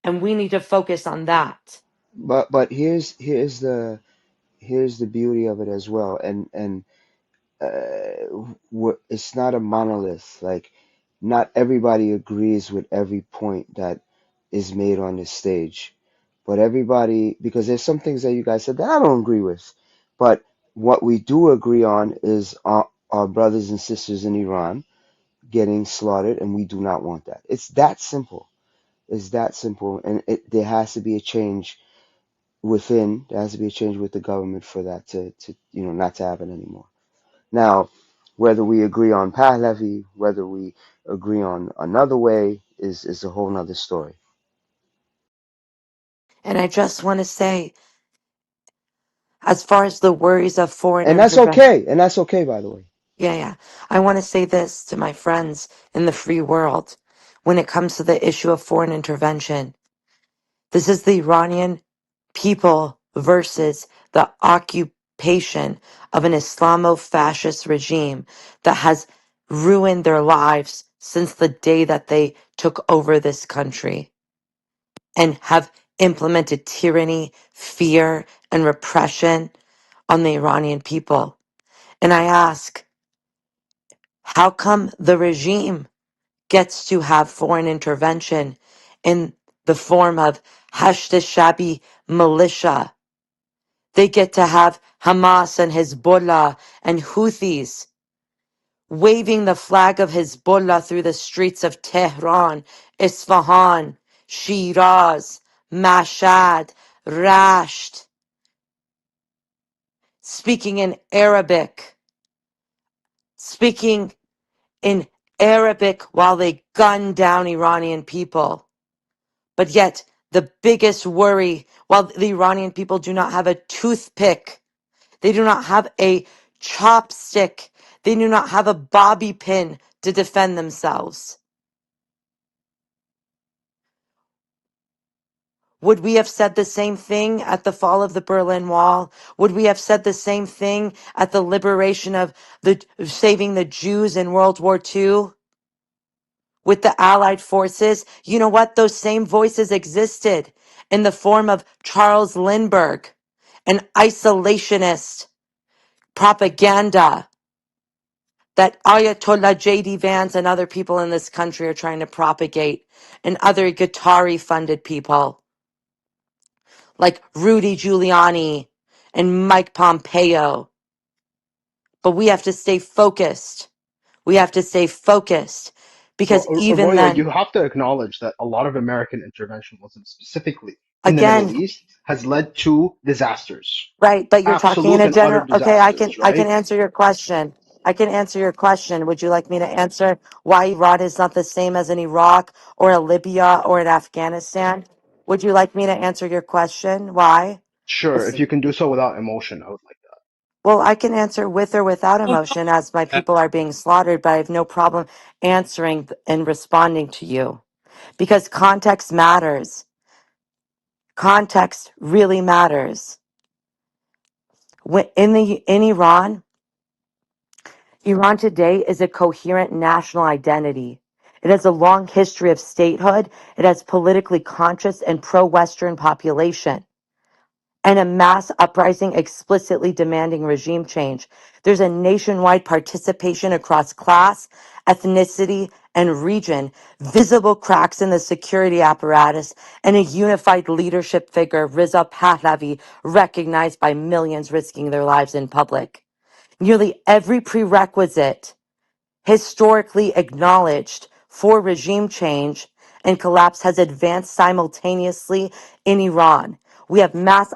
And we need to focus on that. But here's the beauty of it as well, and it's not a monolith. Like, not everybody agrees with every point that is made on this stage, but everybody, because there's some things that you guys said that I don't agree with, but what we do agree on is our brothers and sisters in Iran getting slaughtered, and we do not want that. It's that simple. It's that simple, and there has to be a change within. There has to be a change with the government for that to not to happen anymore. Now, whether we agree on Pahlavi, whether we agree on another way, is a whole nother story. And I just want to say, as far as the worries of foreign And that's intervention, okay. And that's okay, by the way. yeah, I want to say this to my friends in the free world. When it comes to the issue of foreign intervention, this is the Iranian people versus the occupation of an Islamo-fascist regime that has ruined their lives since the day that they took over this country and have implemented tyranny, fear, and repression on the Iranian people. And I ask, how come the regime gets to have foreign intervention in the form of Hashd Shabi militia? They get to have Hamas and Hezbollah and Houthis waving the flag of Hezbollah through the streets of Tehran, Isfahan, Shiraz, Mashhad, Rasht, speaking in Arabic, speaking in Arabic while they gun down Iranian people. But yet, the biggest worry, while the Iranian people do not have a toothpick, they do not have a chopstick, they do not have a bobby pin to defend themselves. Would we have said the same thing at the fall of the Berlin Wall? Would we have said the same thing at the liberation of saving the Jews in World War II? with the Allied forces, you know what? Those same voices existed in the form of Charles Lindbergh, an isolationist propaganda that Ayatollah J.D. Vance and other people in this country are trying to propagate, and other Qatari funded people like Rudy Giuliani and Mike Pompeo. But we have to stay focused. We have to stay focused because Well, even Arroyo, then, you have to acknowledge that a lot of American interventionism, specifically in the Middle again, East, has led to disasters, right, but you're talking in absolute a and utter general. Okay, disasters, I can right? answer your question. I can answer your question. Would you like me to answer why Iran is not the same as in Iraq or a Libya or in Afghanistan? Would you like me to answer your question? Why? Sure, It's, if you can do so without emotion, I would like that. well, I can answer with or without Don't talk emotion as my about people are being slaughtered, but I have no problem answering and responding to you because context matters. Context really matters. In Iran, Iran today is a coherent national identity. It has a long history of statehood. It has politically conscious and pro-Western population and a mass uprising explicitly demanding regime change. There's a nationwide participation across class, ethnicity, and region, visible cracks in the security apparatus, and a unified leadership figure, Riza Pahlavi, recognized by millions risking their lives in public. Nearly every prerequisite historically acknowledged for regime change and collapse has advanced simultaneously in Iran. We have mass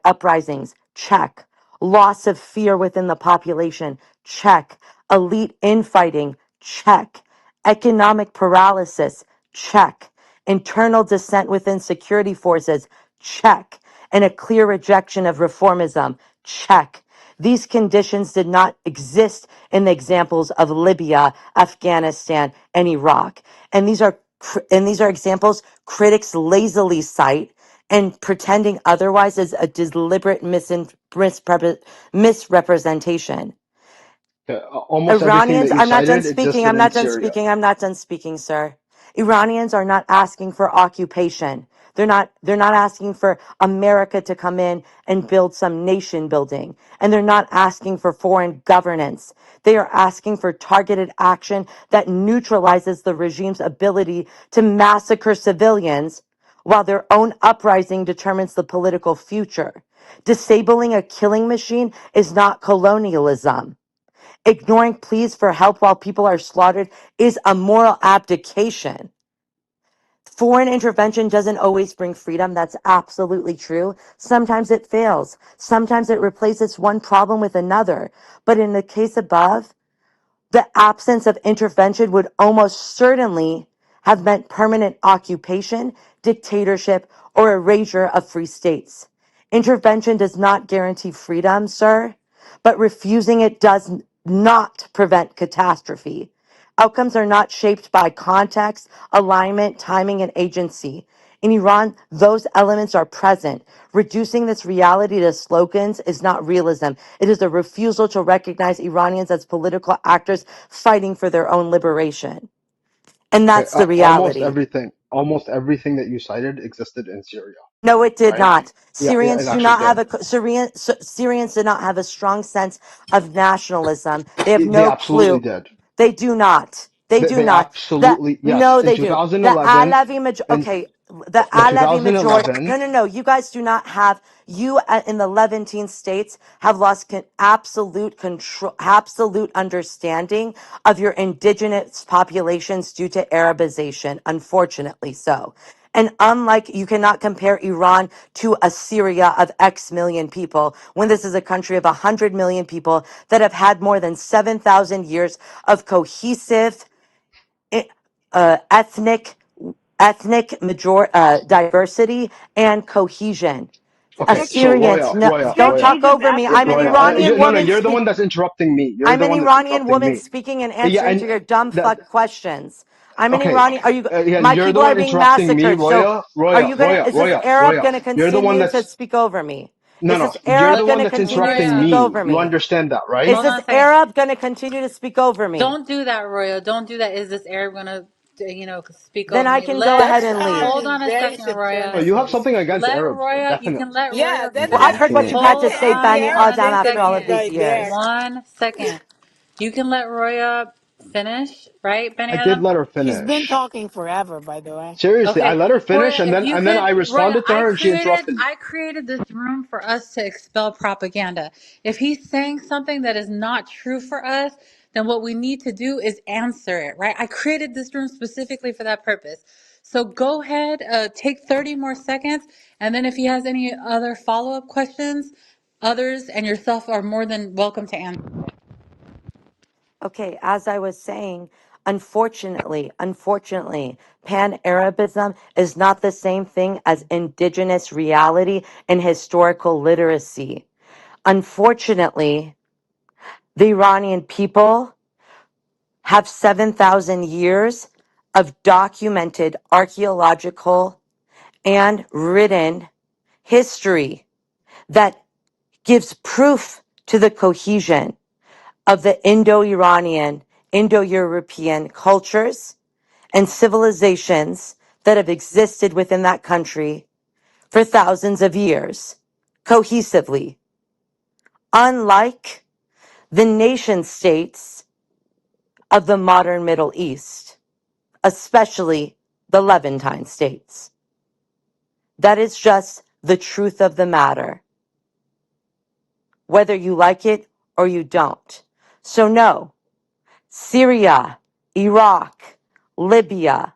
uprisings, check. Loss of fear within the population, check. Elite infighting, check. Economic paralysis, check. Internal dissent within security forces, check. And a clear rejection of reformism, check. These conditions did not exist in the examples of Libya, Afghanistan, and Iraq. And these are examples critics lazily cite and pretending otherwise is a deliberate misrepresentation. Almost everything Iranians, that you I'm not done cited speaking. existed I'm in not done Syria. speaking. I'm not done speaking, sir. Iranians are not asking for occupation. They're not asking for America to come in and build some nation building. And they're not asking for foreign governance. They are asking for targeted action that neutralizes the regime's ability to massacre civilians while their own uprising determines the political future. Disabling a killing machine is not colonialism. Ignoring pleas for help while people are slaughtered is a moral abdication. Foreign intervention doesn't always bring freedom. That's absolutely true. Sometimes it fails. Sometimes it replaces one problem with another. But in the case above, the absence of intervention would almost certainly have meant permanent occupation, dictatorship, or erasure of free states. Intervention does not guarantee freedom, sir, but refusing it does not prevent catastrophe. Outcomes are not shaped by context, alignment, timing, and agency. In Iran, those elements are present. Reducing this reality to slogans is not realism. It is a refusal to recognize Iranians as political actors fighting for their own liberation. And Okay, that's the reality. almost everything that you cited existed in Syria, No, it did right? not. Yeah, it Syrians do actually not have did. Syrians did not have a strong sense of nationalism. They have They no absolutely clue. did. They do not. They do They not. absolutely, yes. No, In they do. The 2011, Alavi major. in Okay, the in Alavi majority. 2011, No. You guys do not have. You in the Levantine states have lost absolute control, absolute understanding of your indigenous populations due to Arabization. Unfortunately, so. And unlike, you cannot compare Iran to a Syria of X million people when this is a country of 100 million people that have had more than 7,000 years of cohesive i- ethnic diversity and cohesion. okay. So Assyrians, no, don't Can't you talk just over me. ask the I'm an Roya, question? Iranian no, no, woman you're the speak. one that's interrupting me. You're I'm the an one that's Iranian interrupting woman me. speaking and Yeah, answering and to your dumb that fuck questions. I'm an okay. Iranian. Are you? And My you're the people one are being interrupting me, massacred. So, Roya, are Roya, you gonna? Roya, Is this Roya, Arab Roya. gonna You're the one continue to that's speak over me? no, Is no. this You're Arab the one gonna that's continue to interrupting speak Roya, me. over You me? understand that, right? Is hold on this a second. Arab gonna continue to speak over me? Don't do that, Roya. Don't do that. Is this Arab gonna? speak Then over I me. can go ahead That's and leave. Hold only on a very second, Oh, Roya. you have supremacist. something against Let Arabs, though, Roya, you can definitely. let Yeah, Roya that's Well, No, I've you heard finish. what can't. you've had to Hold say, the on Bani Arab Adam, one after all of bigotry these second. right there. years. 1 second. You can let Roya finish, right, Benny I did Adam? let her She's been finish. talking forever, by the way. Seriously, I Okay, let her finish, Roya, and if then you and then could, I Roya, responded to her, and she interrupted me. I created this room for us to expel propaganda. If he's saying something that is not true for us, then what we need to do is answer it, right? I created this room specifically for that purpose. So go ahead, take 30 more seconds, and then if he has any other follow-up questions, others and yourself are more than welcome to answer. Okay, as I was saying, unfortunately, Pan Arabism is not the same thing as indigenous reality and historical literacy. Unfortunately, the Iranian people have 7,000 years of documented archaeological and written history that gives proof to the cohesion of the Indo-Iranian, Indo-European cultures and civilizations that have existed within that country for thousands of years, cohesively, unlike the nation states of the modern Middle East, especially the Levantine states. That is just the truth of the matter, whether you like it or you don't. So no, Syria, Iraq, Libya,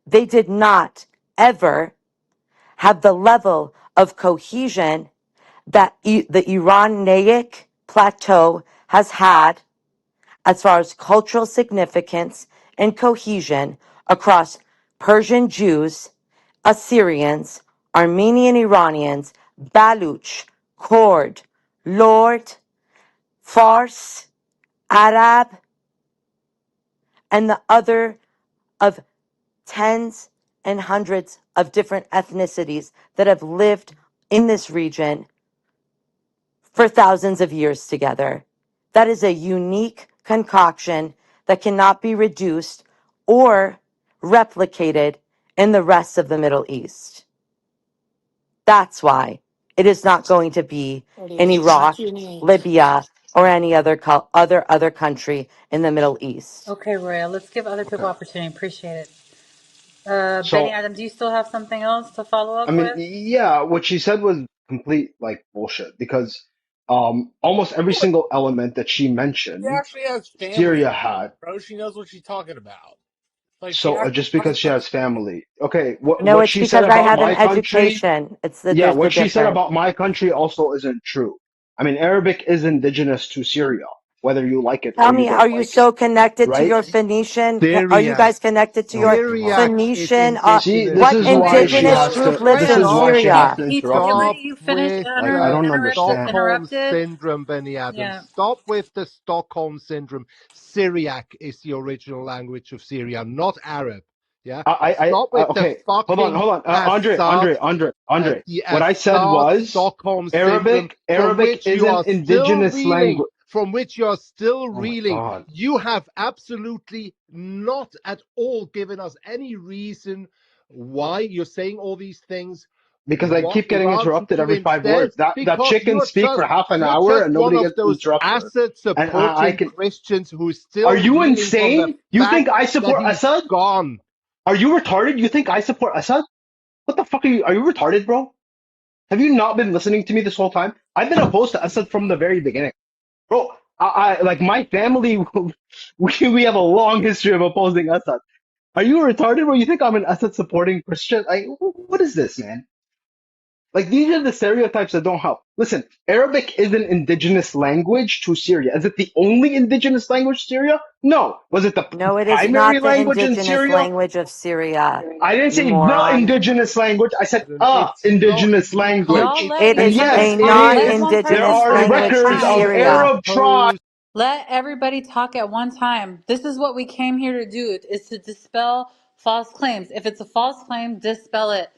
they did not ever have the level of cohesion that the Iranic plateau has had as far as cultural significance and cohesion across Persian Jews, Assyrians, Armenian Iranians, Baluch, Kurd, Lord, Fars, Arab, and the other of tens and hundreds of different ethnicities that have lived in this region for thousands of years together. That is a unique concoction that cannot be reduced or replicated in the rest of the Middle East. That's why it is not going to be It in is Iraq, not unique. Libya, or any other other country in the Middle East. Okay, Roya, let's give other people Okay. opportunity. Appreciate it. Benny So, Adam, do you still have something else to follow I up mean, with? yeah, what she said was complete like bullshit because almost every single element that she She mentioned, actually has family, Syria had. bro. She knows what she's talking about. Like she So actually just because talks she about. has family, okay, No, what it's she said because I about had an my country, education. yeah, There's the what she said difference. about my country also isn't true. I mean, Arabic is indigenous to Syria, whether you like it Tell or you me, are don't you like it, so connected to right? your Phoenician? Are you Syriac. guys connected to Oh your my God. Syriac is Phoenician? See, indigenous this What is to why she indigenous has Syria. group to. lives This Roya, in is why she Stop. has Syria? to can interrupt we let Stop me. you finish with Like I the don't understand. Stockholm uninterrupted? syndrome, Benny Adams. Yeah. Stop with the Stockholm syndrome. Syriac is the original language of Syria, not Arab. Yeah. Stop with the Okay. fucking Hold on. Assad, Andre. the What I said Assad was Stockholm syndrome, from Arabic which is you an are still indigenous reeling. language. From which you are still Oh my reeling. God. You have absolutely not at all given us any reason why you're saying all these things. Because I What keep getting rather interrupted to every 5 words. instead, That because chick can speak for half an you're hour just and one nobody of gets those interrupts her. asset And I supporting can. Christians who is Are still you reeling from the insane? You think fact I that support he's Assad? gone. Are you retarded? You think I support Assad? What the fuck are you? Are you retarded, bro? Have you not been listening to me this whole time? I've been opposed to Assad from the very beginning, bro. I like my family. We have a long history of opposing Assad. Are you retarded, bro? You think I'm an Assad supporting Christian? Like, what is this, man? Like, these are the stereotypes that don't help. Listen, Arabic is an indigenous language to Syria. Is it the only indigenous language to Syria? No. Was it the No, it is primary not the language in indigenous Syria? language of Syria, I didn't you say the moron. indigenous language. I said Adam, a it's not indigenous because Y'all language. it's let It And each is other a yes, it talk. Let is. one There person non-indigenous are talk at a language to records of time. Syria. Arab tribes. imposed. Let everybody talk at one time. This is what we came here to do, is to dispel false claims. If it's a false claim, dispel it.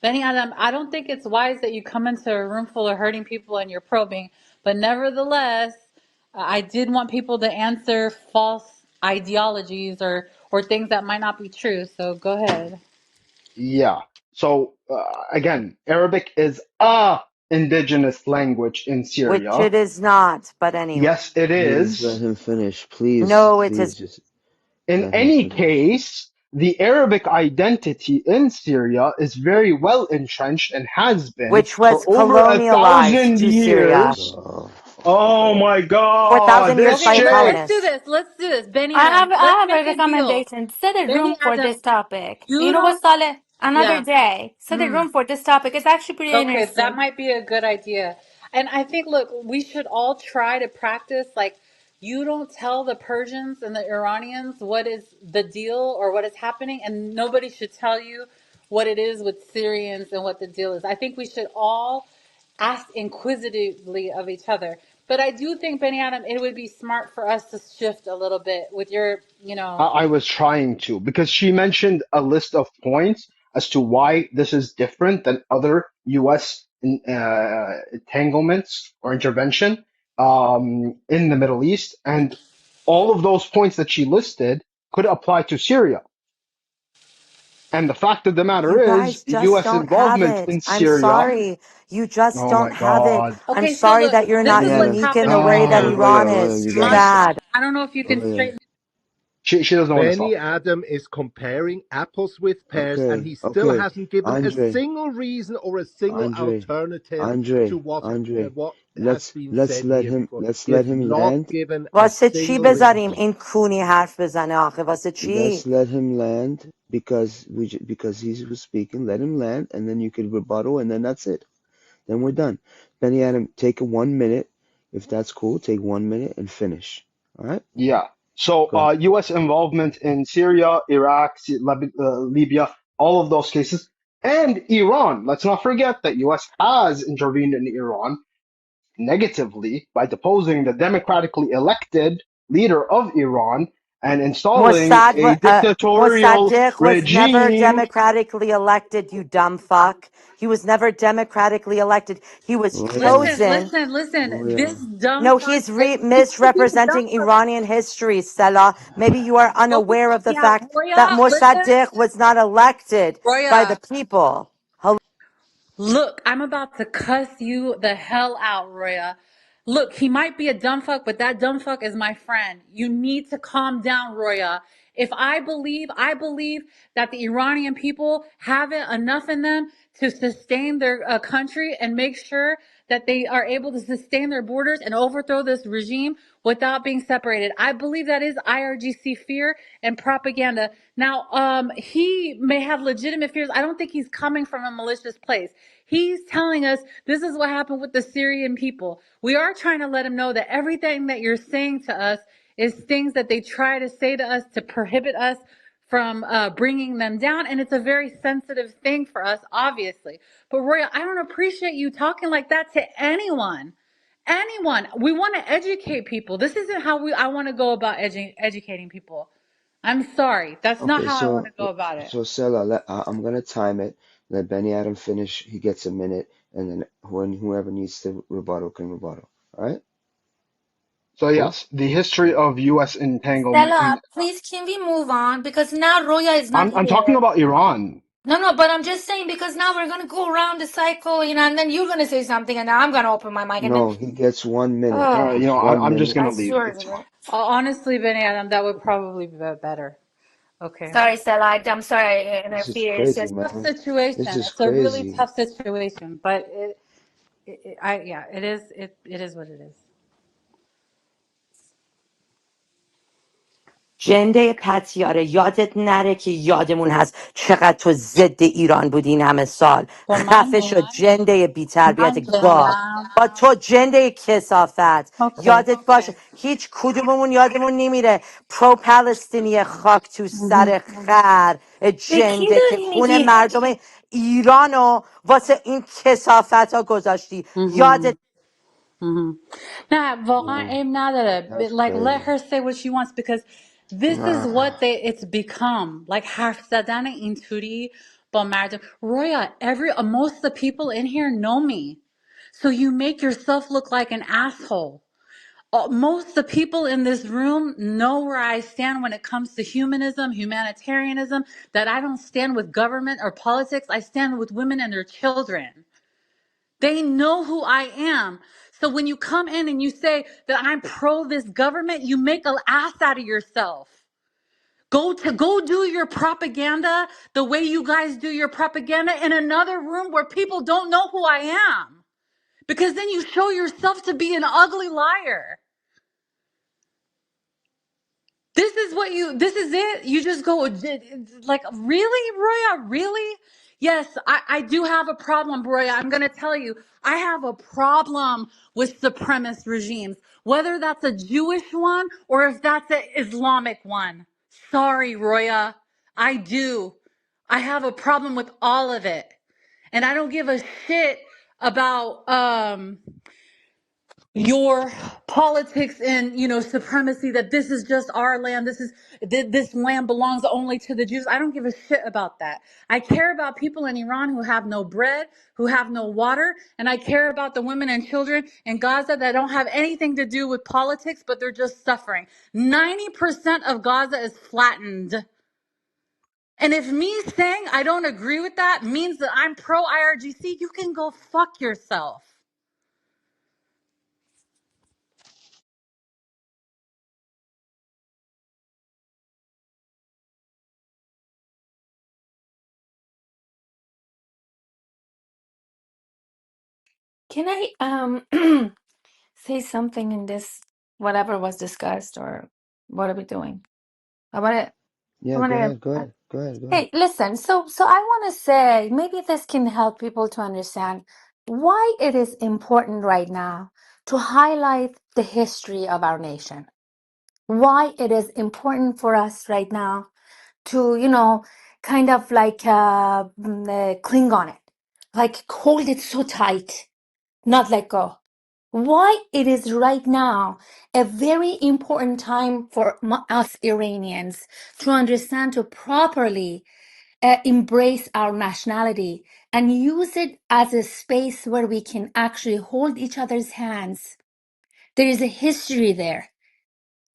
Benny Adam, I don't think it's wise that you come into a room full of hurting people and you're probing, but nevertheless, I did want people to answer false ideologies or things that might not be true. So go ahead. Yeah. So again, Arabic is a indigenous language in Which Syria. it is not, but anyway. Yes, it Please let is. him finish. Please, No, it please is, just In let him any finish. case, the Arabic identity in Syria is very well entrenched and has been which for was over a colonialized thousand to Syria. years. Oh, Oh my God, 4,000 years this by Okay, a chick. let's do colonist. this. Let's do this. Benny I have Adams, I let's have make a a deal. recommendation. Set a Benny room for Adams, this topic. You you know what, don't. Saleh? Another Yeah. day. Set a Mm. room for this topic. It's actually pretty Okay, that interesting. might be a good idea. And I think, look, we should all try to practice like you don't tell the Persians and the Iranians what is the deal or what is happening, and nobody should tell you what it is with Syrians and what the deal is. I think we should all ask inquisitively of each other. But I do think, Benny Adam, it would be smart for us to shift a little bit with your, I was trying to because she mentioned a list of points as to why this is different than other U.S. Entanglements or intervention in the Middle East, and all of those points that she listed could apply to Syria. And the fact of the You matter is, guys just U.S. don't have involvement it. in I'm Syria. sorry. You just Oh don't my have it. God. I'm Okay, so sorry look, that you're this not Benny is what's Adams, unique in the happening way right that Oh, now. Iran Roya, is. you Too gotta Mon- stop. bad. I don't know if you can Roya, straighten. she doesn't want to Benny stop. Adam is comparing apples with pears, and okay, he still okay. hasn't given a Andre, single reason or a single Andre, alternative to Andre, Andre. what has been said here before. He has Let him not land. given a واسه چی single بذاریم reason. این کونی حرف بزنه آخه واسه چی؟ Let's let him land because because he was speaking. Let him land, and then you could rebuttal, and then that's it. Then we're done. Benny Adam, take a 1 minute. If that's cool, take 1 minute and finish. All right, Yeah. So, go ahead. U.S. involvement in Syria, Iraq, Libya, all of those cases, and Iran. Let's not forget that U.S. has intervened in Iran negatively by deposing the democratically elected leader of Iran and installing a dictatorial Mossadegh was never regime. democratically elected, you dumb fuck. He was never democratically elected. He was Roya, Listen, chosen. listen, listen. This Roya. dumb No, fuck, he's he could be a dumb misrepresenting fuck. Iranian history, Stella. Maybe you are Okay, unaware of the yeah, fact that Roya, listen, Mossadegh was not elected by the Roya. people. Look, I'm about to cuss you the hell out, Roya. Look, he might be a dumb fuck, but that dumb fuck is my friend. You need to calm down, Roya. If I believe that the Iranian people have it enough in them to sustain their country and make sure that they are able to sustain their borders and overthrow this regime without being separated. I believe that is IRGC fear and propaganda. Now, he may have legitimate fears. I don't think he's coming from a malicious place. He's telling us this is what happened with the Syrian people. We are trying to let him know that everything that you're saying to us is things that they try to say to us to prohibit us from bringing them down. And it's a very sensitive thing for us, obviously. But Roya, I don't appreciate you talking like that to anyone. Anyone. We want to educate people. This isn't how I want to go about educating people. I'm sorry. That's not Okay, how I want to go about it. so Sela, I'm gonna time it. Let Benny Adam finish. He gets a minute, and then whoever needs to rebuttal can rebuttal. All right, So cool. yes, the history of U.S. entanglement in. Stella, please can we move on? Because now Roya is not I'm talking here. about Iran. No, no, but I'm just saying because now we're gonna go around the cycle, and then you're gonna say something, and then I'm gonna open my mic, and then No, he gets 1 minute. He oh, gets one I'm just minute. gonna I leave. swear It's to fine. God. Honestly, Benny Adam, that would probably be better. Okay. Sorry, Stella. I'm sorry I This is interfere. It's crazy, just Tough man. This situation. is It's a really crazy. tough situation, but yeah, it is. It is what it is. جنده پتیاره یادت نره که یادمون هست چقدر تو ضد ایران بودی این همه سال با من خفه شد اومد. جنده بی تربیت من گاو جنگم. با تو جنده کسافت اوکی. یادت باشه هیچ کدوممون یادمون نمیره پرو پلستینی خاک تو سر خر به کی جنده که داری خون میگی؟ مردم ایرانو واسه این کسافت ها گذاشتی یادت hmm نه واقعا No, aim نداره. that's Like let crazy. her say what she wants because this is what it's become. Like حرف زدن اینطوری با مردم. Roya, most of the people in here know me. So you make yourself look like an asshole. Most of the people in this room know where I stand when it comes to humanism, humanitarianism, that I don't stand with government or politics. I stand with women and their children. They know who I am. So when you come in and you say that I'm pro this government, you make an ass out of yourself. Go do your propaganda the way you guys do your propaganda in another room where people don't know who I am. Because then you show yourself to be an ugly liar. This is it? You just go, like, really, Roya? Really? Yes, I do have a problem, Roya. I'm going to tell you, I have a problem with supremacist regimes, whether that's a Jewish one or if that's an Islamic one. Sorry, Roya. I do. I have a problem with all of it. And I don't give a shit about, your politics and supremacy, that this is just our land, this land belongs only to the Jews. I don't give a shit about that. I care about people in Iran who have no bread, who have no water, and I care about the women and children in Gaza that don't have anything to do with politics, but they're just suffering. 90% of Gaza is flattened. And if me saying I don't agree with that means that I'm pro IRGC, you can go fuck yourself. Can I say something in this, whatever was discussed, or what are we doing? I want to, I Yeah, want go to, ahead. Go ahead. Go ahead. Go ahead. hey, listen, so I want to say, maybe this can help people to understand why it is important right now to highlight the history of our nation. Why it is important for us right now to, kind of like cling on it, like hold it so tight, not let go. Why it is right now a very important time for us Iranians to understand, to properly embrace our nationality and use it as a space where we can actually hold each other's hands. There is a history there.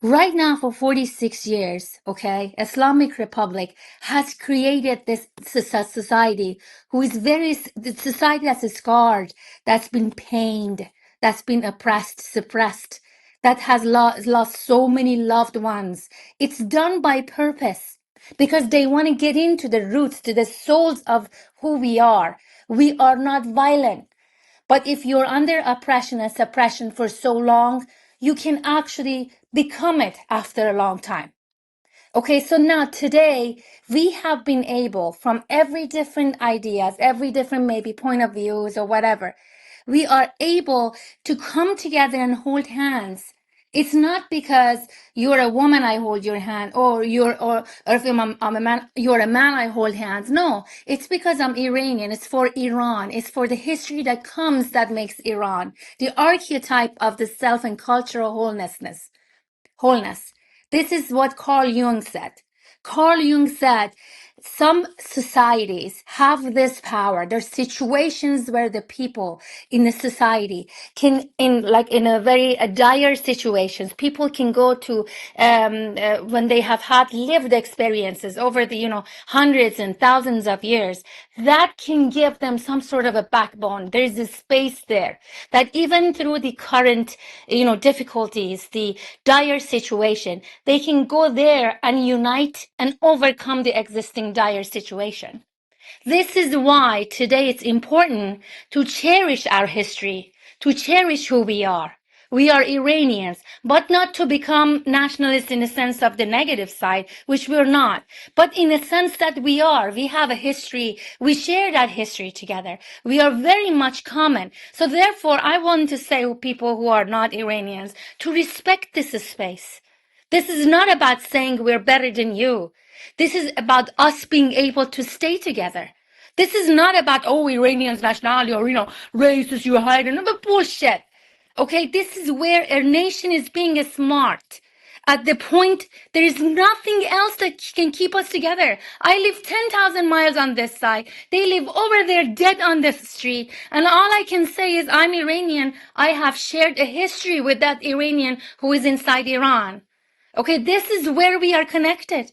Right now, for 46 years, okay, Islamic Republic has created this society who is the society that's scarred, that's been pained, that's been oppressed, suppressed, that has lost so many loved ones. It's done by purpose because they want to get into the roots, to the souls of who we are. We are not violent. But if you're under oppression and suppression for so long, you can actually become it after a long time. Okay, so now today we have been able, from every different ideas, every different maybe point of views or whatever, we are able to come together and hold hands. It's not because you're a woman, I hold your hand, or or if I'm a man, you're a man, I hold hands. No, it's because I'm Iranian. It's for Iran. It's for the history that comes that makes Iran the archetype of the self and cultural wholeness. This is what Carl Jung said. Carl Jung said some societies have this power. There's situations where the people in the society can, in a very dire situations, people can go to when they have had lived experiences over the hundreds and thousands of years. That can give them some sort of a backbone. There's a space there that even through the current difficulties, the dire situation, they can go there and unite and overcome the existing dire situation. This is why today it's important to cherish our history, to cherish who we are. We are Iranians, but not to become nationalists in the sense of the negative side, which we're not, but in the sense that we are. We have a history. We share that history together. We are very much common. So therefore, I want to say to people who are not Iranians to respect this space. This is not about saying we're better than you. This is about us being able to stay together. This is not about, oh, Iranians nationality or, racist, you hide, and bullshit. Okay, this is where a nation is being smart. At the point, there is nothing else that can keep us together. I live 10,000 miles on this side. They live over there dead on this street. And all I can say is I'm Iranian. I have shared a history with that Iranian who is inside Iran. Okay, this is where we are connected.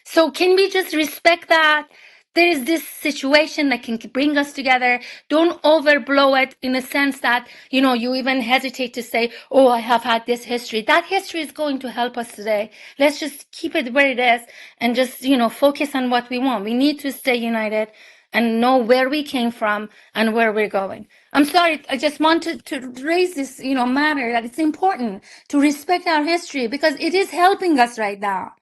So can we just respect that there is this situation that can bring us together? Don't overblow it in a sense that, you know, you even hesitate to say, oh, I have had this history. That history is going to help us today. Let's just keep it where it is and just, you know, focus on what we want. We need to stay united and know where we came from and where we're going. I'm sorry, I just wanted to raise this, you know, matter that it's important to respect our history because it is helping us right now.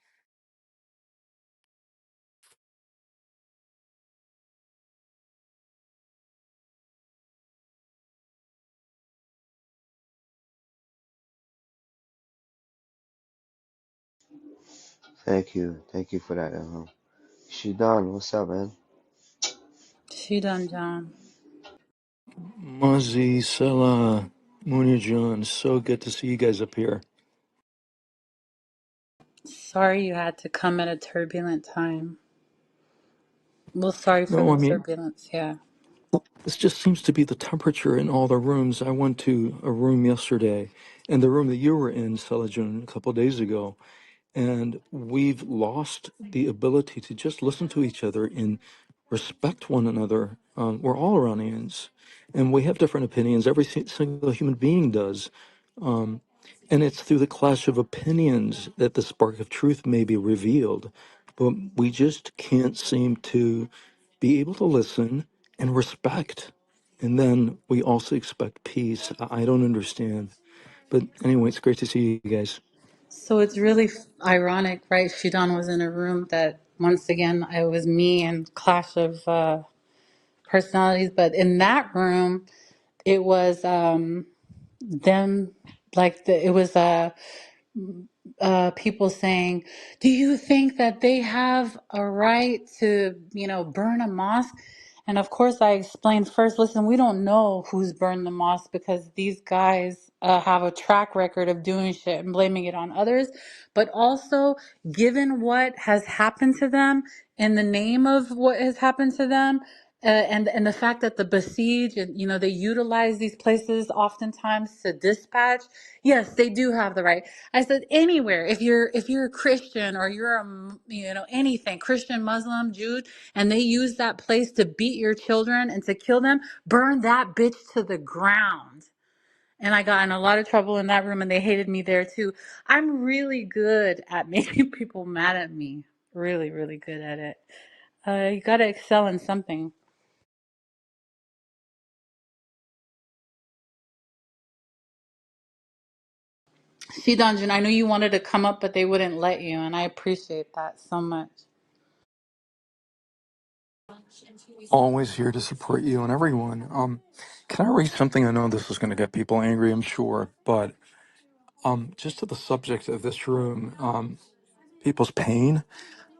Thank you for that. Shidan, what's up, man? She done, John. Mozzie, Sela, Munir John, so good to see you guys up here. Sorry you had to come at a turbulent time. Well, sorry for No, the I mean, turbulence, yeah. this just seems to be the temperature in all the rooms. I went to a room yesterday, and the room that you were in, Selajun, a couple of days ago, and we've lost the ability to just listen to each other and respect one another. We're all Iranians, and we have different opinions. Every single human being does. And it's through the clash of opinions that the spark of truth may be revealed. But we just can't seem to be able to listen and respect. And then we also expect peace. I don't understand. But anyway, it's great to see you guys. So it's really ironic, right? Shidan was in a room that, once again, it was me and clash of personalities. But in that room, it was them, like, it was people saying, do you think that they have a right to, you know, burn a mosque? And of course, I explained first, listen, we don't know who's burned the mosque because these guys have a track record of doing shit and blaming it on others. But also, given what has happened to them, in the name of what has happened to them, and the fact that the besieged and, you know, they utilize these places oftentimes to dispatch, yes, they do have the right. I said anywhere, if you're a Christian or you're you know, anything, Christian, Muslim, Jew, and they use that place to beat your children and to kill them, burn that bitch to the ground. And I got in a lot of trouble in that room, and they hated me there too. I'm really good at making people mad at me. Really, really good at it. You got to excel in something. See, Dungeon, I know you wanted to come up, but they wouldn't let you, and I appreciate that so much. Always here to support you and everyone. Can I read something? I know this is going to get people angry, I'm sure, but just to the subject of this room, people's pain.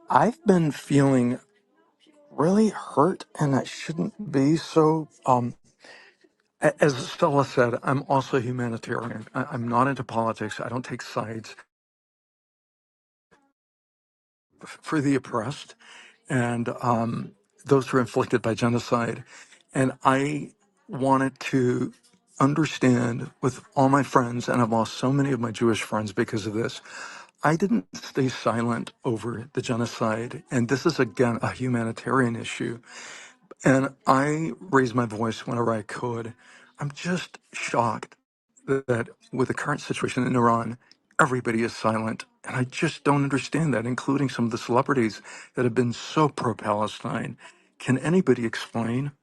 I've been feeling really hurt, and I shouldn't be. So, as Stella said, I'm also a humanitarian. I'm not into politics. I don't take sides for the oppressed and those who are inflicted by genocide. And I wanted to understand with all my friends, and I've lost so many of my Jewish friends because of this. I didn't stay silent over the genocide. And this is, again, a humanitarian issue. And I raised my voice whenever I could. I'm just shocked that with the current situation in Iran, everybody is silent. And I just don't understand that, including some of the celebrities that have been so pro Palestine. Can anybody explain?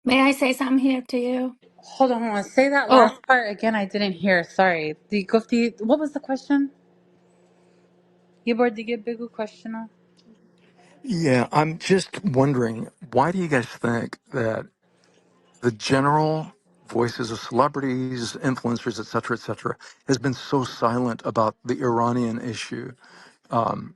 May I say something here to you? Hold on. Say that Oh, last part again. I didn't hear. Sorry. What was the question? Yibor, get big question? Yeah, I'm just wondering, why do you guys think that the general voices of celebrities, influencers, et cetera, has been so silent about the Iranian issue? Um,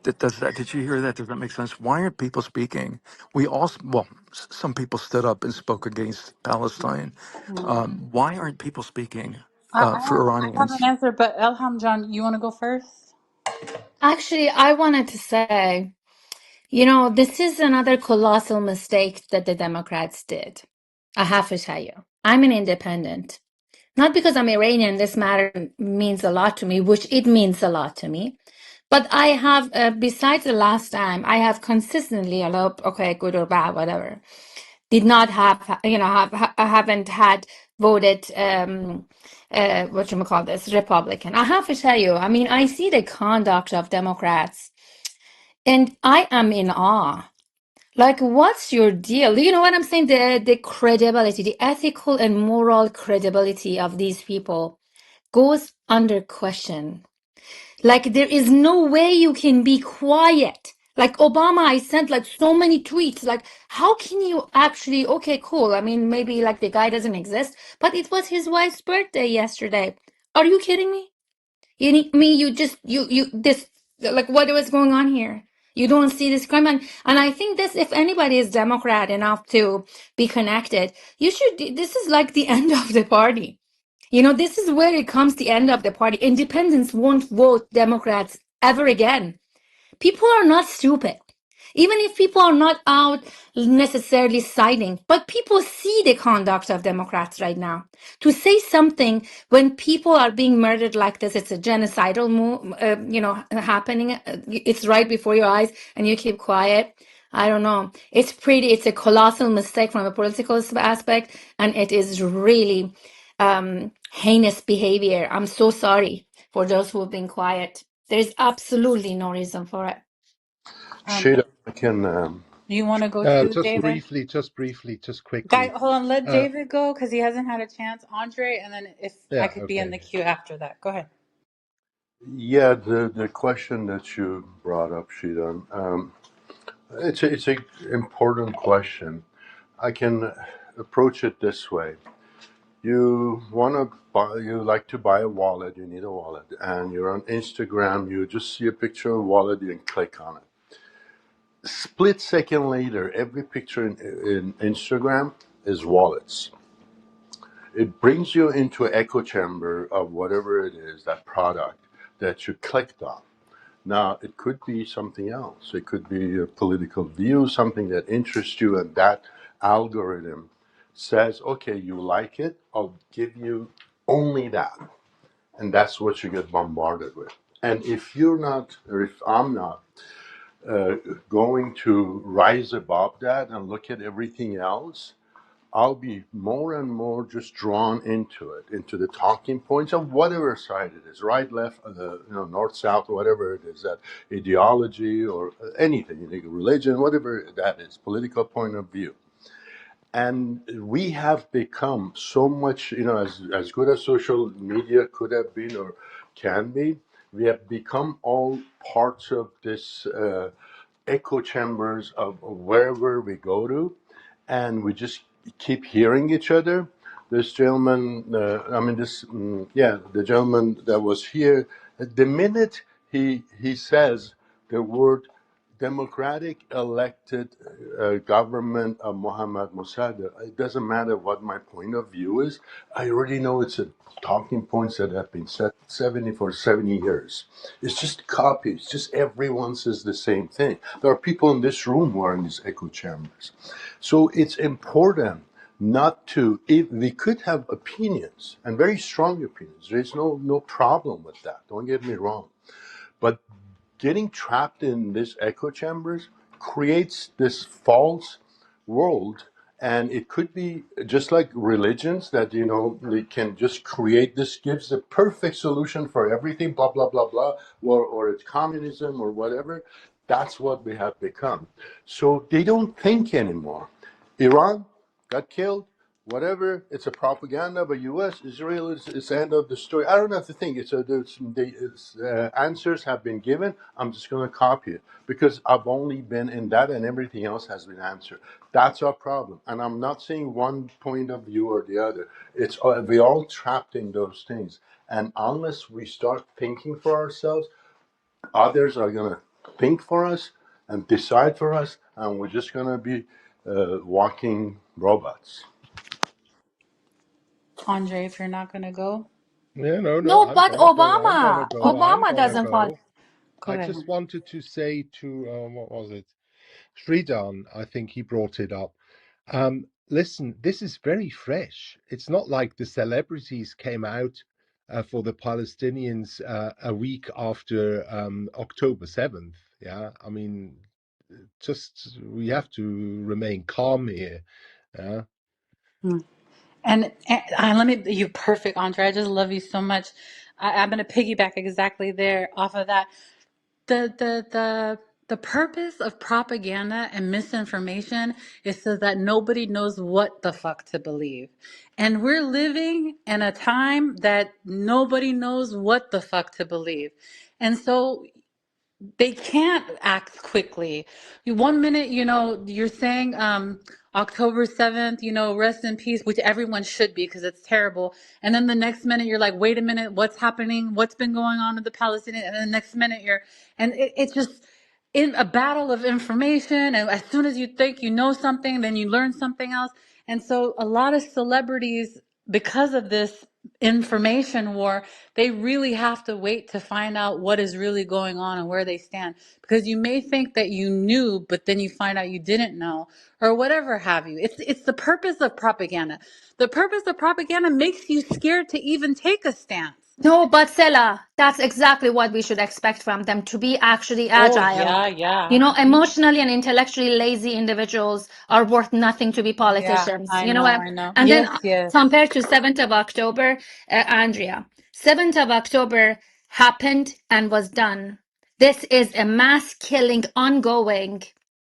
did you hear that? Does that make sense? Why aren't people speaking? We also, well, some people stood up and spoke against Palestine. Why aren't people speaking? for I have an Iranians. answer, but Elham John, you want to go first? Actually, I wanted to say, this is another colossal mistake that the Democrats did. I have to tell you, I'm an independent. Not because I'm Iranian, this matter means a lot to me, which it means a lot to me. But I have, besides the last time, I have consistently, okay, good or bad, whatever, did not have, I haven't had voted, what you call this, Republican. I have to tell you, I mean, I see the conduct of Democrats and I am in awe. Like, what's your deal? You know what I'm saying? The credibility, the ethical and moral credibility of these people goes under question. Like, there is no way you can be quiet. Like Obama, I sent like so many tweets. Like, how can you actually, okay, cool. I mean, maybe like the guy doesn't exist, but it was his wife's birthday yesterday. Are you kidding me? You just, this, like, what was going on here? You don't see this crime. And I think this, if anybody is Democrat enough to be connected, this is like the end of the party. This is where it comes the end of the party. Independents won't vote Democrats ever again. People are not stupid. Even if people are not out necessarily siding, but people see the conduct of Democrats right now. To say something when people are being murdered like this, it's a genocidal move, happening. It's right before your eyes, and you keep quiet. I don't know. It's a colossal mistake from a political aspect, and it is really heinous behavior. I'm so sorry for those who have been quiet. There is absolutely no reason for it. Um, Shada, I can. you want to go to David? Just briefly, just Guy, quickly. hold on. Let Uh, David go because he hasn't had a chance. Andre, and then if I yeah, could be in okay. the queue after that. Go ahead. Yeah, the question that you brought up, Shida, it's a important question. I can approach it this way. You like to buy a wallet. You need a wallet, and you're on Instagram. You just see a picture of a wallet. You can click on it. Split second later, every picture in Instagram is wallets. It brings you into an echo chamber of whatever it is, that product that you clicked on. Now, it could be something else. It could be a political view, something that interests you, and that algorithm says, okay, you like it, I'll give you only that. And that's what you get bombarded with. And if you're not, or if I'm not, going to rise above that and look at everything else, I'll be more and more just drawn into it, into the talking points of whatever side it is, right, left, north, south, whatever it is, that ideology or anything, religion, whatever that is, political point of view. And we have become so much, as good as social media could have been or can be, we have become all parts of this echo chambers of wherever we go to, and we just keep hearing each other. This gentleman, the gentleman that was here, the minute he says the word democratic elected government of Mohammad Mossadegh, it doesn't matter what my point of view is. I already know it's a talking points that have been set 70 years. It's just copies. Just everyone says the same thing. There are people in this room who are in these echo chambers. So it's important not to, if we could have opinions and very strong opinions. There's no problem with that. Don't get me wrong. But getting trapped in these echo chambers creates this false world, and it could be just like religions that they can just create, this gives the perfect solution for everything, blah blah blah blah, or it's communism or whatever. That's what we have become. So they don't think anymore. Iran got killed, whatever. It's a propaganda by U.S. Israel is the end of the story. I don't have to think. Answers have been given. I'm just going to copy it because I've only been in that, and everything else has been answered. That's our problem. And I'm not saying one point of view or the other. It's we all trapped in those things. And unless we start thinking for ourselves, others are going to think for us and decide for us, and we're just going to be walking robots. Andre, if you're not going to go. Yeah, no, No, I'm but gonna go. I'm gonna Obama. go. I'm Obama gonna doesn't fall. go. Go I ahead. just wanted to say to what was it? Sridhan, I think he brought it up. Listen, this is very fresh. It's not like the celebrities came out for the Palestinians a week after October 7th. Yeah, I mean, just we have to remain calm here. Yeah. And let me, you perfect, Andre. I just love you so much. I'm going to piggyback exactly there off of that. The purpose of propaganda and misinformation is so that nobody knows what the fuck to believe. And we're living in a time that nobody knows what the fuck to believe. And so they can't act quickly. One minute, you're saying October 7th, rest in peace, which everyone should be because it's terrible. And then the next minute, you're like, wait a minute, what's happening? What's been going on with the Palestinians? And then the next minute, it's just in a battle of information. And as soon as you think you know something, then you learn something else. And so a lot of celebrities, because of this information war, they really have to wait to find out what is really going on and where they stand. Because you may think that you knew, but then you find out you didn't know, or whatever have you. It's the purpose of propaganda. The purpose of propaganda makes you scared to even take a stance. No, but Sela, that's exactly what we should expect from them, to be actually Oh, agile. yeah, yeah. Emotionally and intellectually lazy individuals are worth nothing to be Yeah, politicians. I You know know, what? I know. And then Yes, yes. compared to 7th of October, Andrea, 7th of October happened and was done. This is a mass killing ongoing.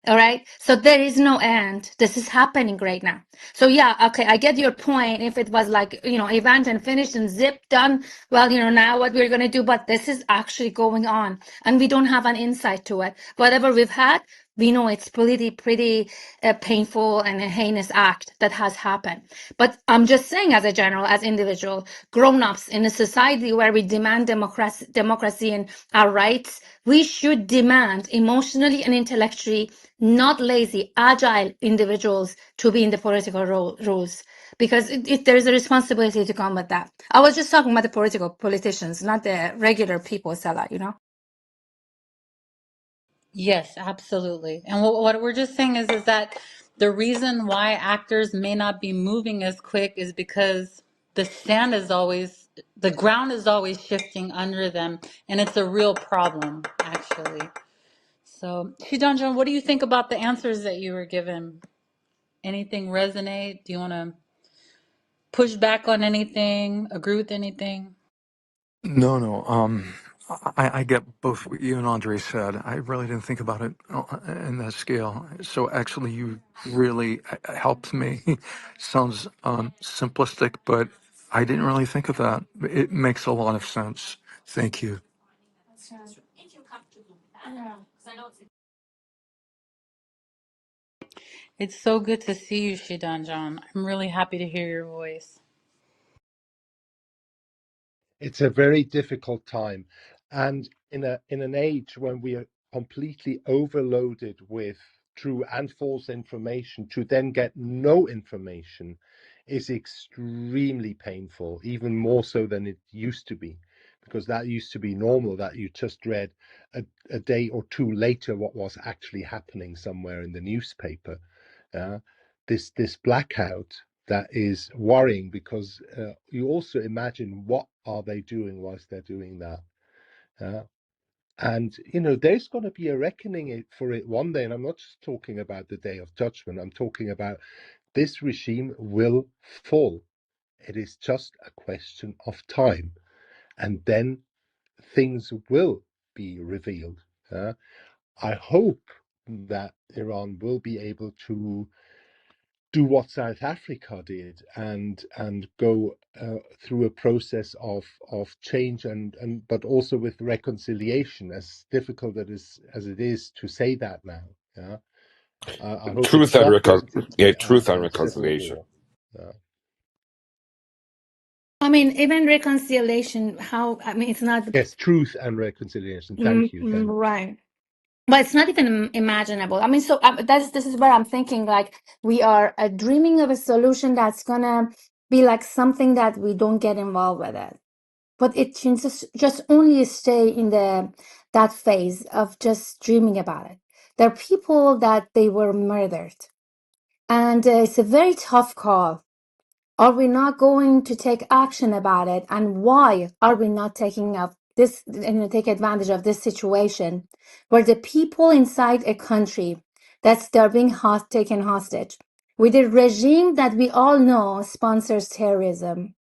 All right. So there is no end. This is happening right now. So yeah, okay, I get your point. If it was like, event and finished and zip done, well, now what we're gonna do, but this is actually going on and we don't have an insight to it. Whatever we've had, we know it's pretty painful and a heinous act that has happened. But I'm just saying, as a general, as individual, grown-ups in a society where we demand democracy and our rights, we should demand emotionally and intellectually not lazy, agile individuals to be in the political roles. Because there is a responsibility to come with that. I was just talking about the politicians, not the regular people, Salah. Yes, absolutely. And what we're just saying is that the reason why actors may not be moving as quick is because the ground is always shifting under them, and it's a real problem, actually. So, Shidanjan, what do you think about the answers that you were given? Anything resonate? Do you want to push back on anything? Agree with anything? No, no. I get both what you and Andre said. I really didn't think about it in that scale. So actually, you really helped me. Sounds simplistic, but I didn't really think of that. It makes a lot of sense. Thank you. It's so good to see you, Shidanjan. I'm really happy to hear your voice. It's a very difficult time, and in an age when we are completely overloaded with true and false information, to then get no information is extremely painful, even more so than it used to be, because that used to be normal, that you just read a day or two later what was actually happening somewhere in the newspaper. Yeah, this blackout that is worrying, because you also imagine what are they doing whilst they're doing that. And there's going to be a reckoning for it one day, and I'm not just talking about the day of judgment. I'm talking about this regime will fall. It is just a question of time, and then things will be revealed. I hope that Iran will be able to do what South Africa did, and go through a process of change, and but also with reconciliation, as difficult as it is to say that now. Yeah, I hope Truth it's and not going to be truth and a civil reconciliation. war. Yeah. Even reconciliation, it's not Yes, truth and reconciliation. Thank you. Thank you. right. But it's not even imaginable. This is where I'm thinking, like, we are dreaming of a solution that's gonna be like something that we don't get involved with it. but it can just only stay in that phase of just dreaming about it. There are people that they were murdered, and it's a very tough call. Are we not going to take action about it? And why are we not taking up this, take advantage of this situation where the people inside a country they're being taken hostage with a regime that we all know sponsors terrorism?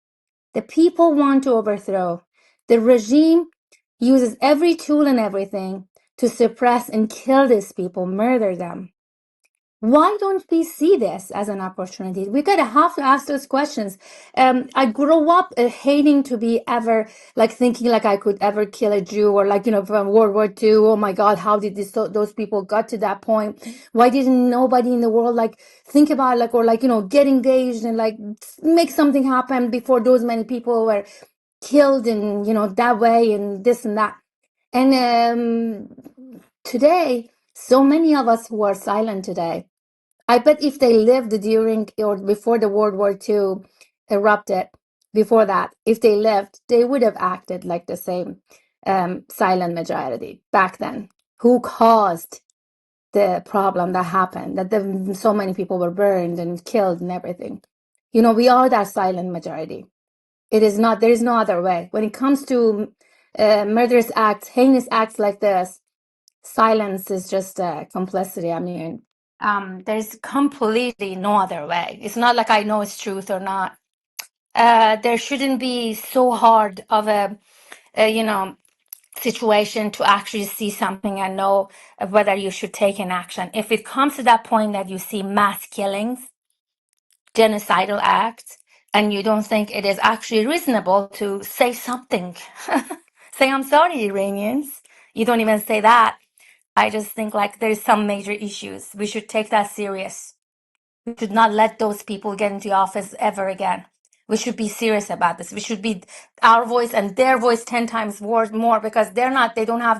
The people want to overthrow. The regime uses every tool and everything to suppress and kill these people, murder them. Why don't we see this as an opportunity? We gotta have to ask those questions. I grew up hating to be ever like thinking like I could ever kill a Jew or like, from World War II. Oh my God, how did those people got to that point? Why didn't nobody in the world like think about like, or like, get engaged and like make something happen before those many people were killed and, that way and this and that. And today, so many of us who are silent today, I bet if they lived during or before the World War II erupted, before that, if they lived, they would have acted like the same silent majority back then. Who caused the problem that happened, that so many people were burned and killed and everything? We are that silent majority. It is not, there is no other way. When it comes to murderous acts, heinous acts like this, silence is just complicity. I mean, there's completely no other way. It's not like I know it's truth or not. There shouldn't be so hard of a situation to actually see something and know whether you should take an action. If it comes to that point that you see mass killings, genocidal acts, and you don't think it is actually reasonable to say something, say, I'm sorry, Iranians. You don't even say that. I just think like there's some major issues. We should take that serious. We should not let those people get into office ever again. We should be serious about this. We should be our voice and their voice 10 times more because they don't have they don't have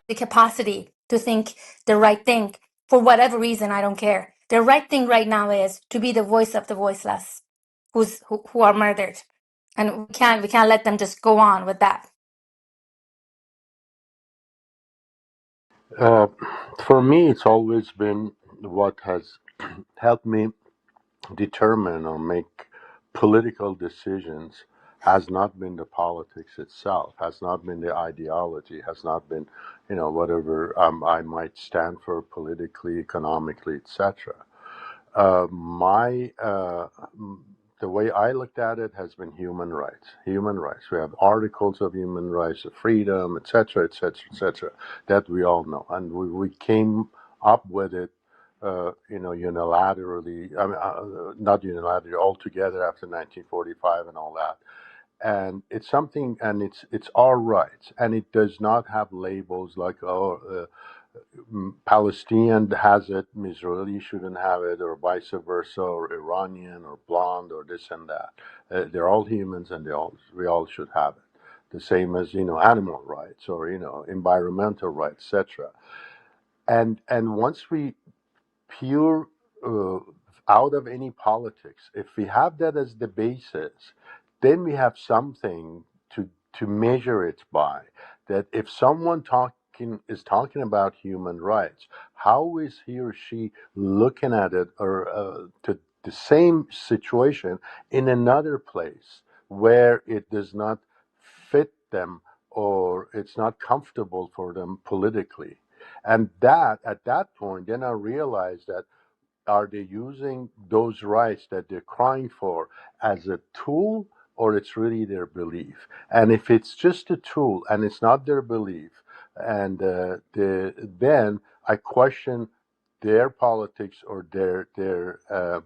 the capacity to think the right thing for whatever reason. I don't care. The right thing right now is to be the voice of the voiceless who are murdered. And we can't let them just go on with that. Uh, for me, it's always been what has helped me determine or make political decisions has not been the politics itself, has not been the ideology, has not been, whatever I might stand for politically, economically, etc. My the way I looked at it has been human rights. Human rights. We have articles of human rights, of freedom, etc., etc., etc., that we all know, and we came up with it, unilaterally. I mean, not unilaterally, altogether after 1945 and all that. And it's something, and it's our rights, and it does not have labels like Palestinian has it, Israeli shouldn't have it, or vice versa, or Iranian, or blonde, or this and that. They're all humans, and we all should have it. The same as animal rights or environmental rights, etc. And once we pure uh, out of any politics. If we have that as the basis, then we have something to measure it by. That if someone is talking about human rights, how is he or she looking at it, or to the same situation in another place where it does not fit them or it's not comfortable for them politically? And that at that point, then I realized that are they using those rights that they're crying for as a tool, or it's really their belief? And if it's just a tool and it's not their belief, and then I question their politics or their how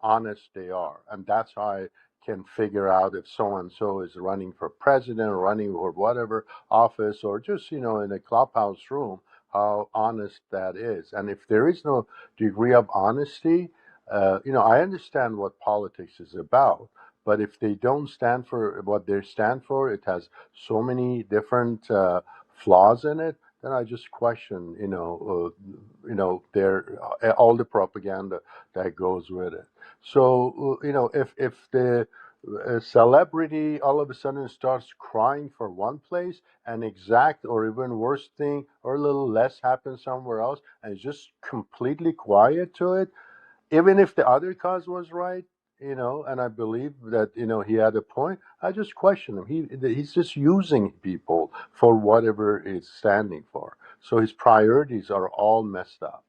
honest they are, and that's how I can figure out if so and so is running for president or running for whatever office, or just in a clubhouse room, how honest that is. And if there is no degree of honesty, I understand what politics is about, but if they don't stand for what they stand for, it has so many different flaws in it. Then I just question, their all the propaganda that goes with it. So, if the A celebrity all of a sudden starts crying for one place, an exact or even worse thing or a little less happens somewhere else, and it's just completely quiet to it, even if the other cause was right, and I believe that, he had a point. I just question him. He's just using people for whatever it's standing for. So his priorities are all messed up.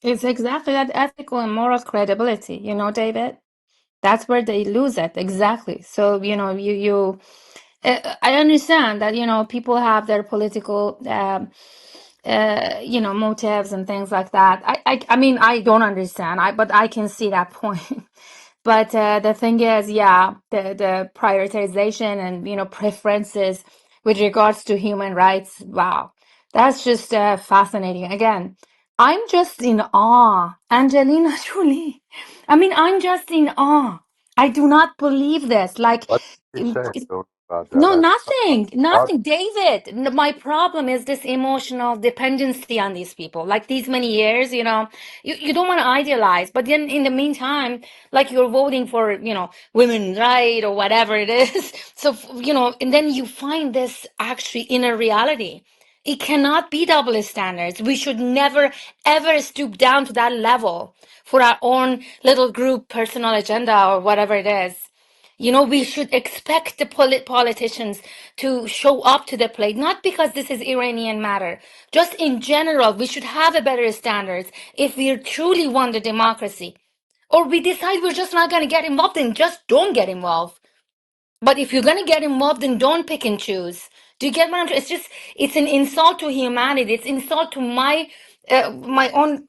It's exactly that ethical and moral credibility, David. That's where they lose it. Exactly. So, I understand that, people have their political, motives and things like that. I mean, I don't understand. But I can see that point. But the thing is, yeah, the prioritization and, preferences with regards to human rights. Wow. That's just fascinating. Again, I'm just in awe. Angelina Jolie. I mean, I'm just in awe. I do not believe this. Like, What did he say about that? no, I nothing, thought nothing. David, my problem is this emotional dependency on these people. Like these many years, you don't want to idealize, but then in the meantime, like you're voting for, women's right or whatever it is. So, and then you find this actually in a reality. It cannot be double standards. We should never, ever stoop down to that level for our own little group personal agenda or whatever it is. We should expect the politicians to show up to the plate, not because this is Iranian matter. Just in general, we should have a better standards if we truly want the democracy. Or we decide we're just not going to get involved, then just don't get involved. But if you're going to get involved, then don't pick and choose. Do you get what I'm saying? It's an insult to humanity. It's insult to my own,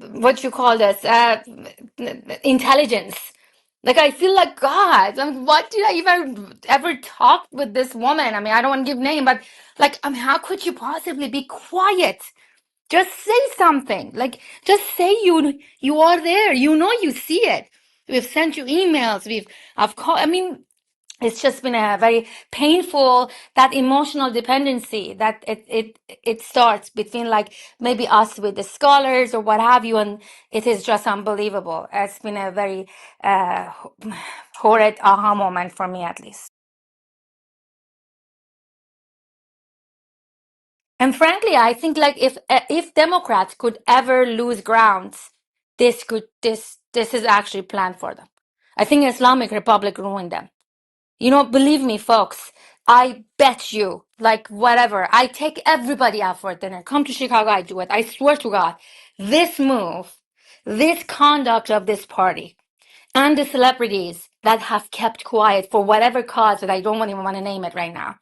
what you call this, intelligence. Like I feel like God. What did I even ever talk with this woman? I mean, I don't want to give name, but like, how could you possibly be quiet? Just say something. Like, just say you are there. You see it. We've sent you emails. I've called. I mean, it's just been a very painful, that emotional dependency that it starts between like maybe us with the scholars or what have you, and it is just unbelievable. It's been a very uh horrid aha moment for me, at least. And frankly, I think like if Democrats could ever lose grounds, this is actually planned for them. I think Islamic Republic ruined them. Believe me, folks, I bet you, like, whatever, I take everybody out for dinner. Come to Chicago, I do it. I swear to God, this move, this conduct of this party, and the celebrities that have kept quiet for whatever cause that I don't even want to name it right now,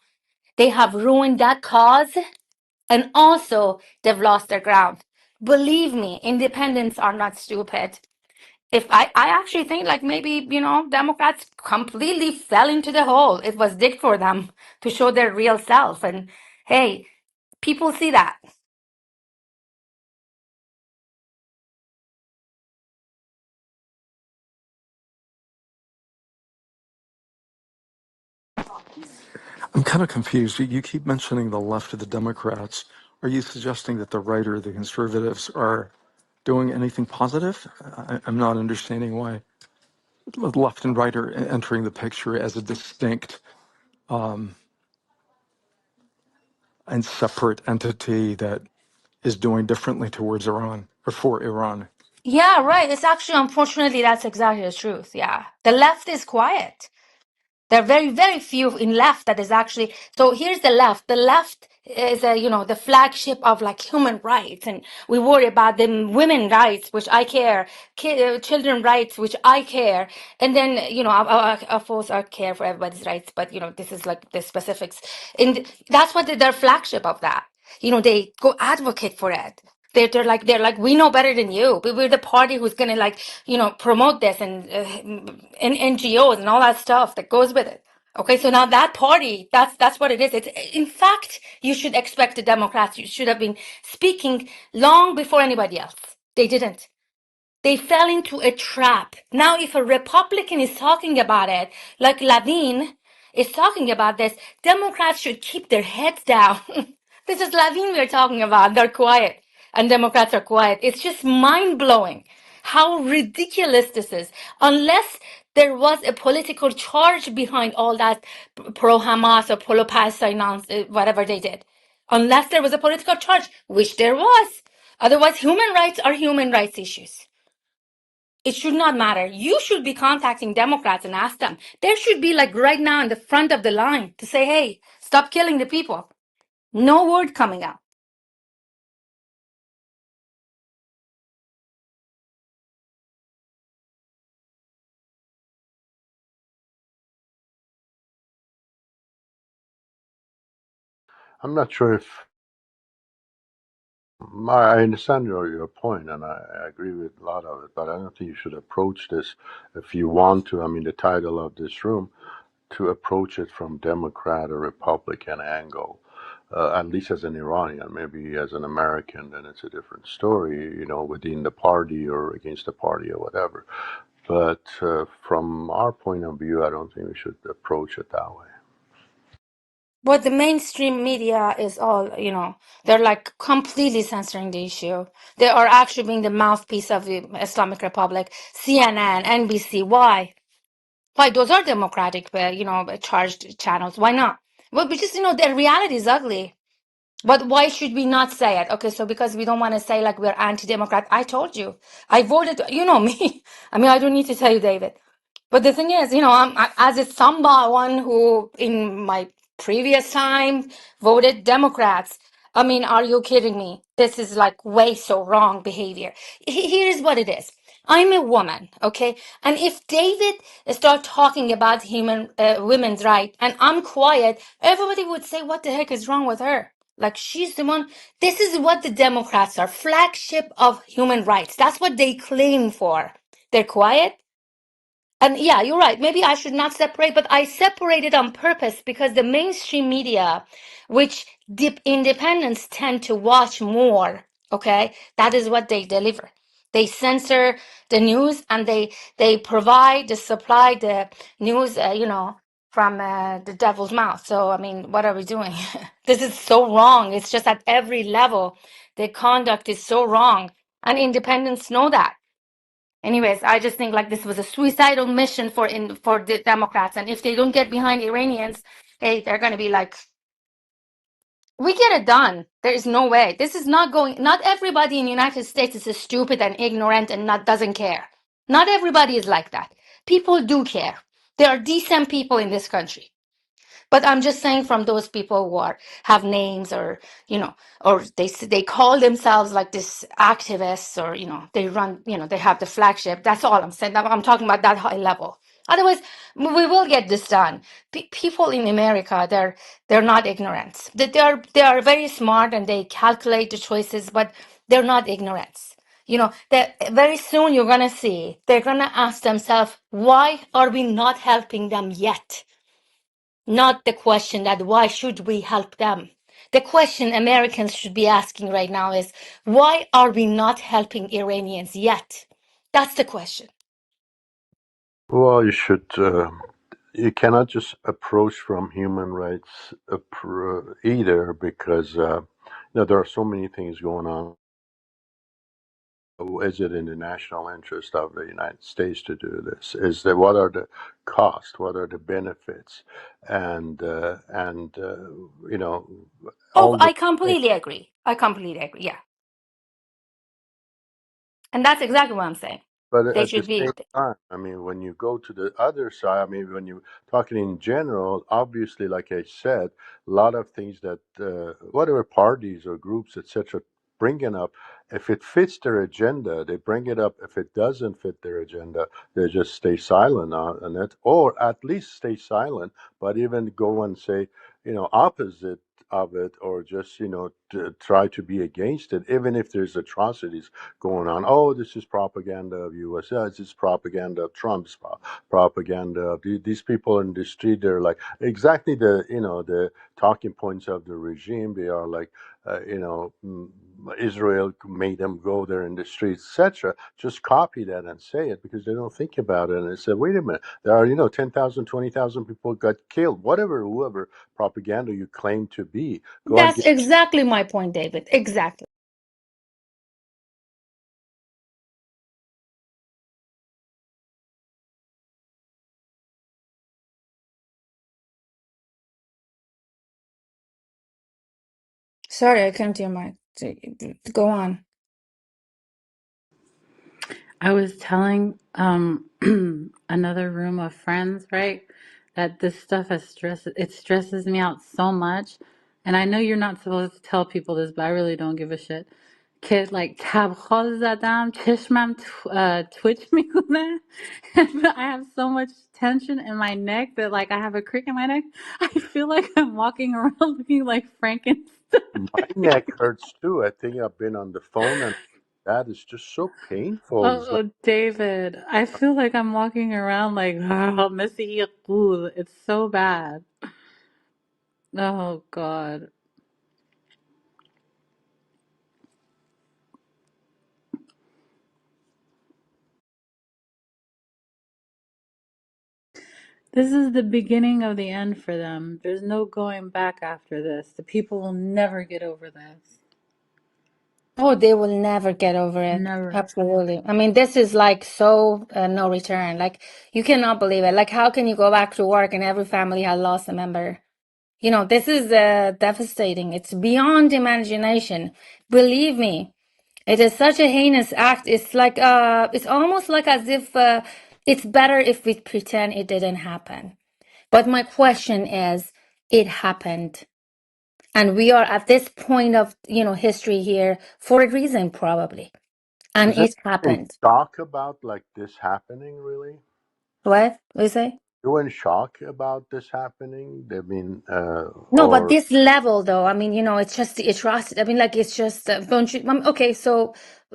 they have ruined that cause, and also they've lost their ground. Believe me, independents are not stupid. If I actually think like maybe, Democrats completely fell into the hole. It was digged for them to show their real self. And hey, people see that. I'm kind of confused. You keep mentioning the left of the Democrats. Are you suggesting that the right or the conservatives are doing anything positive? I'm not understanding why the left and right are entering the picture as a distinct and separate entity that is doing differently towards Iran or for Iran. Yeah, right. It's actually, unfortunately, that's exactly the truth. Yeah. The left is quiet. There are very, very few in left that is actually. So here's the left. The left is the flagship of like human rights, and we worry about the women rights, which I care, children rights, which I care, and then of course I care for everybody's rights, but this is like the specifics, and that's what their flagship of that. They go advocate for it. They're like we know better than you. We're the party who's gonna like promote this and NGOs and all that stuff that goes with it. Okay, so now that party, that's what it is. It's in fact you should expect the Democrats. You should have been speaking long before anybody else. They didn't. They fell into a trap. Now, if a Republican is talking about it, like Lavin is talking about this, Democrats should keep their heads down. This is Lavin we're talking about. They're quiet. and Democrats are quiet. It's just mind blowing how ridiculous this is. Unless there was a political charge behind all that pro Hamas or pro Palestine, whatever they did. Unless there was a political charge, which there was. Otherwise, human rights are human rights issues. It should not matter. You should be contacting Democrats and ask them. There should be like right now in the front of the line to say, hey, stop killing the people. No word coming out. I'm not sure if I understand your point, and I agree with a lot of it, but I don't think you should approach this if you want to. I mean, the title of this room, to approach it from Democrat or Republican angle, at least as an Iranian. Maybe as an American, then it's a different story, you know, within the party or against the party or whatever. But from our point of view, I don't think we should approach it that way. But the mainstream media is all, you know, they're like completely censoring the issue. They are actually being the mouthpiece of the Islamic Republic. CNN, NBC. Why? Why? Those are democratic, you know, charged channels. Why not? Well, because, you know, the reality is ugly. But why should we not say it? Okay, so because we don't want to say like we're anti-democrat. I told you. I voted, you know me. I mean, I don't need to tell you, David. But the thing is, you know, as a someone who in my previous time voted Democrats. I mean, are you kidding me? This is like way so wrong behavior. Here is what it is. I'm a woman, okay? And if David start talking about human women's right and I'm quiet, everybody would say, what the heck is wrong with her? Like she's the one. This is what the Democrats are, flagship of human rights. That's what they claim for. They're quiet. And yeah, you're right. Maybe I should not separate, but I separated on purpose because the mainstream media, which deep independents tend to watch more, okay, that is what they deliver. They censor the news and they provide, they supply the news, you know, from the devil's mouth. So, I mean, what are we doing? This is so wrong. It's just at every level, the conduct is so wrong. And independents know that. Anyways, I just think like this was a suicidal mission for the Democrats, and if they don't get behind Iranians, hey, they're gonna be like, we get it done. There is no way. This is not going. Not everybody in the United States is stupid and ignorant and not doesn't care. Not everybody is like that. People do care. There are decent people in this country. But I'm just saying from those people who are have names or you know or they call themselves like this activists or you know they run you know they have the flagship. That's all I'm saying. I'm talking about that high level. Otherwise, we will get this done. People in America, they're not ignorant. They are very smart and they calculate the choices, but they're not ignorant. You know that very soon you're gonna see they're gonna ask themselves, why are we not helping them yet? Not the question that why should we help them? The question Americans should be asking right now is why are we not helping Iranians yet? That's the question. Well, you should. You cannot just approach from human rights either, because you know there are so many things going on. Is it in the national interest of the United States to do this? Is that what are the costs? What are the benefits? And you know Oh, all I those things. completely agree. I completely agree. Yeah. And that's exactly what I'm saying. But They at the should be. same time, I mean, when you go to the other side, I mean, when you're talking in general, obviously, like I said, a lot of things that whatever parties or groups, etc., bringing up, if it fits their agenda, they bring it up. If it doesn't fit their agenda, they just stay silent on it, or at least stay silent, but even go and say, you know, opposite of it, or just try to be against it, even if there's atrocities going on. Oh, this is propaganda of US. This is propaganda of Trump's propaganda of these people in the street. They're like exactly the talking points of the regime. They are like Israel made them go there in the streets, etc. Just copy that and say it because they don't think about it. And they say, wait a minute, there are 10,000, 20,000 people got killed. Whoever propaganda you claim to be, go and That's get. exactly my point, David. Exactly. Sorry, I couldn't hear my. Go on. I was telling another room of friends, right, that this stuff it stresses me out so much. And I know you're not supposed to tell people this, but I really don't give a shit. که like تبخال زدم چشمم twitch میکنه. I have so much tension in my neck that like I have a crick in my neck. I feel like I'm walking around looking like Frankenstein. My neck hurts too. I think I've been on the phone, and that is just so painful. It's like Oh, David, I feel like I'm walking around like oh, Missy Yaqul. It's so bad. Oh God. This is the beginning of the end for them. There's no going back after this. The people will never get over this. Oh, they will never get over it. Never. Absolutely. I mean, this is like so no return. Like you cannot believe it. Like how can you go back to work and every family has lost a member? You know, this is devastating. It's beyond imagination. Believe me, it is such a heinous act. It's like it's almost like as if it's better if we pretend it didn't happen. But my question is, it happened. And we are at this point of, you know, history here for a reason, probably. And Is anyone it in happened. shock about like this happening? Really, What? What you say? you in shock about this happening? I mean, No, but or this level, though, I mean, you know, it's just the atrocity. I mean, like, it's just, don't you? Okay, so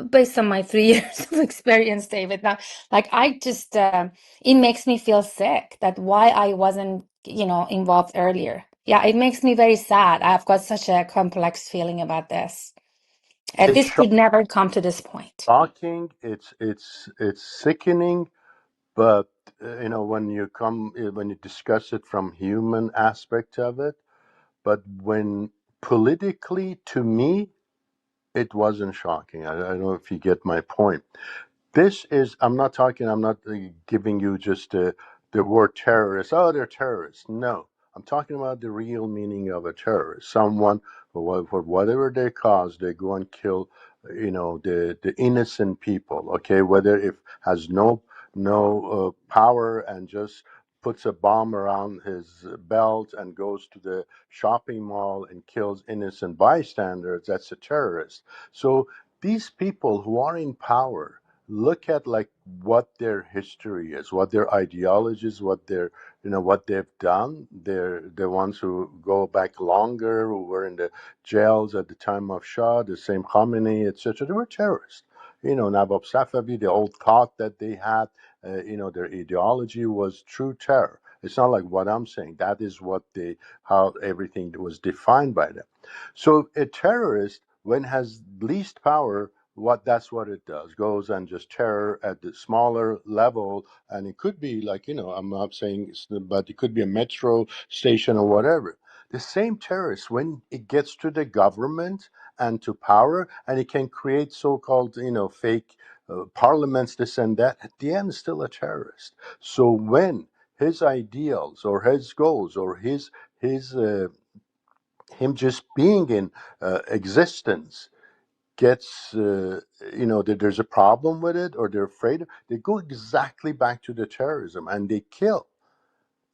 based on my 3 years of experience, David, now, like, I just, it makes me feel sick that why I wasn't, you know, involved earlier. Yeah, it makes me very sad. I've got such a complex feeling about this. it's This should never come to this point. shocking. It's sickening. But when you when you discuss it from human aspect of it, but when politically, to me, it wasn't shocking. I don't know if you get my point. This is, I'm not giving you just the word terrorist. Oh, they're terrorists. No, I'm talking about the real meaning of a terrorist. Someone, for whatever they cause, they go and kill, the innocent people. Okay, whether it has no power and just puts a bomb around his belt and goes to the shopping mall and kills innocent bystanders, that's a terrorist. So these people who are in power, look at like what their history is, what their ideologies, what they've done. They're the ones who go back longer, who were in the jails at the time of Shah, the same Khomeini, etc. They were terrorists. Nabab Safavi, the old thought that they had, their ideology was true terror. It's not like what I'm saying. That is how everything was defined by them. So a terrorist, when has least power, that's what it does, goes and just terror at the smaller level. And it could be like, I'm not saying but it could be a metro station or whatever. The same terrorist, when it gets to the government and to power, and it can create so-called fake parliaments, this and that, at the end is still a terrorist. So when his ideals or his goals or his him just being in existence gets that there's a problem with it, or they're afraid, they go exactly back to the terrorism and they kill,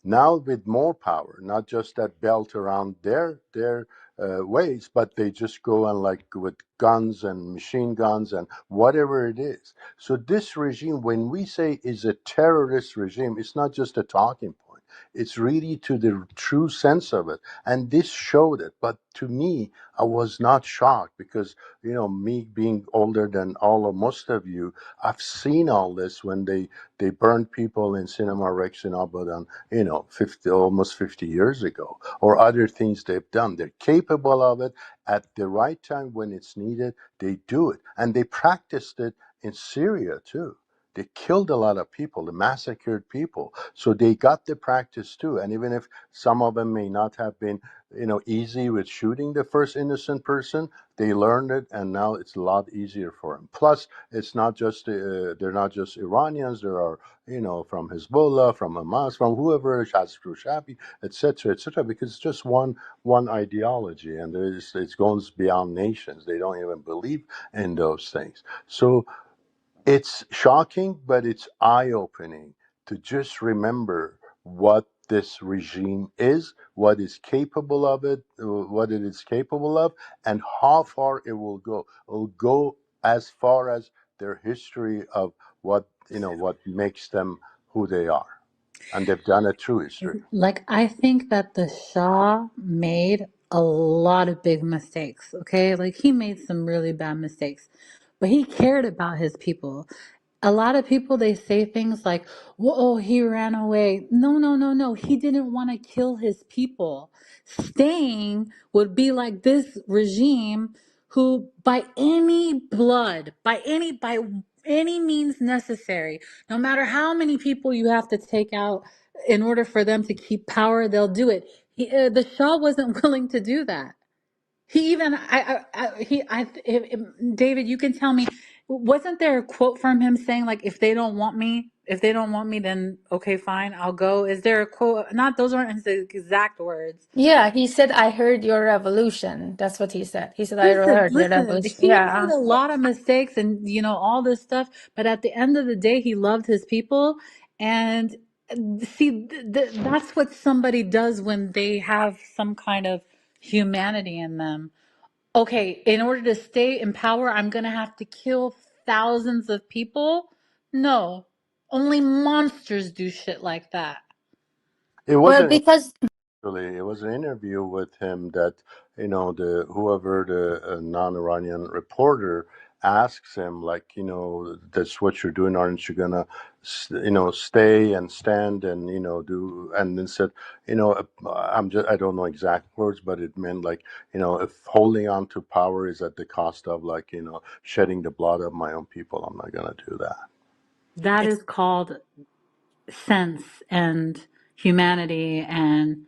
now with more power, not just that belt around their waist, but they just go and like with guns and machine guns and whatever it is. So this regime, when we say is a terrorist regime, it's not just a talking point. It's really to the true sense of it, and this showed it. But to me, I was not shocked because me being older than most of you, I've seen all this when they burned people in Cinema Rex in Abadan, 50 years ago, or other things they've done. They're capable of it at the right time when it's needed. They do it, and they practiced it in Syria too. They killed a lot of people, they massacred people. So they got the practice too. And even if some of them may not have been, easy with shooting the first innocent person, they learned it, and now it's a lot easier for them. Plus, it's not just they're not just Iranians. There are, from Hezbollah, from Hamas, from whoever, Shaspi, etc., etc. Because it's just one ideology, and it goes beyond nations. They don't even believe in those things. So it's shocking, but it's eye-opening to just remember what this regime is, what is capable of it, what it is capable of, and how far it will go. It will go as far as their history of what makes them who they are, and they've done it through history. Like, I think that the Shah made a lot of big mistakes, okay? Like, he made some really bad mistakes, but he cared about his people. A lot of people, they say things like, whoa, he ran away. No, no, no, no. He didn't want to kill his people. Staying would be like this regime who, by any blood, by any means necessary, no matter how many people you have to take out in order for them to keep power, they'll do it. The Shah wasn't willing to do that. He even David, you can tell me, wasn't there a quote from him saying like, if they don't want me, then okay, fine, I'll go. Is there a quote? Not, those aren't his exact words. Yeah, he said, I heard your revolution. That's what he said. He said, I Listen, heard your listen, revolution. he made Yeah. a lot of mistakes and all this stuff, but at the end of the day, he loved his people. And see, that's what somebody does when they have some kind of humanity in them. Okay, in order to stay in power, I'm going to have to kill thousands of people? No, only monsters do shit like that. It Well, wasn't. because Actually, it was an interview with him that the whoever the non-Iranian reporter asks him, like, that's what you're doing, aren't you gonna stay and stand and do, and then said, I don't know exact words, but it meant like, if holding on to power is at the cost of, like, shedding the blood of my own people, I'm not gonna do that. That is called sense and humanity and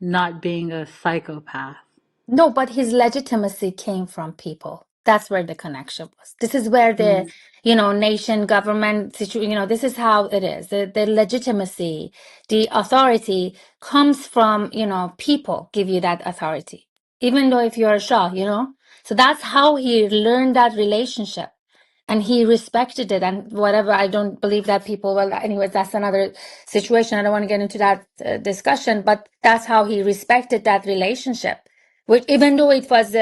not being a psychopath. no, but his legitimacy came from people. That's where the connection was. This is where the, Mm. nation, government, this is how it is. The legitimacy, the authority comes from, people give you that authority. Even though if you're a Shah. So that's how he learned that relationship. And he respected it and whatever. I don't believe that people, well, anyways, that's another situation. I don't want to get into that discussion, but that's how he respected that relationship. Which, even though it was,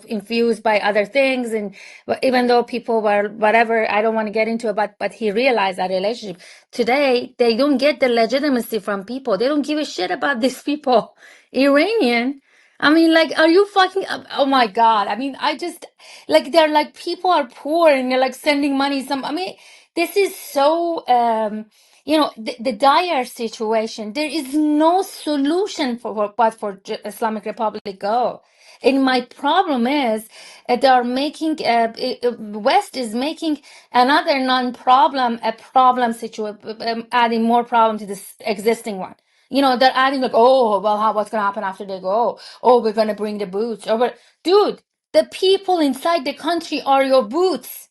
infused by other things, and even though people were whatever, I don't want to get into it, but he realized that relationship. Today, they don't get the legitimacy from people. They don't give a shit about these people. Iranian. I mean, like, are you fucking, oh my God. I mean, I just, like, they're like, people are poor and they're like sending money. I mean, this is so, the dire situation. There is no solution but for Islamic Republic go. And my problem is they are making, West is making another non-problem a problem situation, adding more problem to this existing one. They're adding like, oh, well, what's going to happen after they go? Oh, we're going to bring the boots. Dude, the people inside the country are your boots.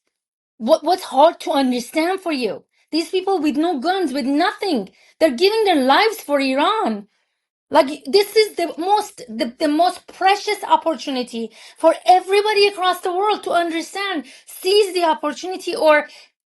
What's hard to understand for you? These people with no guns, with nothing, they're giving their lives for Iran. Like, this is the most precious opportunity for everybody across the world to understand. Seize the opportunity, or,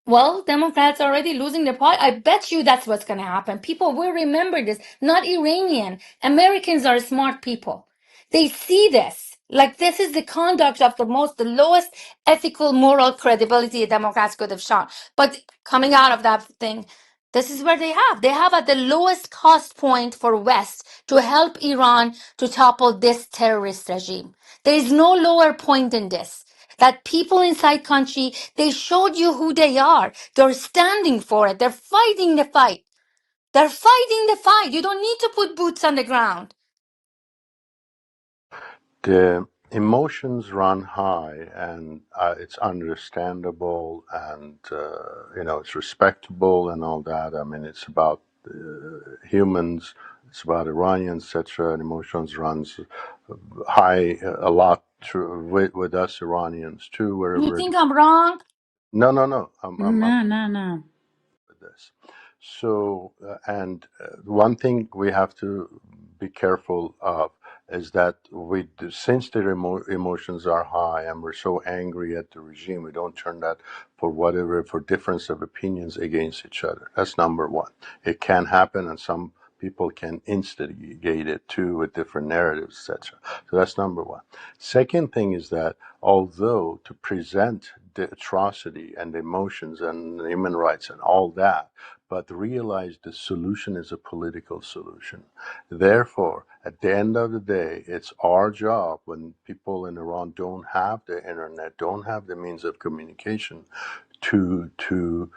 well, Democrats are already losing their pot. I bet you that's what's going to happen. People will remember this. Not Iranian. Americans are smart people. They see this. Like, this is the conduct of the lowest ethical, moral credibility Democrats could have shown. But coming out of that thing, this is where they have at the lowest cost point for West to help Iran to topple this terrorist regime. There is no lower point in this. That people inside country, they showed you who they are. They're standing for it. They're fighting the fight. They're fighting the fight. You don't need to put boots on the ground. emotions run high, and it's understandable, and it's respectable and all that. I mean, it's about humans, it's about Iranians, etc. And emotions runs high a lot through, with us Iranians too, You wherever it. think I'm wrong? No, no, no. I'm No, no, no. with this. So, and one thing we have to be careful of is that since the emotions are high and we're so angry at the regime, we don't turn that for difference of opinions against each other. That's number one. It can happen, and some people can instigate it too with different narratives, etc. So that's number one. Second thing is that although to present the atrocity and the emotions and human rights and all that, but realize the solution is a political solution. Therefore, at the end of the day, it's our job when people in Iran don't have the internet, don't have the means of communication, to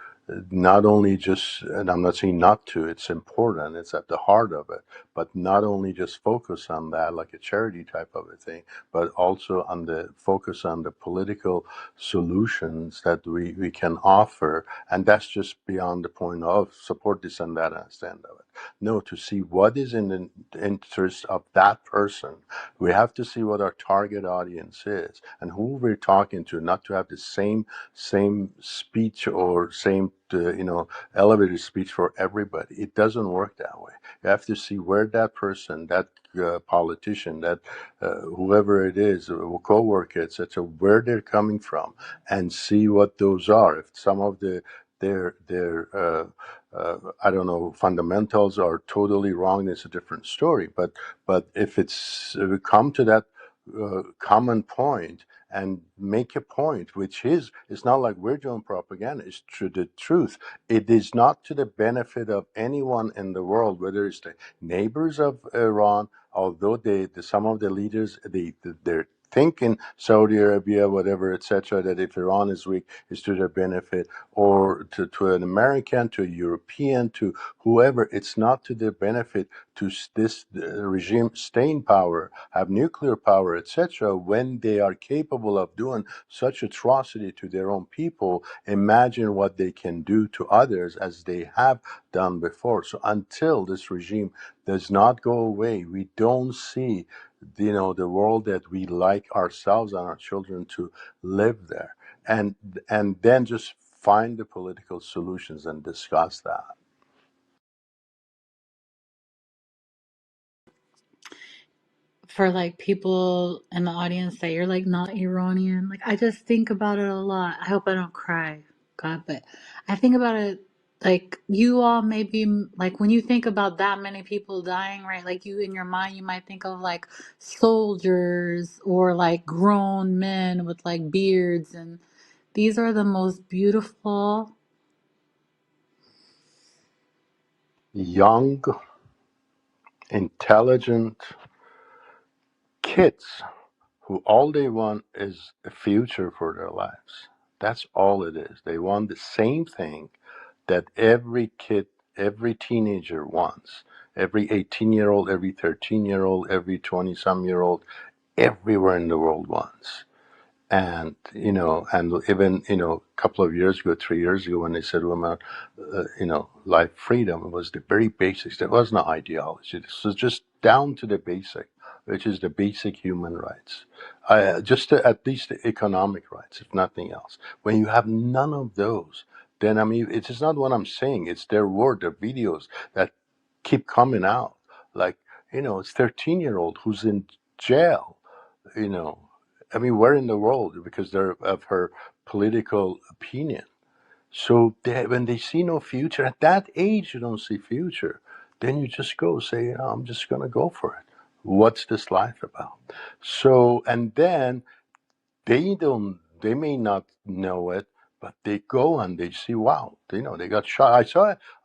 not only just, and I'm not saying not to, it's important, it's at the heart of it, but not only just focus on that like a charity type of a thing, but also on the focus on the political solutions that we can offer. And that's just beyond the point of support this and that and stand of it. No, to see what is in the interest of that person, we have to see what our target audience is and who we're talking to, not to have the same speech or same elevated speech for everybody. It doesn't work that way. You have to see where that person, that politician, that whoever it is, co-worker, etc., where they're coming from, and see what those are. If some of their I don't know, fundamentals are totally wrong, it's a different story. But if we come to that common point and make a point, which is, it's not like we're doing propaganda, it's true, the truth. It is not to the benefit of anyone in the world, whether it's the neighbors of Iran, although some of the leaders, they're thinking Saudi Arabia, whatever, etc., that if Iran is weak, is to their benefit, or to an American, to a European, to whoever, it's not to their benefit to this regime stay in power, have nuclear power, etc., when they are capable of doing such atrocity to their own people. Imagine what they can do to others as they have done before. So until this regime does not go away, we don't see the world that we like ourselves and our children to live there, and then just find the political solutions and discuss that. For like people in the audience that you're like not Iranian, like I just think about it a lot. I hope I don't cry, God, but I think about it like you all maybe like when you think about that many people dying, right? Like you in your mind, you might think of like soldiers or like grown men with like beards, and these are the most beautiful. Young, intelligent kids who all they want is a future for their lives. That's all it is. They want the same thing that every kid, every teenager wants. Every 18-year-old, every 13-year-old, every 20-some-year-old, everywhere in the world wants. And and even a couple of years ago, 3 years ago, when they said women, life freedom, it was the very basics. There was no ideology. This was just down to the basic, which is the basic human rights, at least the economic rights, if nothing else. When you have none of those, then I mean, it is not what I'm saying. It's their word, their videos that keep coming out. Like it's 13-year-old who's in jail. you know I mean, where in the world? Because they're of her political opinion. So when they see no future, at that age, you don't see future. Then you just go say, I'm just going to go for it. What's this life about? So, and then they may not know it, but they go and they see, wow, they got shot.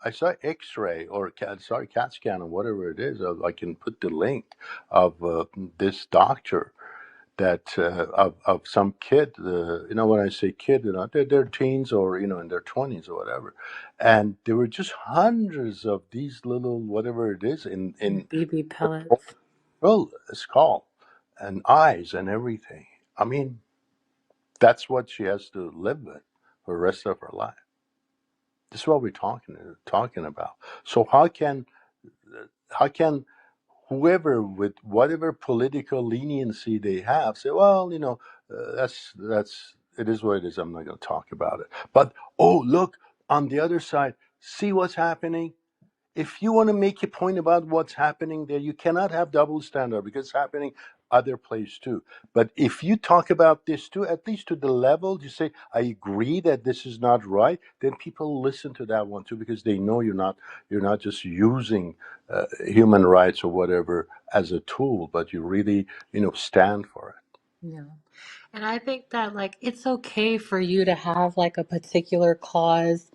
I saw X-ray or CAT scan or whatever it is. I can put the link of this doctor that of some kid, when I say kid, they're teens or in their 20s or whatever, and there were just hundreds of these little whatever it is in BB pellets. well, skull, and eyes and everything. I mean, that's what she has to live with for the rest of her life. This is what we're talking about. So how can whoever with whatever political leniency they have say, well, that's it is what it is. I'm not going to talk about it. But oh, look on the other side, see what's happening. If you want to make a point about what's happening there, you cannot have double standard because it's happening other place too. But if you talk about this too, at least to the level you say, I agree that this is not right, then people listen to that one too because they know you're not just using human rights or whatever as a tool, but you really stand for it. Yeah. And I think that like it's okay for you to have like a particular cause,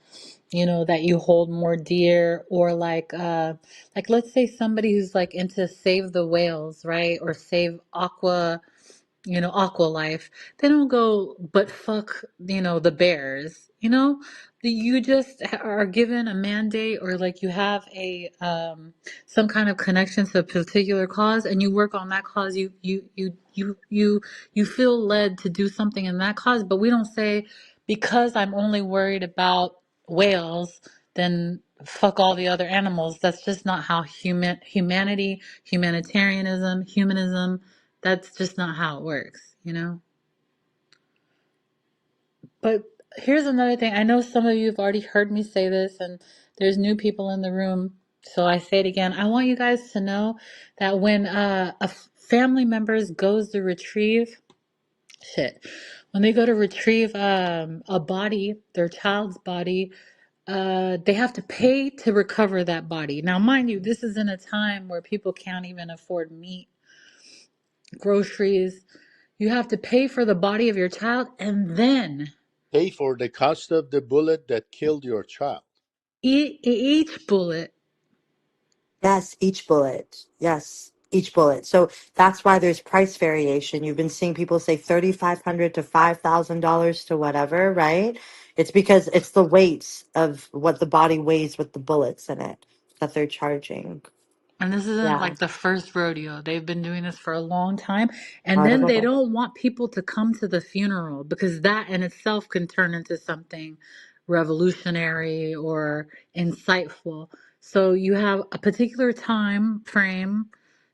that you hold more dear, or like let's say somebody who's like into save the whales, right? Or save aqua life. They don't go, but fuck, the bears, you just are given a mandate, or like you have a some kind of connection to a particular cause, and you work on that cause. You feel led to do something in that cause, but we don't say, because I'm only worried about whales, then fuck all the other animals. That's just not how humanism, that's just not how it works. But here's another thing. I know some of you have already heard me say this, and there's new people in the room, so I say it again. I want you guys to know that when family members goes to retrieve shit, when they go to retrieve a body, their child's body, they have to pay to recover that body. Now, mind you, this is in a time where people can't even afford meat, groceries. You have to pay for the body of your child, and then Pay for the cost of the bullet that killed your child. each bullet. Yes, each bullet. Yes, each bullet. So that's why there's price variation. You've been seeing people say $3,500 to $5,000 to whatever, right? It's because it's the weights of what the body weighs with the bullets in it that they're charging. And this isn't Yeah. like the first rodeo. They've been doing this for a long time. And then they don't want people to come to the funeral, because that in itself can turn into something revolutionary or insightful. So you have a particular time frame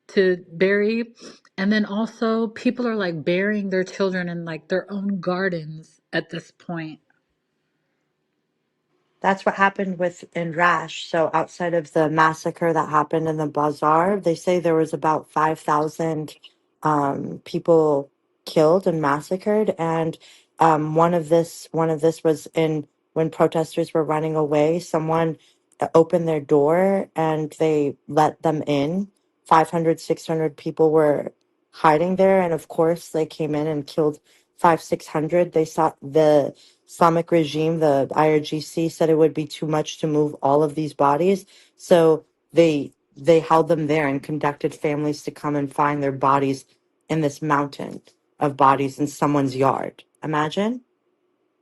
to bury. And then also people are like burying their children in like their own gardens at this point. That's what happened with in Rash. So outside of the massacre that happened in the bazaar, they say there was about 5,000 people killed and massacred. And one of this was in when protesters were running away. Someone opened their door and they let them in. 500, 600 people were hiding there, and of course they came in and killed 600. They saw the Islamic regime, the IRGC, said it would be too much to move all of these bodies. So they held them there and conducted families to come and find their bodies in this mountain of bodies in someone's yard. Imagine.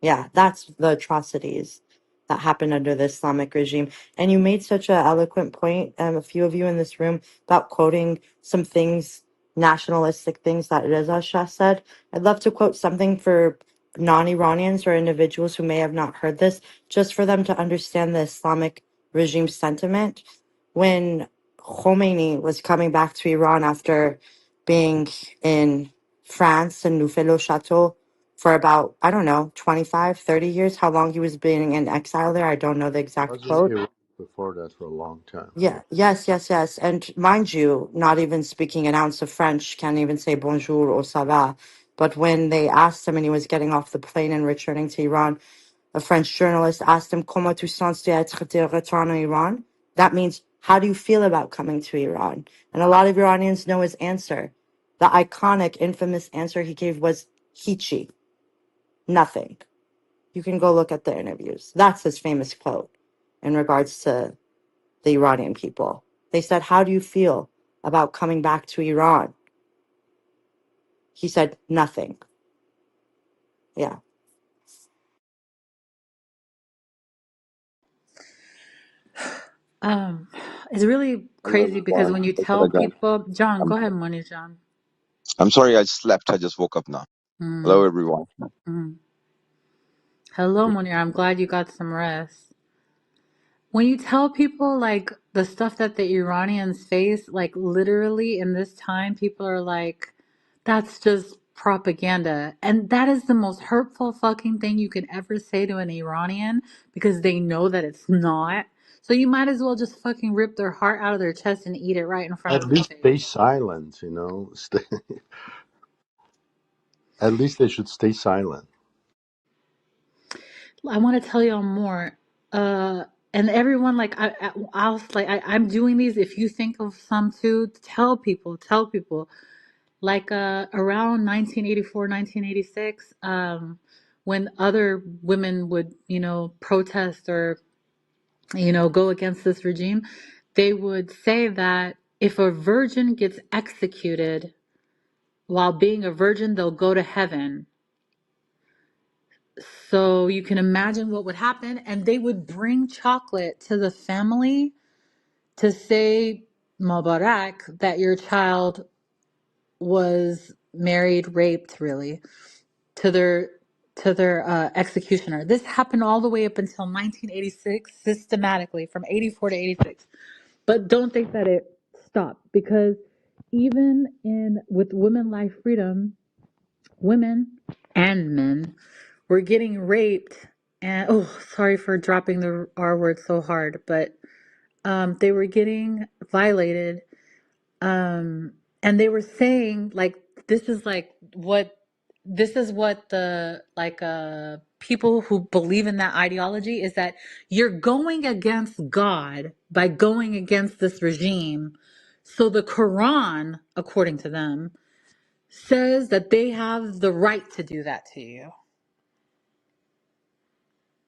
Yeah, that's the atrocities that happened under the Islamic regime. And you made such an eloquent point, a few of you in this room, about quoting some things, nationalistic things that Reza Shah said. I'd love to quote something for non-Iranians or individuals who may have not heard this, just for them to understand the Islamic regime sentiment. When Khomeini was coming back to Iran after being in France and Neufeld-le-Château for about, I don't know, 25, 30 years, how long he was being in exile there. I don't know the I exact was in quote. Iraq before that for a long time. Yeah, yes, yes, yes. And mind you, not even speaking an ounce of French, can't even say bonjour or ça va. But when they asked him and he was getting off the plane and returning to Iran, a French journalist asked him, Comment tu sens d'être de retour en Iran? That means, how do you feel about coming to Iran? And a lot of Iranians know his answer. The iconic, infamous answer he gave was Hichi, nothing. You can go look at the interviews. That's his famous quote in regards to the Iranian people. They said, How do you feel about coming back to Iran? He said, Nothing. Yeah. Um, it's really crazy because when you tell people, John, go ahead, Money John. I'm sorry I slept. I just woke up now. Hello, Mm, everyone. mm. Hello, Munir. I'm glad you got some rest. When you tell people like the stuff that the Iranians face, like literally in this time, people are like, that's just propaganda. And that is the most hurtful fucking thing you can ever say to an Iranian because they know that it's not. So you might as well just fucking rip their heart out of their chest and eat it right in front At of their least stay face. silent, you know. At least they should stay silent. I want to tell y'all more. Uh, and everyone, like, I was like, I'm doing these. If you think of some too, tell people. Like around 1984, 1986, when other women would, protest or, go against this regime, they would say that if a virgin gets executed while being a virgin, they'll go to heaven. So you can imagine what would happen. And they would bring chocolate to the family to say, Mubarak, that your child was married, raped, really to their executioner. This happened all the way up until 1986, systematically from 84 to 86. But don't think that it stopped because even in with women life freedom, women and men were getting raped and sorry for dropping the R word so hard, but they were getting violated and they were saying like this is like what the people who believe in that ideology is that you're going against God by going against this regime. So the Quran, according to them, says that they have the right to do that to you.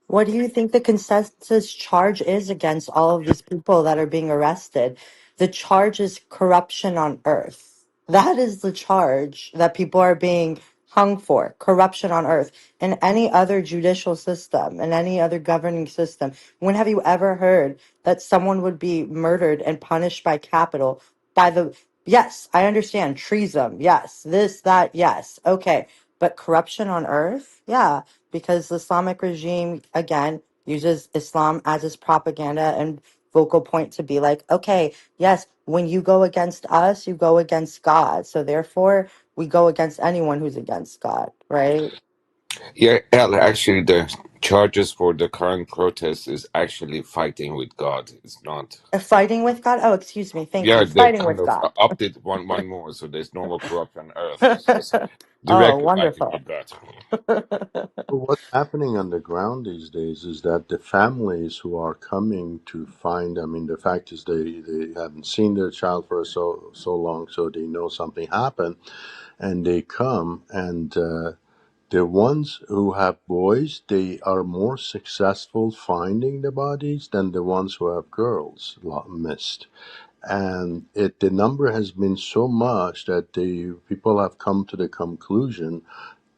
What do you think the consensus charge is against all of these people that are being arrested? The charge is corruption on earth. That is the charge that people are being hung for. Corruption on earth. In any other judicial system, in any other governing system, when have you ever heard that someone would be murdered and punished by capital by the, yes, I understand treason. Yes. This, that, yes. Okay. But corruption on earth? Yeah, because the Islamic regime again uses Islam as its propaganda and focal point to be like, okay, yes, when you go against us, you go against God. So therefore, we go against anyone who's against God, right? Yeah, actually, the charges for the current protest is actually fighting with God. It's not. Fighting with God. Oh, excuse me. Thank Yeah, you. they Fighting kind with of God. upped it one more, so there's no more corruption on earth. It's just Oh, directly fighting wonderful. with God. But what's happening on the ground these days is that the families who are coming to find, I mean, the fact is they haven't seen their child for so long, so they know something happened, and they come, and the ones who have boys, they are more successful finding the bodies than the ones who have girls missed. And the number has been so much that the people have come to the conclusion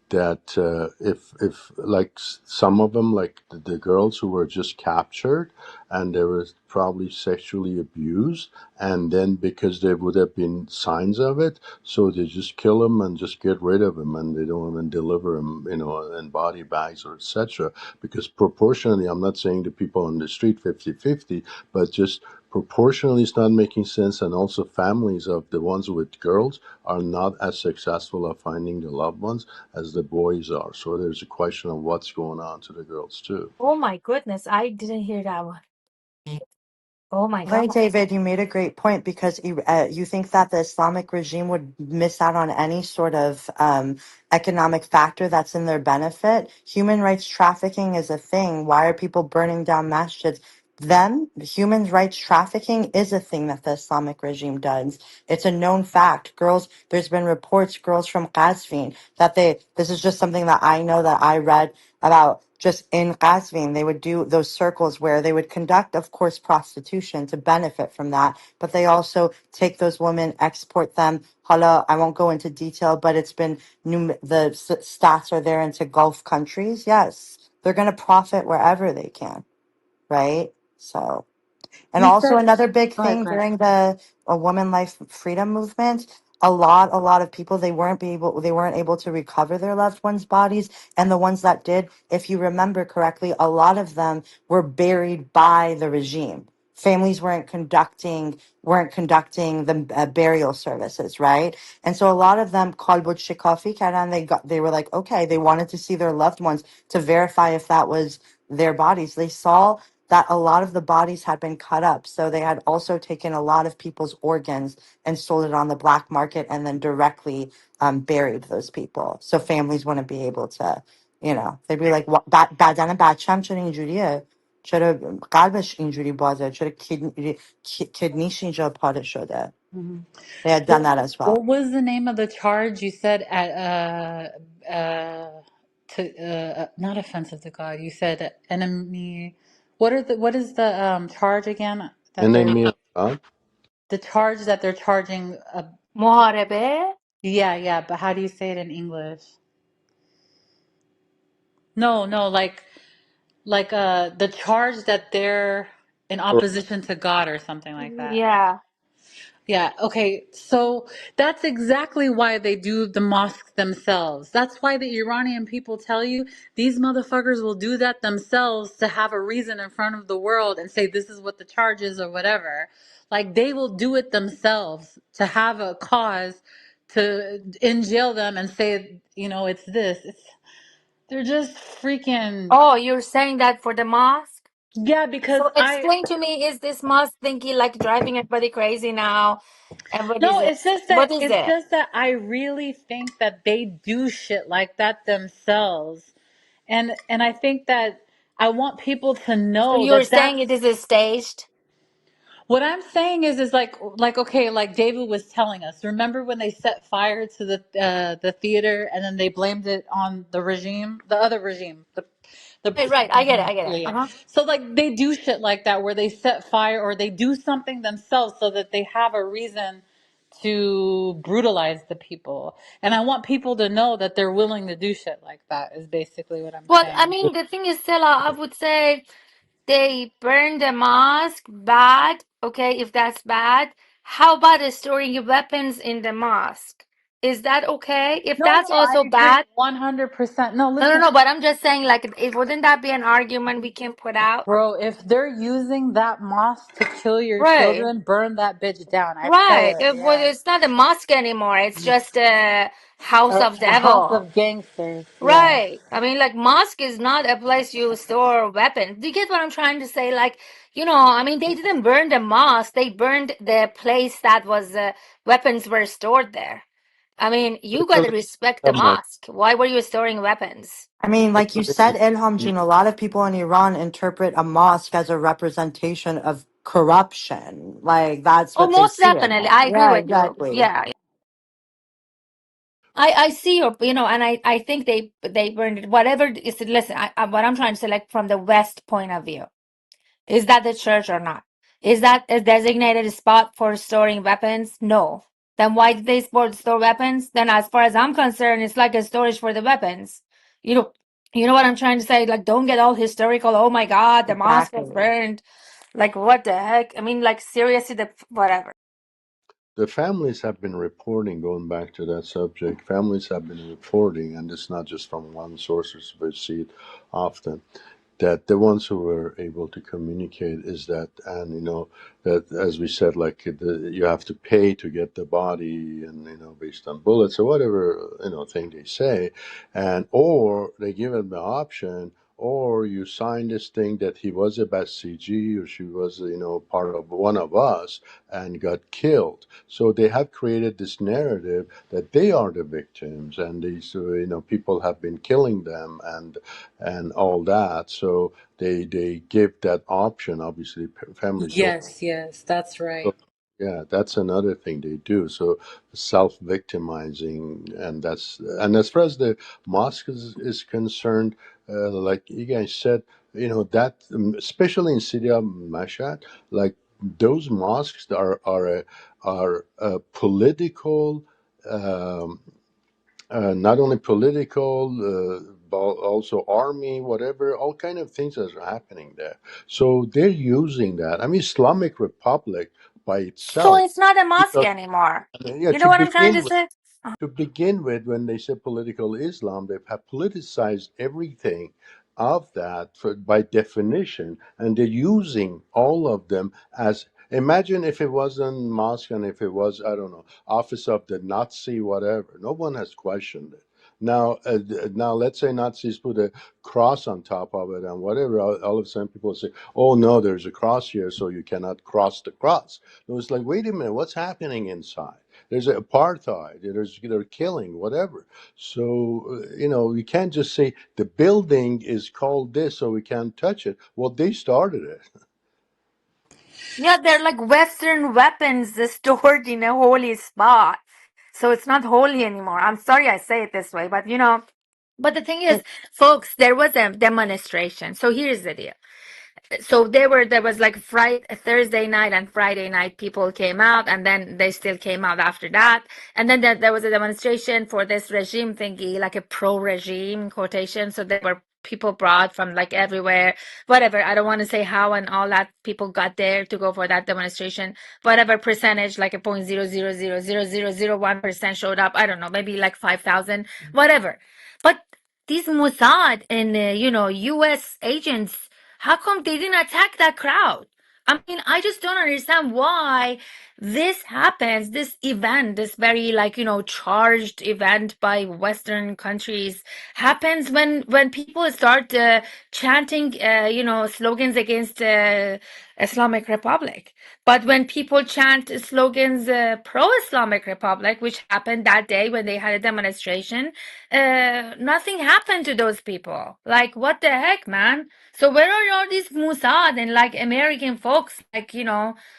that if like some of them, like the girls who were just captured and they were probably sexually abused, and then because there would have been signs of it, so they just kill them and just get rid of them, and they don't even deliver them, you know, in body bags or etc. Because proportionally, I'm not saying the people on the street 50-50, but just proportionally it's not making sense. And also families of the ones with girls are not as successful at finding the loved ones as the boys are. So there's a question of what's going on to the girls too. Oh my goodness, I didn't hear that one. Oh my Right, God. David, you made a great point because you think that the Islamic regime would miss out on any sort of economic factor that's in their benefit. Human rights trafficking is a thing. Why are people burning down masjids? Human rights trafficking is a thing that the Islamic regime does. It's a known fact. Girls, there's been reports, girls from Qazvin, that this is just something that I know that I read about just in Qazvin. They would do those circles where they would conduct, of course, prostitution to benefit from that, but they also take those women, export them. Hala, I won't go into detail, but it's been, stats are there into Gulf countries. Yes, they're going to profit wherever they can, right? So, and You also said, another big go ahead, thing go ahead. during the Woman Life Freedom movement, a lot of people, they weren't able to recover their loved ones' bodies, and the ones that did, if you remember correctly, a lot of them were buried by the regime. Families weren't conducting the burial services, right? And so a lot of them kalbut shikafi karan, they were like, okay, they wanted to see their loved ones to verify if that was their bodies. They saw that a lot of the bodies had been cut up, so they had also taken a lot of people's organs and sold it on the black market, and then directly buried those people. So families wouldn't be able to, they'd be like, "بدن بچم چرا اینجوریه؟ چرا قلبش اینجوری بازه؟ چرا کدنیش اینجا پاره شده?" Mhm. They had done What, that as well. what was the name of the charge you said at to not offensive to God? You said enemy. What is the charge again that they're enemy of God. the charge that they're charging? محاربه. Yeah, but how do you say it in English? No, no, like the charge that they're in opposition to God or something like that. Yeah. Yeah, okay. So that's exactly why they do the mosque themselves. That's why the Iranian people tell you these motherfuckers will do that themselves to have a reason in front of the world and say this is what the charge is or whatever. Like they will do it themselves to have a cause to in jail them and say, it's this. They're just freaking Oh, you're saying that for the mosque? yeah, because So I explain to me, is this mosque thingy like driving everybody crazy now? And what is no, it? What is it's it? just that I really think that they do shit like that themselves. And I think that I want people to So know you're that saying it that's is staged? what I'm saying is like okay, like David was telling us. Remember when they set fire to the theater and then they blamed it on the regime, the other regime, the Right, right. I get it. I get it. yeah, yeah. Uh-huh. So like they do shit like that where they set fire or they do something themselves so that they have a reason to brutalize the people. And I want people to know that they're willing to do shit like that is basically what I'm Well, I saying. mean, the thing is, Stella, I would say they burn the mosque. Bad. Okay, if that's bad. How about storing weapons in the mosque? Is that okay? If No, that's no, I also agree bad, 100%. No, no, no, listen, no. But I'm just saying, like, it wouldn't that be an argument we can put out? bro, if they're using that mosque to kill your Right. children, burn that bitch down. I feel Right. it. Well, Yeah. it's not a mosque anymore. It's just a house of A house devil. of gangsters. Yeah. Right. I mean, like, mosque is not a place you store weapons. Do you get what I'm trying to say? Like, I mean, they didn't burn the mosque. They burned the place that was weapons were stored there. I mean, you got to Especially respect the government. mosque. Why were you storing weapons? I mean, like you said, Ilham Jun, a lot of people in Iran interpret a mosque as a representation of corruption. Like that's Oh, what they most see it definitely. as. I agree Yeah, with you. exactly. Yeah. I see your, and I think they burned it. Whatever is, listen, what I'm trying to say, like, from the West point of view. Is that the church or not? Is that a designated spot for storing weapons? No. Then why did they store weapons? Then, as far as I'm concerned, it's like a storage for the weapons. You know, you know what I'm trying to say? Like, don't get all hysterical. Oh my God, the mosque was Exactly. burned. Like, what the heck? I mean, like, seriously, the whatever. The families have been reporting, going back to that subject, families have been reporting, and it's not just from one source, we see it often, that the ones who were able to communicate is that, and that as we said, like you have to pay to get the body, and based on bullets or whatever thing they say, and or they give them the option, or you sign this thing that he was a Basiji or she was part of one of us and got killed. So they have created this narrative that they are the victims, and these people have been killing them, and all that. So they give that option. Obviously, families don't. Yes, yes, that's So, right. yeah, that's another thing they do. So self-victimizing, and as far as the mosque is concerned, like you guys said, that especially in Syria, Mashhad, like those mosques are a political. Um, not only political, but also army, whatever, all kind of things that are happening there. So they're using that. I mean, Islamic Republic by So itself. it's not a mosque Because anymore. yeah, You know what I'm trying to say? to begin with, when they say political Islam, they have politicized everything of that by definition, and they're using all of them as. Imagine if it wasn't mosque and if it was, I don't know, office of the Nazi, whatever. No one has questioned it. Now let's say Nazis put a cross on top of it and whatever. All of a sudden, people say, "Oh no, there's a cross here, so you cannot cross the cross." It was like, wait a minute, what's happening inside? There's apartheid. They're killing whatever. So you can't just say the building is called this, so we can't touch it. Well, they started it. Yeah, they're like Western weapons stored in a holy spot. So it's not holy anymore. I'm sorry I say it this way, but but the thing is, folks, there was a demonstration. So here's the deal. So there was like Friday, Thursday night and Friday night, people came out, and then they still came out after that. And then there was a demonstration for this regime thingy, like a pro-regime quotation. So there were people brought from like everywhere, whatever. I don't want to say how and all that people got there to go for that demonstration. Whatever percentage, like a 0.0000001% showed up. I don't know, maybe like 5,000, whatever. But these Mossad and U.S. agents, how come they didn't attack that crowd? I mean, I just don't understand why this happens, this event, this very charged event by Western countries happens when people start chanting, slogans against Islamic Republic. But when people chant slogans pro-Islamic Republic, which happened that day when they had a demonstration, nothing happened to those people. Like, what the heck, man? So where are all these Mossad and like American folks,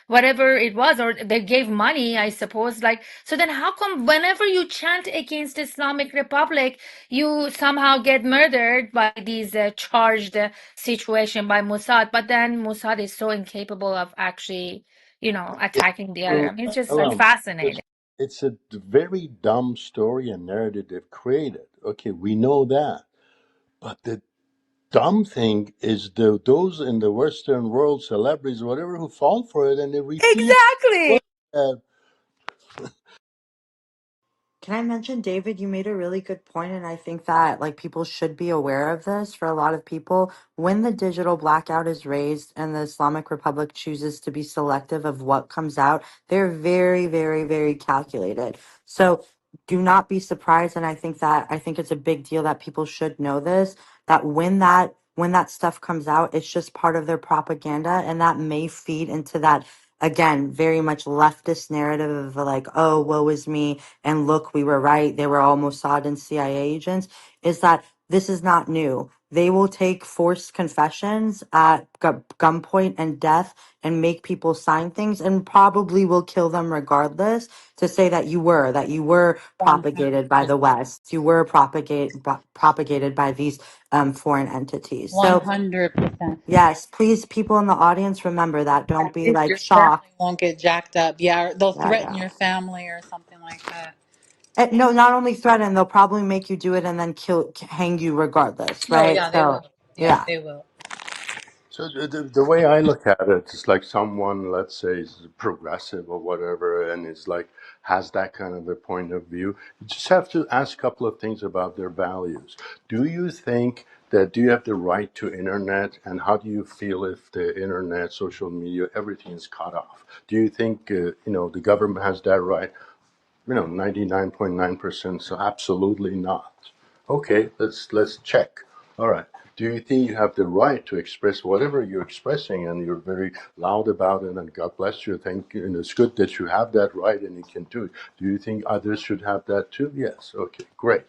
whatever it was, or they gave money, I suppose. Like, so then how come whenever you chant against Islamic Republic, you somehow get murdered by these charged situation by Mossad, but then Mossad is so incapable of actually, attacking the other. I So, mean, it's just like Alam, fascinating. it's a very dumb story and narrative they've created. Okay, we know that, but the dumb thing is those in the Western world, celebrities, whatever, who fall for it and they repeat. Exactly. What? Can I mention, David, you made a really good point, and I think that like people should be aware of this. For a lot of people, when the digital blackout is raised and the Islamic Republic chooses to be selective of what comes out, they're very, very, very calculated. So do not be surprised, and I think it's a big deal that people should know this, that when that stuff comes out, it's just part of their propaganda, and that may feed into that, again, very much leftist narrative of like, oh, woe is me, and look, we were right, they were all Mossad and CIA agents, is that this is not new. They will take forced confessions at gunpoint and death and make people sign things and probably will kill them regardless to say that you were propagated by 100%. the West. You were propagated by these foreign entities. So 100%. yes, please, people in the audience, remember that. Don't At be least like your family shocked. won't get jacked up. Yeah, they'll Yeah, threaten yeah. your family or something like that. No, not only threaten, they'll probably make you do it and then hang you regardless, Oh, right? yeah, they So, will. Yeah, yeah. they will. So the way I look at it, it's like someone, let's say, is progressive or whatever, and it's like has that kind of a point of view. You just have to ask a couple of things about their values. Do you think that do you have the right to internet, and how do you feel if the internet, social media, everything is cut off? Do you think the government has that right? 99.9%, so absolutely not. Okay, let's check. All right. Do you think you have the right to express whatever you're expressing and you're very loud about it and God bless you, thank you, and it's good that you have that right and you can do it. Do you think others should have that too? Yes. Okay, great.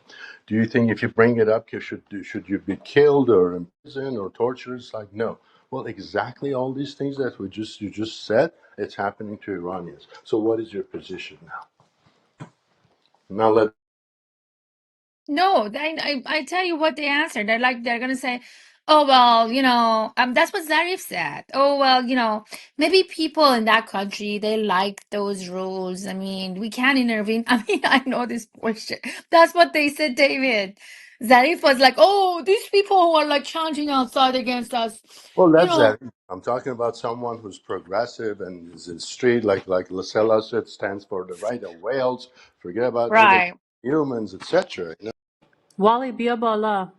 Do you think if you bring it up, should you be killed or in prison or tortured? It's like no. Well, exactly all these things that you just said, it's happening to Iranians. So what is your position now? Now let No, I tell you what they answered. They're gonna say, "Oh well, that's what Zarif said. Oh well, maybe people in that country they like those rules. I mean, we can't intervene. I mean, I know this bullshit. That's what they said, David. Zarif was like, "Oh, these people who are like chanting outside against us, Well, you that's know." that. I'm talking about someone who's progressive and is in street, like Lasella said, stands for the right of Wales. Forget about living Right. humans, etc. Wally Biabala.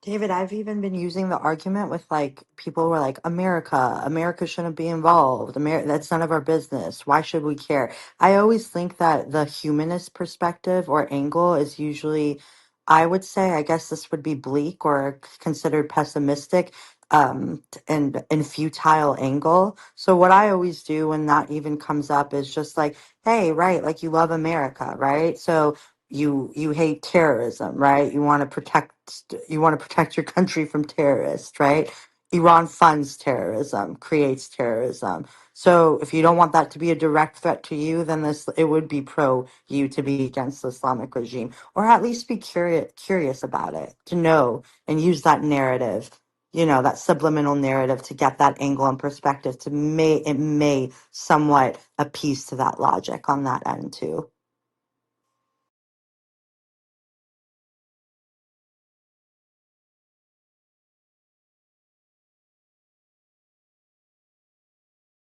David, I've even been using the argument with like people who are like, America shouldn't be involved. That's none of our business. Why should we care? I always think that the humanist perspective or angle is usually, I would say, I guess this would be bleak or considered pessimistic and futile angle. So what I always do when that even comes up is just like, hey, right, like you love America, right? So you hate terrorism, right? You want to protect your country from terrorists, right? Iran funds terrorism, creates terrorism. So if you don't want that to be a direct threat to you, then this it would be pro you to be against the Islamic regime, or at least be curious about it, to know and use that narrative, that subliminal narrative to get that angle and perspective to may somewhat appease to that logic on that end too.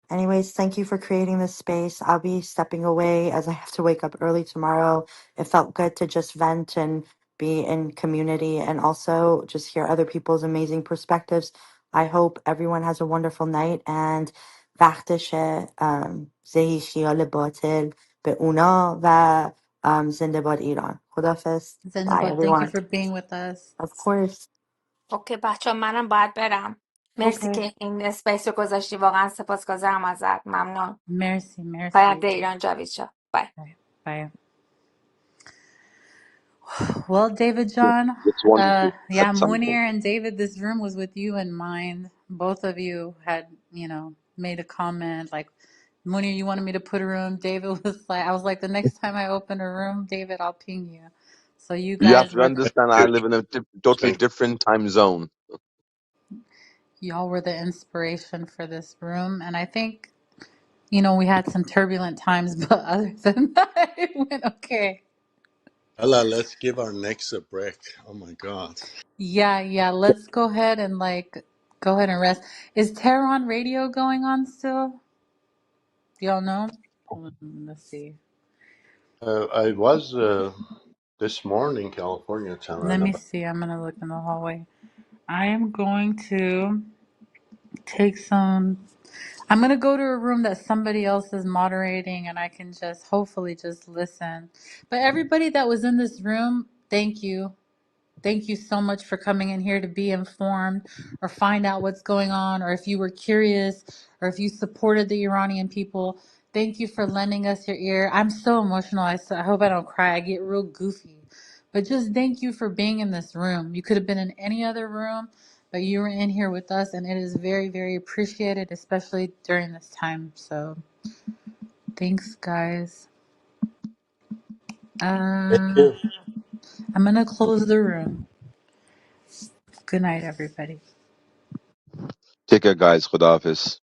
Anyways, thank you for creating this space. I'll be stepping away as I have to wake up early tomorrow. It felt good to just vent and be in community and also just hear other people's amazing perspectives. I hope everyone has a wonderful night and وقتش زهی خیال باطل به اونا و زنده باد ایران. خدافز. Bye Zenaba, thank you everyone. for being with us. Of course. اوکی بچه منم باید برم. مرسی Okay. که این اسپیس رو گذاشتی. واقعا سپاسگزارم ازت. ممنون. Merci, باید merci. ایران جاوید شد. بای. Bye. Bye. Well, David John, It's wonderful. yeah, Some point. Munir and David, this room was with you in mind. Both of you had, made a comment like, Munir, you wanted me to put a room. David was like, I was like, the next time I open a room, David, I'll ping you. So you You have guys to were, understand, I live in a totally different time zone. y'all were the inspiration for this room. And I think, we had some turbulent times, but other than that, it went okay. Allah, let's give our necks a break. Oh my God. Yeah, yeah. Let's go ahead and go ahead and rest. Is Tehran radio going on still? Do y'all know? Let's see. I was this morning, California time. I Let don't me know. see. I'm gonna look in the hallway. I am going to take some. I'm gonna go to a room that somebody else is moderating, and I can just hopefully just listen. But everybody that was in this room, thank you. Thank you so much for coming in here to be informed or find out what's going on, or if you were curious, or if you supported the Iranian people. Thank you for lending us your ear. I'm so emotional. I hope I don't cry. I get real goofy. But just thank you for being in this room. You could have been in any other room, but you were in here with us, and it is very, very appreciated, especially during this time. So thanks, guys. Thank I'm you. going to close the room. Good night, everybody. Take care, guys. Khuda Hafiz.